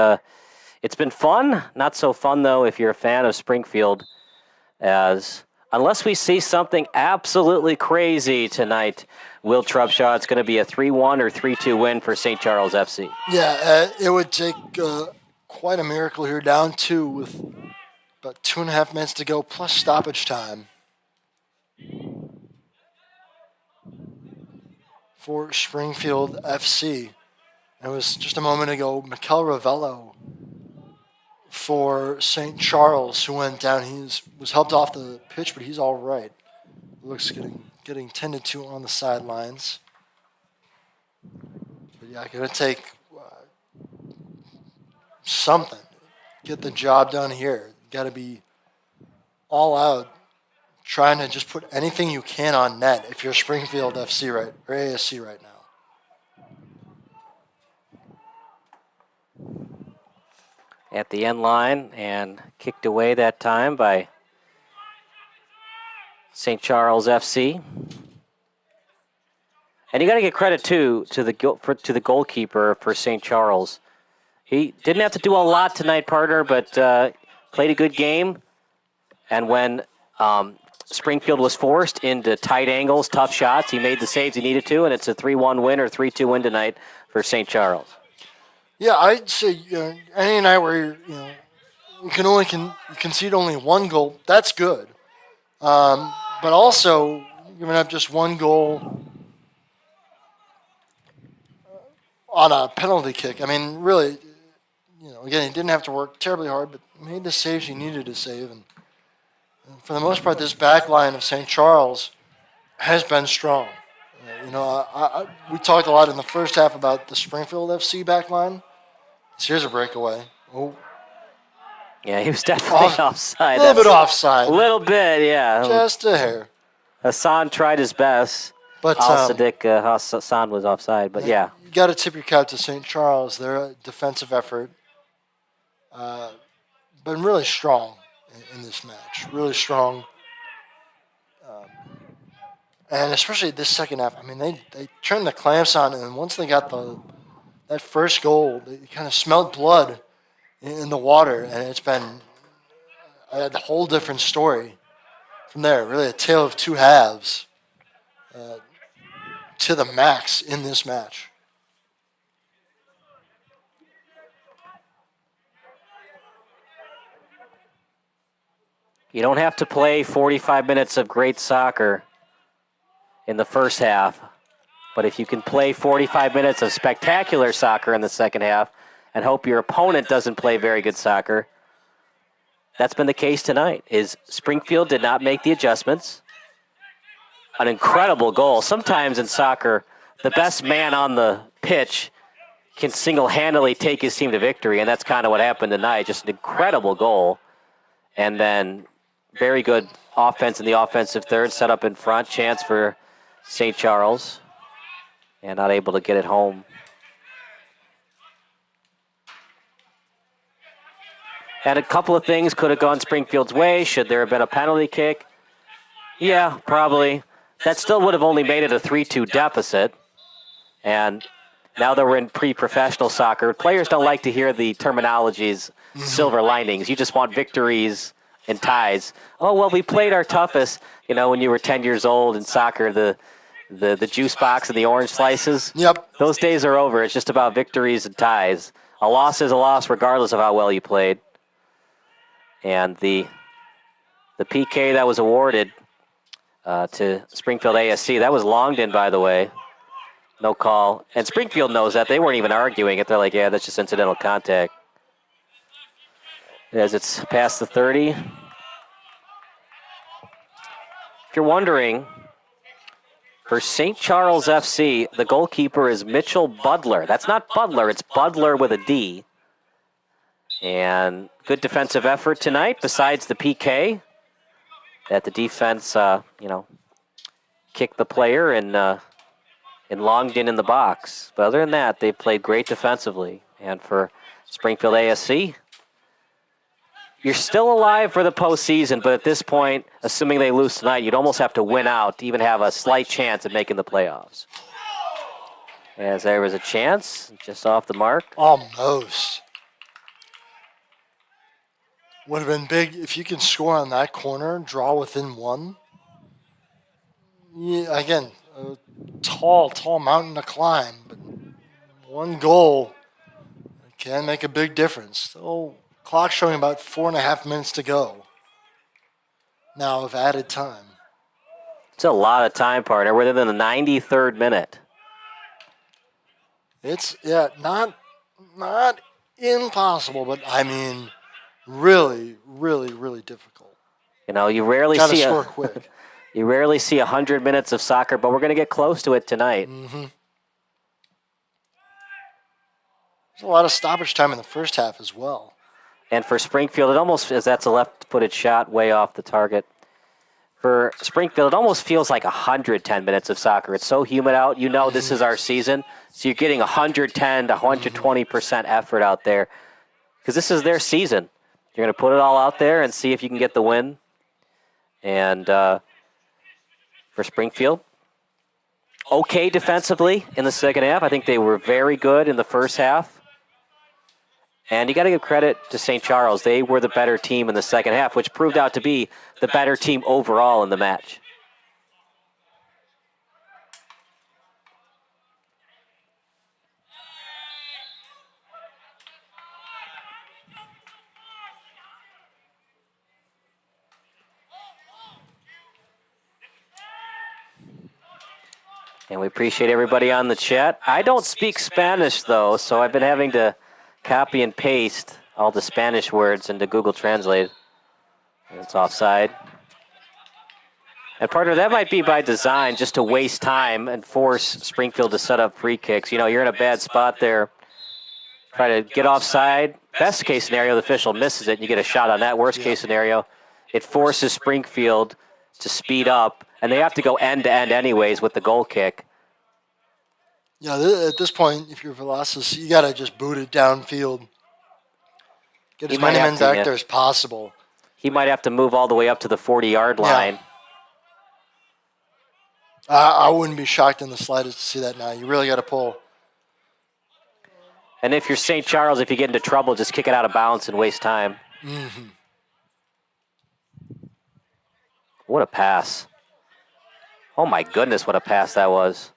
Speaker 5: it's been fun. Not so fun, though, if you're a fan of Springfield, as unless we see something absolutely crazy tonight, Will Trubshaw, it's going to be a 3-1 or 3-2 win for St. Charles FC.
Speaker 6: Yeah, it would take quite a miracle here, down 2 with about 2.5 minutes to go, plus stoppage time for Springfield FC. And it was just a moment ago, Mikel Ravello for St. Charles, who went down. He was helped off the pitch, but he's all right. Looks getting tended to on the sidelines. But yeah, going to take something. Get the job done here. Got to be all out, trying to just put anything you can on net if you're Springfield FC or ASC right now.
Speaker 5: At the end line and kicked away that time by St. Charles FC. And you got to give credit too to the goalkeeper for St. Charles. He didn't have to do a lot tonight, partner, but played a good game. And when Springfield was forced into tight angles, tough shots, he made the saves he needed to, and it's a 3-1 win or 3-2 win tonight for St. Charles.
Speaker 6: Yeah, I'd say any night where you can concede only one goal, that's good. But also giving up just one goal on a penalty kick. I mean, really, again, he didn't have to work terribly hard, but made the saves he needed to save. And for the most part, this back line of St. Charles has been strong. We talked a lot in the first half about the Springfield FC back line. So here's a breakaway. Oh.
Speaker 5: Yeah, he was definitely offside.
Speaker 6: A little bit offside.
Speaker 5: A little bit, yeah.
Speaker 6: Just a hair.
Speaker 5: Hassan tried his best.
Speaker 6: But
Speaker 5: Al-Sadiq Hassan was offside, but yeah.
Speaker 6: You got to tip your cap to St. Charles. Their defensive effort been really strong in this match. Really strong. And especially this second half. I mean, they turned the clamps on, and once they got that first goal, they kind of smelled blood in the water, and it's been a whole different story from there. Really a tale of two halves to the max in this match.
Speaker 5: You don't have to play 45 minutes of great soccer in the first half, but if you can play 45 minutes of spectacular soccer in the second half and hope your opponent doesn't play very good soccer, that's been the case tonight. Springfield did not make the adjustments. an incredible goal. Sometimes in soccer, the best man on the pitch can single-handedly take his team to victory, and that's kind of what happened tonight. Just an incredible goal. And then very good offense in the offensive third, set up in front, chance for St. Charles, and not able to get it home. And a couple of things could have gone Springfield's way. Should there have been a penalty kick? Yeah, probably. That still would have only made it a 3-2 deficit. And now that we're in pre-professional soccer, players don't like to hear the terminologies, silver linings. You just want victories and ties. Oh, well, we played our toughest. You know, when you were 10 years old in soccer, the juice box and the orange slices.
Speaker 6: Yep.
Speaker 5: Those days are over. It's just about victories and ties. A loss is a loss regardless of how well you played. And the PK that was awarded to Springfield ASC, that was Longden, by the way. No call. And Springfield knows that. They weren't even arguing it. They're like, yeah, that's just incidental contact. As it's past the 30. If you're wondering, for St. Charles FC, the goalkeeper is Mitchell Budler. That's not Butler, it's Budler with a D. And good defensive effort tonight, besides the PK. That the defense, kicked the player and Longden in the box. But other than that, they played great defensively. And for Springfield ASC, you're still alive for the postseason, but at this point, assuming they lose tonight, you'd almost have to win out to even have a slight chance at making the playoffs. As there was a chance, just off the mark.
Speaker 6: Almost. Would have been big if you can score on that corner, draw within one. Yeah, again, a tall mountain to climb, but one goal can make a big difference. So, clock showing about 4.5 minutes to go now of added time.
Speaker 5: It's a lot of time, partner. We're in the 93rd minute.
Speaker 6: It's, not impossible, but I mean, really, really, really difficult.
Speaker 5: You know, you rarely
Speaker 6: Gotta
Speaker 5: see
Speaker 6: score quick.
Speaker 5: You rarely see 100 minutes of soccer, but we're going to get close to it tonight.
Speaker 6: Mm-hmm. There's a lot of stoppage time in the first half as well.
Speaker 5: And for Springfield, it almost, as that's a left-footed shot way off the target. For Springfield, it almost feels like 110 minutes of soccer. It's so humid out. You know this is our season. So you're getting 110 to 120% effort out there because this is their season. You're going to put it all out there and see if you can get the win. And for Springfield, okay defensively in the second half. I think they were very good in the first half. And you got to give credit to St. Charles. They were the better team in the second half, which proved out to be the better team overall in the match. And we appreciate everybody on the chat. I don't speak Spanish, though, so I've been having to copy and paste all the Spanish words into Google Translate. It's offside. And partner, that might be by design, just to waste time and force Springfield to set up free kicks. You know, you're in a bad spot there. Try to get offside. Best case scenario, the official misses it, and you get a shot on that. Worst case scenario, it forces Springfield to speed up, and they have to go end-to-end anyways with the goal kick.
Speaker 6: Yeah, at this point, if you're Velocity, you got to just boot it downfield. Get as many men back there as possible.
Speaker 5: He might have to move all the way up to the 40-yard line.
Speaker 6: I wouldn't be shocked in the slightest to see that now. You really got to pull.
Speaker 5: And if you're St. Charles, if you get into trouble, just kick it out of bounds and waste time.
Speaker 6: Mm-hmm.
Speaker 5: What a pass. Oh, my goodness, what a pass that was.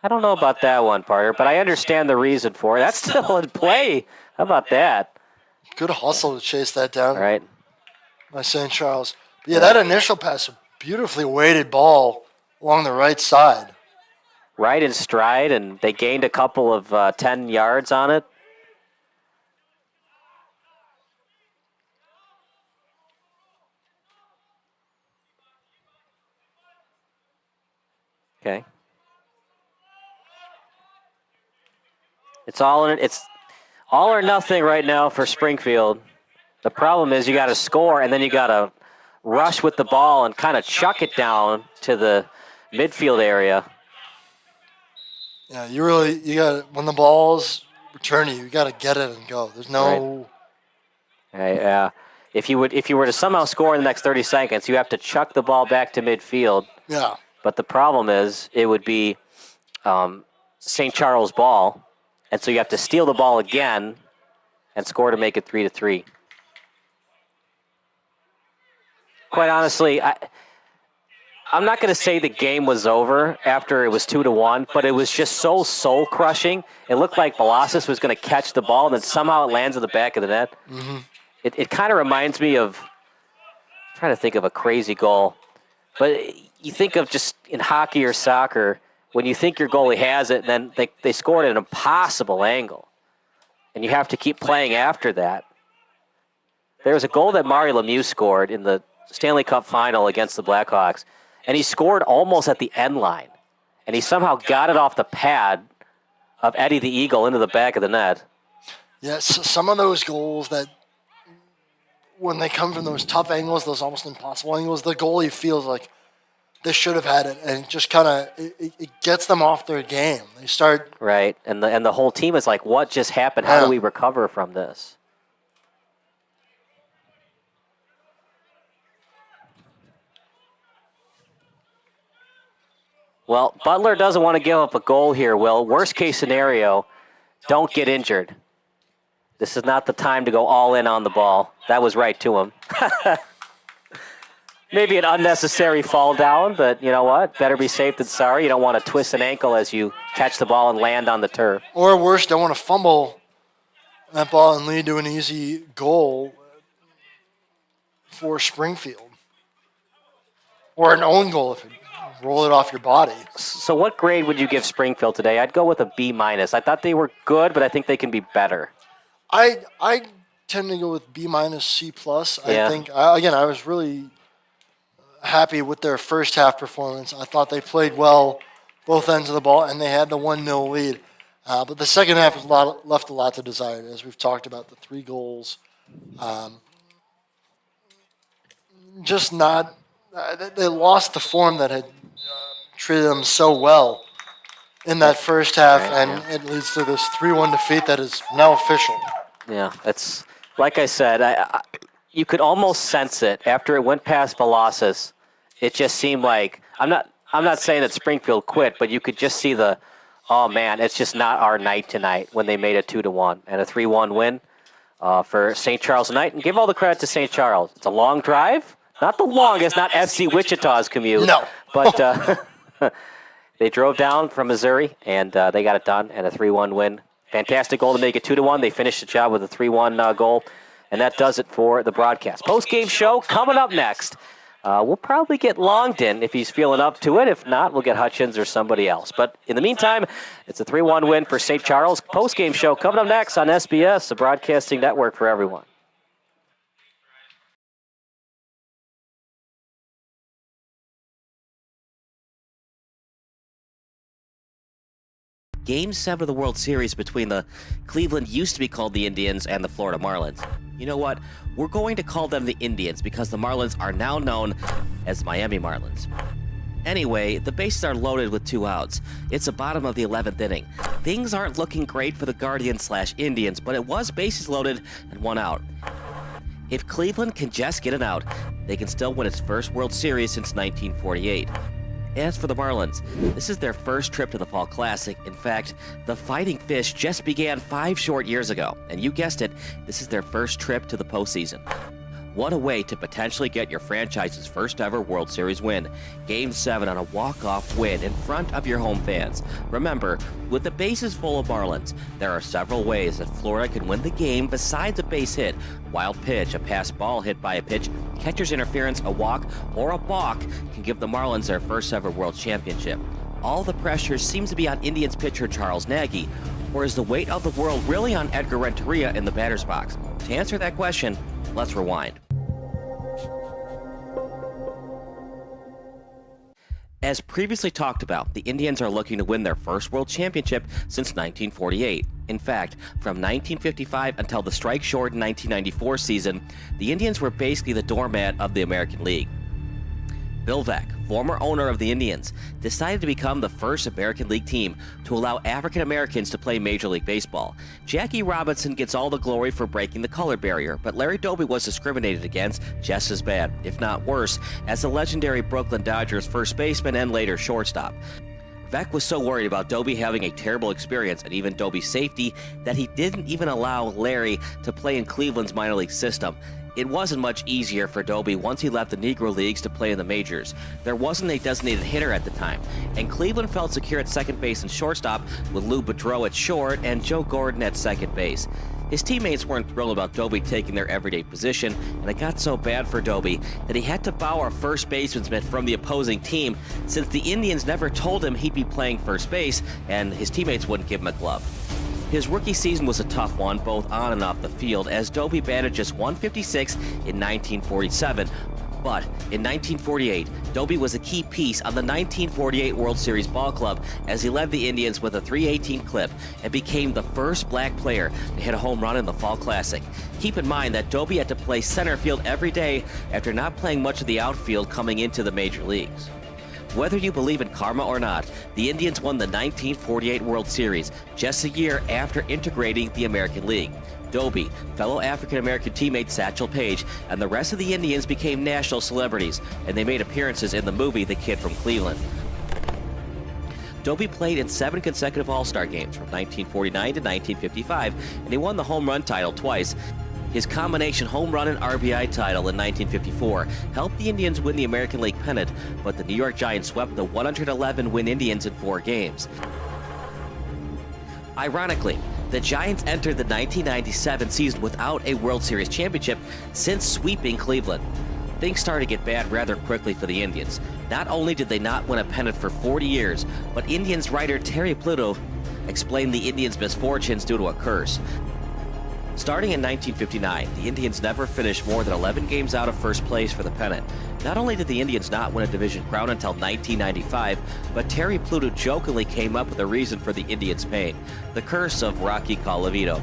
Speaker 5: I don't know about that one, partner, but I understand the reason for it. That's still in play. How about that?
Speaker 6: Good hustle to chase that down.
Speaker 5: Right.
Speaker 6: By St. Charles. But yeah, that initial pass, a beautifully weighted ball along the right side.
Speaker 5: Right in stride, and they gained a couple of 10 yards on it. Okay. It's all or nothing right now for Springfield. The problem is you got to score, and then you got to rush with the ball and kind of chuck it down to the midfield area.
Speaker 6: Yeah, you got when the ball's returning, you got to get it and go. There's no.
Speaker 5: Right. If you were to somehow score in the next 30 seconds, you have to chuck the ball back to midfield.
Speaker 6: Yeah.
Speaker 5: But the problem is it would be St. Charles' ball, and so you have to steal the ball again and score to make it 3-3. Quite honestly, I'm not going to say the game was over after it was 2-1, but it was just so soul-crushing. It looked like Balasas was going to catch the ball, and then somehow it lands in the back of the net.
Speaker 6: Mm-hmm.
Speaker 5: It kind of reminds me of, I'm trying to think of a crazy goal, but you think of just in hockey or soccer, when you think your goalie has it, and then they scored at an impossible angle, and you have to keep playing after that. There was a goal that Mario Lemieux scored in the Stanley Cup final against the Blackhawks, and he scored almost at the end line, and he somehow got it off the pad of Eddie the Eagle into the back of the net.
Speaker 6: Yes, some of those goals that, when they come from those tough angles, those almost impossible angles, the goalie feels like they should have had it, and it just kind of it gets them off their game. They start
Speaker 5: right, and the whole team is like, "What just happened? How do we recover from this?" Well, Butler doesn't want to give up a goal here, Will. Worst case scenario, don't get injured. This is not the time to go all in on the ball. That was right to him. Maybe an unnecessary fall down, but you know what? Better be safe than sorry. You don't want to twist an ankle as you catch the ball and land on the turf.
Speaker 6: Or worse, don't want to fumble that ball and lead to an easy goal for Springfield. Or an own goal if you roll it off your body.
Speaker 5: So what grade would you give Springfield today? I'd go with a B-. I thought they were good, but I think they can be better.
Speaker 6: I tend to go with B-, C+. I think, again, I was really happy with their first half performance. I thought they played well both ends of the ball, and they had the 1-0 lead. But the second half left a lot to desire, as we've talked about, the 3 goals. Just not they lost the form that had treated them so well in that first half, and it leads to this 3-1 defeat that is now official.
Speaker 5: Yeah, it's like I said, you could almost sense it after it went past Balasas. It just seemed like I'm not saying that Springfield quit, but you could just see oh man, it's just not our night tonight when they made it 2-1 and a 3-1 win for St. Charles tonight. And give all the credit to St. Charles. It's a long drive, not the longest, not FC Wichita's commute.
Speaker 6: No,
Speaker 5: but they drove down from Missouri and they got it done and a 3-1 win. Fantastic goal to make it 2-1. They finished the job with a 3-1 goal. And that does it for the broadcast. Post-game show coming up next. We'll probably get Longden if he's feeling up to it. If not, we'll get Hutchins or somebody else. But in the meantime, it's a 3-1 win for St. Charles. Post-game show coming up next on SBS, the broadcasting network for everyone.
Speaker 14: Game 7 of the World Series between the Cleveland used to be called the Indians and the Florida Marlins. You know what? We're going to call them the Indians because the Marlins are now known as Miami Marlins. Anyway, the bases are loaded with 2 outs. It's the bottom of the 11th inning. Things aren't looking great for the Guardians/Indians, but it was bases loaded and 1 out. If Cleveland can just get an out, they can still win its first World Series since 1948. As for the Marlins, this is their first trip to the Fall Classic. In fact, the Fighting Fish just began 5 short years ago, and you guessed it, this is their first trip to the postseason. What a way to potentially get your franchise's first ever World Series win. Game 7 on a walk-off win in front of your home fans. Remember, with the bases full of Marlins, there are several ways that Florida can win the game besides a base hit, wild pitch, a pass ball hit by a pitch, catcher's interference, a walk, or a balk can give the Marlins their first ever World Championship. All the pressure seems to be on Indians pitcher Charles Nagy, or is the weight of the world really on Edgar Renteria in the batter's box? To answer that question, let's rewind. As previously talked about, the Indians are looking to win their first World Championship since 1948. In fact, from 1955 until the strike-shortened 1994 season, the Indians were basically the doormat of the American League. Bill Veeck, former owner of the Indians, decided to become the first American League team to allow African Americans to play Major League Baseball. Jackie Robinson gets all the glory for breaking the color barrier, but Larry Doby was discriminated against just as bad, if not worse, as the legendary Brooklyn Dodgers first baseman and later shortstop. Veeck was so worried about Doby having a terrible experience and even Doby's safety that he didn't even allow Larry to play in Cleveland's minor league system. It wasn't much easier for Doby once he left the Negro Leagues to play in the majors. There wasn't a designated hitter at the time, and Cleveland felt secure at second base and shortstop with Lou Boudreau at short and Joe Gordon at second base. His teammates weren't thrilled about Doby taking their everyday position, and it got so bad for Doby that he had to borrow a first baseman's mitt from the opposing team since the Indians never told him he'd be playing first base and his teammates wouldn't give him a glove. His rookie season was a tough one, both on and off the field, as Doby batted just .156 in 1947. But in 1948, Doby was a key piece on the 1948 World Series ball club as he led the Indians with a .318 clip and became the first black player to hit a home run in the Fall Classic. Keep in mind that Doby had to play center field every day after not playing much of the outfield coming into the major leagues. Whether you believe in karma or not, the Indians won the 1948 World Series just a year after integrating the American League. Doby, fellow African-American teammate Satchel Paige, and the rest of the Indians became national celebrities, and they made appearances in the movie The Kid from Cleveland. Doby played in 7 consecutive All-Star games from 1949 to 1955, and he won the home run title twice. His combination home run and RBI title in 1954 helped the Indians win the American League pennant, but the New York Giants swept the 111-win Indians in 4 games. Ironically, the Giants entered the 1997 season without a World Series championship since sweeping Cleveland. Things started to get bad rather quickly for the Indians. Not only did they not win a pennant for 40 years, but Indians writer Terry Pluto explained the Indians' misfortunes due to a curse. Starting in 1959, the Indians never finished more than 11 games out of first place for the pennant. Not only did the Indians not win a division crown until 1995, but Terry Pluto jokingly came up with a reason for the Indians' pain: the curse of Rocky Colavito.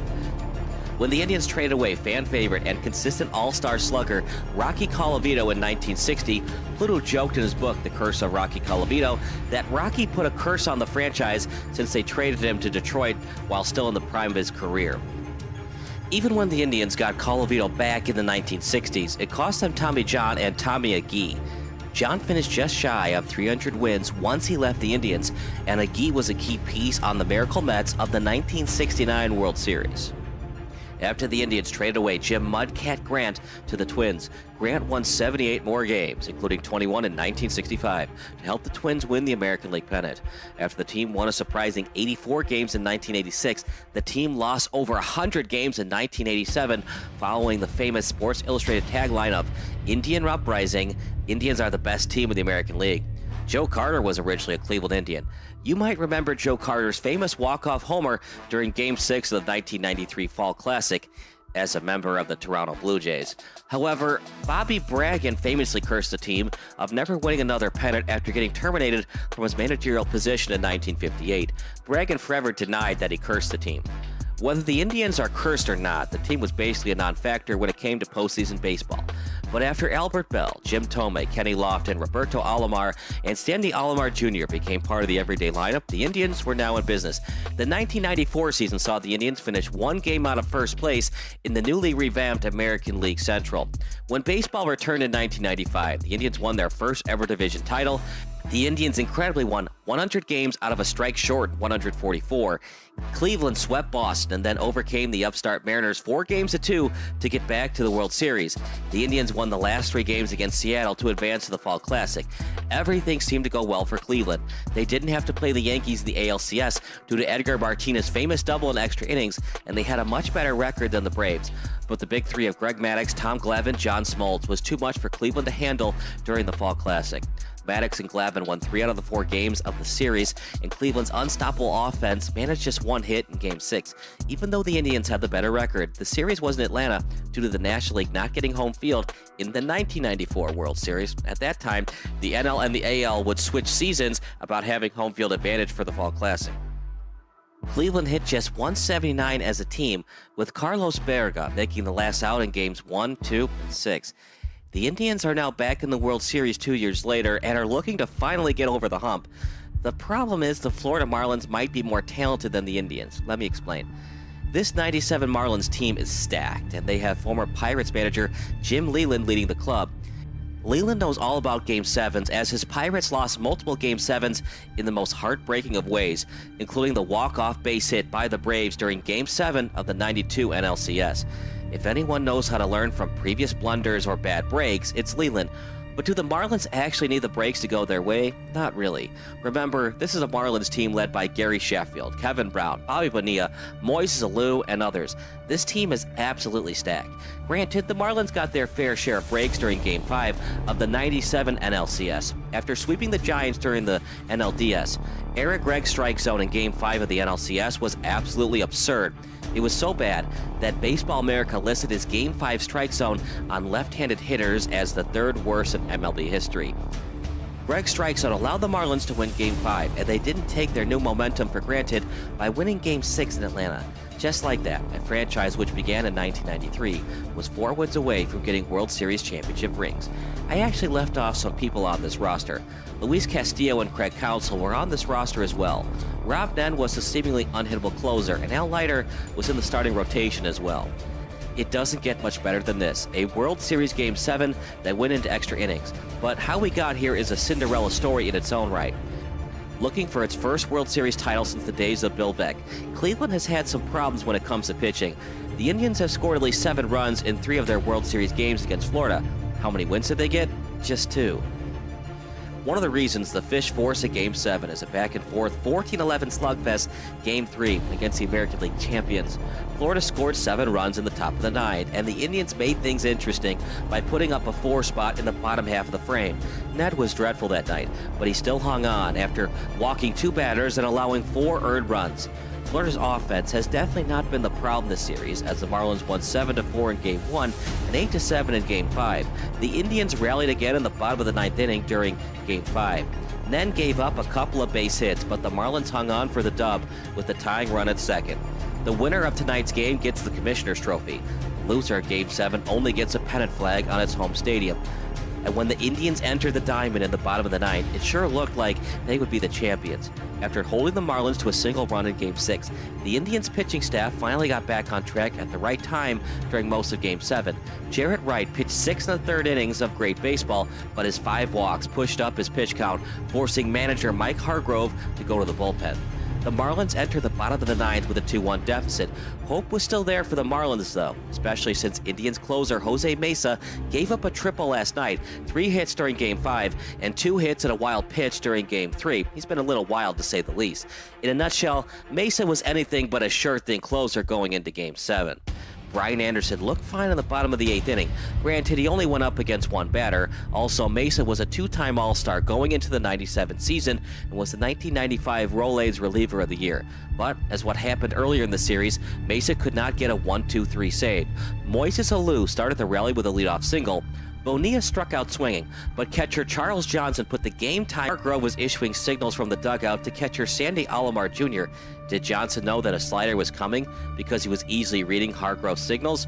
Speaker 14: When the Indians traded away fan favorite and consistent all-star slugger Rocky Colavito in 1960, Pluto joked in his book, The Curse of Rocky Colavito, that Rocky put a curse on the franchise since they traded him to Detroit while still in the prime of his career. Even when the Indians got Colavito back in the 1960s, it cost them Tommy John and Tommy Agee. John finished just shy of 300 wins once he left the Indians, and Agee was a key piece on the Miracle Mets of the 1969 World Series. After the Indians traded away Jim Mudcat Grant to the Twins, Grant won 78 more games, including 21 in 1965, to help the Twins win the American League pennant. After the team won a surprising 84 games in 1986, the team lost over 100 games in 1987, following the famous Sports Illustrated tagline of "Indian Uprising, Indians are the best team in the American League." Joe Carter was originally a Cleveland Indian. You might remember Joe Carter's famous walk-off homer during Game 6 of the 1993 Fall Classic as a member of the Toronto Blue Jays. However, Bobby Bragan famously cursed the team of never winning another pennant after getting terminated from his managerial position in 1958. Bragan forever denied that he cursed the team. Whether the Indians are cursed or not, the team was basically a non-factor when it came to postseason baseball. But after Albert Bell, Jim Thome, Kenny Lofton, Roberto Alomar, and Stanley Alomar Jr. became part of the everyday lineup, the Indians were now in business. The 1994 season saw the Indians finish 1 game out of first place in the newly revamped American League Central. When baseball returned in 1995, the Indians won their first ever division title. The Indians incredibly won 100 games out of a strike-short 144. Cleveland swept Boston and then overcame the upstart Mariners 4-2 to get back to the World Series. The Indians won the last 3 games against Seattle to advance to the Fall Classic. Everything seemed to go well for Cleveland. They didn't have to play the Yankees in the ALCS due to Edgar Martinez's famous double in extra innings, and they had a much better record than the Braves. But the big three of Greg Maddux, Tom Glavine, John Smoltz was too much for Cleveland to handle during the Fall Classic. Maddox and Glavin won 3 out of the 4 games of the series, and Cleveland's unstoppable offense managed just 1 hit in Game 6. Even though the Indians had the better record, the series was in Atlanta due to the National League not getting home field in the 1994 World Series. At that time, the NL and the AL would switch seasons about having home field advantage for the Fall Classic. Cleveland hit just 179 as a team, with Carlos Berga making the last out in games 1, 2, and 6. The Indians are now back in the World Series 2 years later and are looking to finally get over the hump. The problem is the Florida Marlins might be more talented than the Indians. Let me explain. This 97 Marlins team is stacked, and they have former Pirates manager Jim Leyland leading the club. Leyland knows all about Game 7s, as his Pirates lost multiple Game 7s in the most heartbreaking of ways, including the walk-off base hit by the Braves during Game 7 of the '92 NLCS. If anyone knows how to learn from previous blunders or bad breaks, it's Leyland. But do the Marlins actually need the breaks to go their way? Not really. Remember, this is a Marlins team led by Gary Sheffield, Kevin Brown, Bobby Bonilla, Moises Alou, and others. This team is absolutely stacked. Granted, the Marlins got their fair share of breaks during Game 5 of the '97 NLCS. After sweeping the Giants during the NLDS, Eric Gregg's strike zone in Game 5 of the NLCS was absolutely absurd. It was so bad that Baseball America listed his Game 5 strike zone on left-handed hitters as the 3rd worst in MLB history. Gregg's strike zone allowed the Marlins to win Game 5, and they didn't take their new momentum for granted by winning Game 6 in Atlanta. Just like that, a franchise which began in 1993 was 4 wins away from getting World Series championship rings. I actually left off some people on this roster. Luis Castillo and Craig Counsell were on this roster as well. Rob Nen was the seemingly unhittable closer, and Al Leiter was in the starting rotation as well. It doesn't get much better than this, a World Series Game 7 that went into extra innings. But how we got here is a Cinderella story in its own right. Looking for its first World Series title since the days of Bill Beck, Cleveland has had some problems when it comes to pitching. The Indians have scored at least 7 runs in 3 of their World Series games against Florida. How many wins did they get? Just 2. One of the reasons the Fish force at Game 7 is a back-and-forth 14-11 slugfest Game 3 against the American League champions. Florida scored 7 runs in the top of the 9th, and the Indians made things interesting by putting up a 4 spot in the bottom half of the frame. Ned was dreadful that night, but he still hung on after walking 2 batters and allowing 4 earned runs. Florida's offense has definitely not been the problem this series, as the Marlins won 7-4 in Game 1 and 8-7 in Game 5. The Indians rallied again in the bottom of the 9th inning during Game 5. Nen gave up a couple of base hits, but the Marlins hung on for the dub with the tying run at second. The winner of tonight's game gets the Commissioner's Trophy. The loser of Game 7 only gets a pennant flag on its home stadium. And when the Indians entered the diamond in the bottom of the 9th, it sure looked like they would be the champions. After holding the Marlins to a single run in Game 6, the Indians' pitching staff finally got back on track at the right time during most of Game 7. Jarrett Wright pitched 6 1/3 innings of great baseball, but his 5 walks pushed up his pitch count, forcing manager Mike Hargrove to go to the bullpen. The Marlins entered the bottom of the 9th with a 2-1 deficit. Hope was still there for the Marlins, though, especially since Indians closer Jose Mesa gave up a triple last night, 3 hits during Game 5, and 2 hits and a wild pitch during Game 3. He's been a little wild, to say the least. In a nutshell, Mesa was anything but a sure-thing closer going into Game 7. Brian Anderson looked fine in the bottom of the 8th inning. Granted, he only went up against 1 batter. Also, Mesa was a 2-time All-Star going into the '97 season and was the 1995 Rolaids Reliever of the Year. But, as what happened earlier in the series, Mesa could not get a 1-2-3 save. Moises Alou started the rally with a leadoff single. Bonilla struck out swinging, but catcher Charles Johnson put the game tie. Hargrove was issuing signals from the dugout to catcher Sandy Alomar Jr. Did Johnson know that a slider was coming because he was easily reading Hargrove's signals?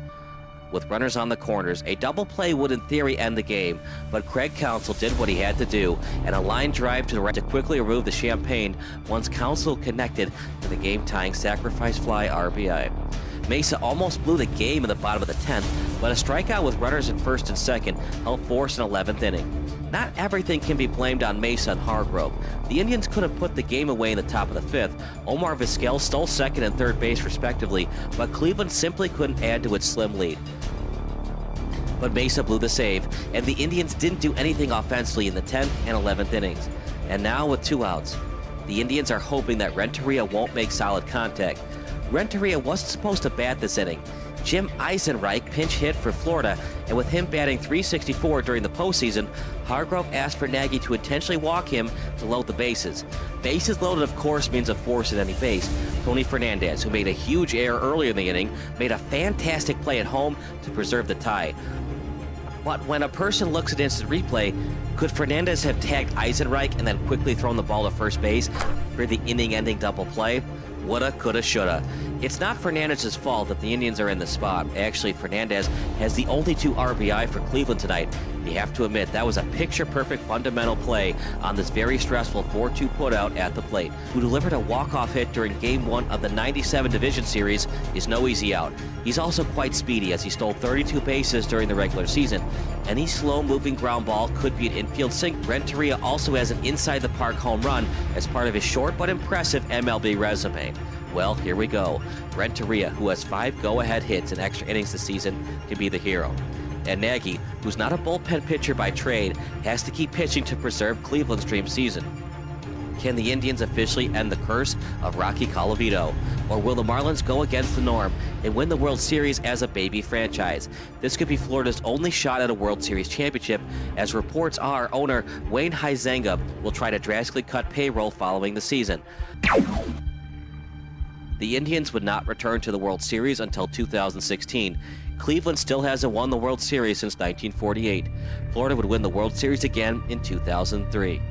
Speaker 14: With runners on the corners, a double play would in theory end the game, but Craig Counsell did what he had to do, and a line drive to the right to quickly remove the champagne once Counsell connected for the game-tying sacrifice fly RBI. Mesa almost blew the game in the bottom of the 10th, but a strikeout with runners at first and second helped force an 11th inning. Not everything can be blamed on Mesa and Hargrove. The Indians could have put the game away in the top of the 5th. Omar Vizquel stole second and third base respectively, but Cleveland simply couldn't add to its slim lead. But Mesa blew the save, and the Indians didn't do anything offensively in the 10th and 11th innings. And now with 2 outs, the Indians are hoping that Renteria won't make solid contact. Renteria wasn't supposed to bat this inning. Jim Eisenreich pinch hit for Florida, and with him batting .364 during the postseason, Hargrove asked for Nagy to intentionally walk him to load the bases. Bases loaded, of course, means a force at any base. Tony Fernandez, who made a huge error earlier in the inning, made a fantastic play at home to preserve the tie. But when a person looks at instant replay, could Fernandez have tagged Eisenreich and then quickly thrown the ball to first base for the inning-ending double play? Woulda, coulda, shoulda. It's not Fernandez's fault that the Indians are in the spot. Actually, Fernandez has the only 2 RBI for Cleveland tonight. You have to admit, that was a picture-perfect fundamental play on this very stressful 4-2 putout at the plate. Who delivered a walk-off hit during Game 1 of the '97 Division Series is no easy out. He's also quite speedy, as he stole 32 bases during the regular season. Any slow-moving ground ball could be an infield sink. Renteria also has an inside-the-park home run as part of his short but impressive MLB resume. Well, here we go. Renteria, who has 5 go-ahead hits in extra innings this season, can be the hero. And Nagy, who's not a bullpen pitcher by trade, has to keep pitching to preserve Cleveland's dream season. Can the Indians officially end the curse of Rocky Colavito? Or will the Marlins go against the norm and win the World Series as a baby franchise? This could be Florida's only shot at a World Series championship, as reports are owner Wayne Huizenga will try to drastically cut payroll following the season. The Indians would not return to the World Series until 2016. Cleveland still hasn't won the World Series since 1948. Florida would win the World Series again in 2003.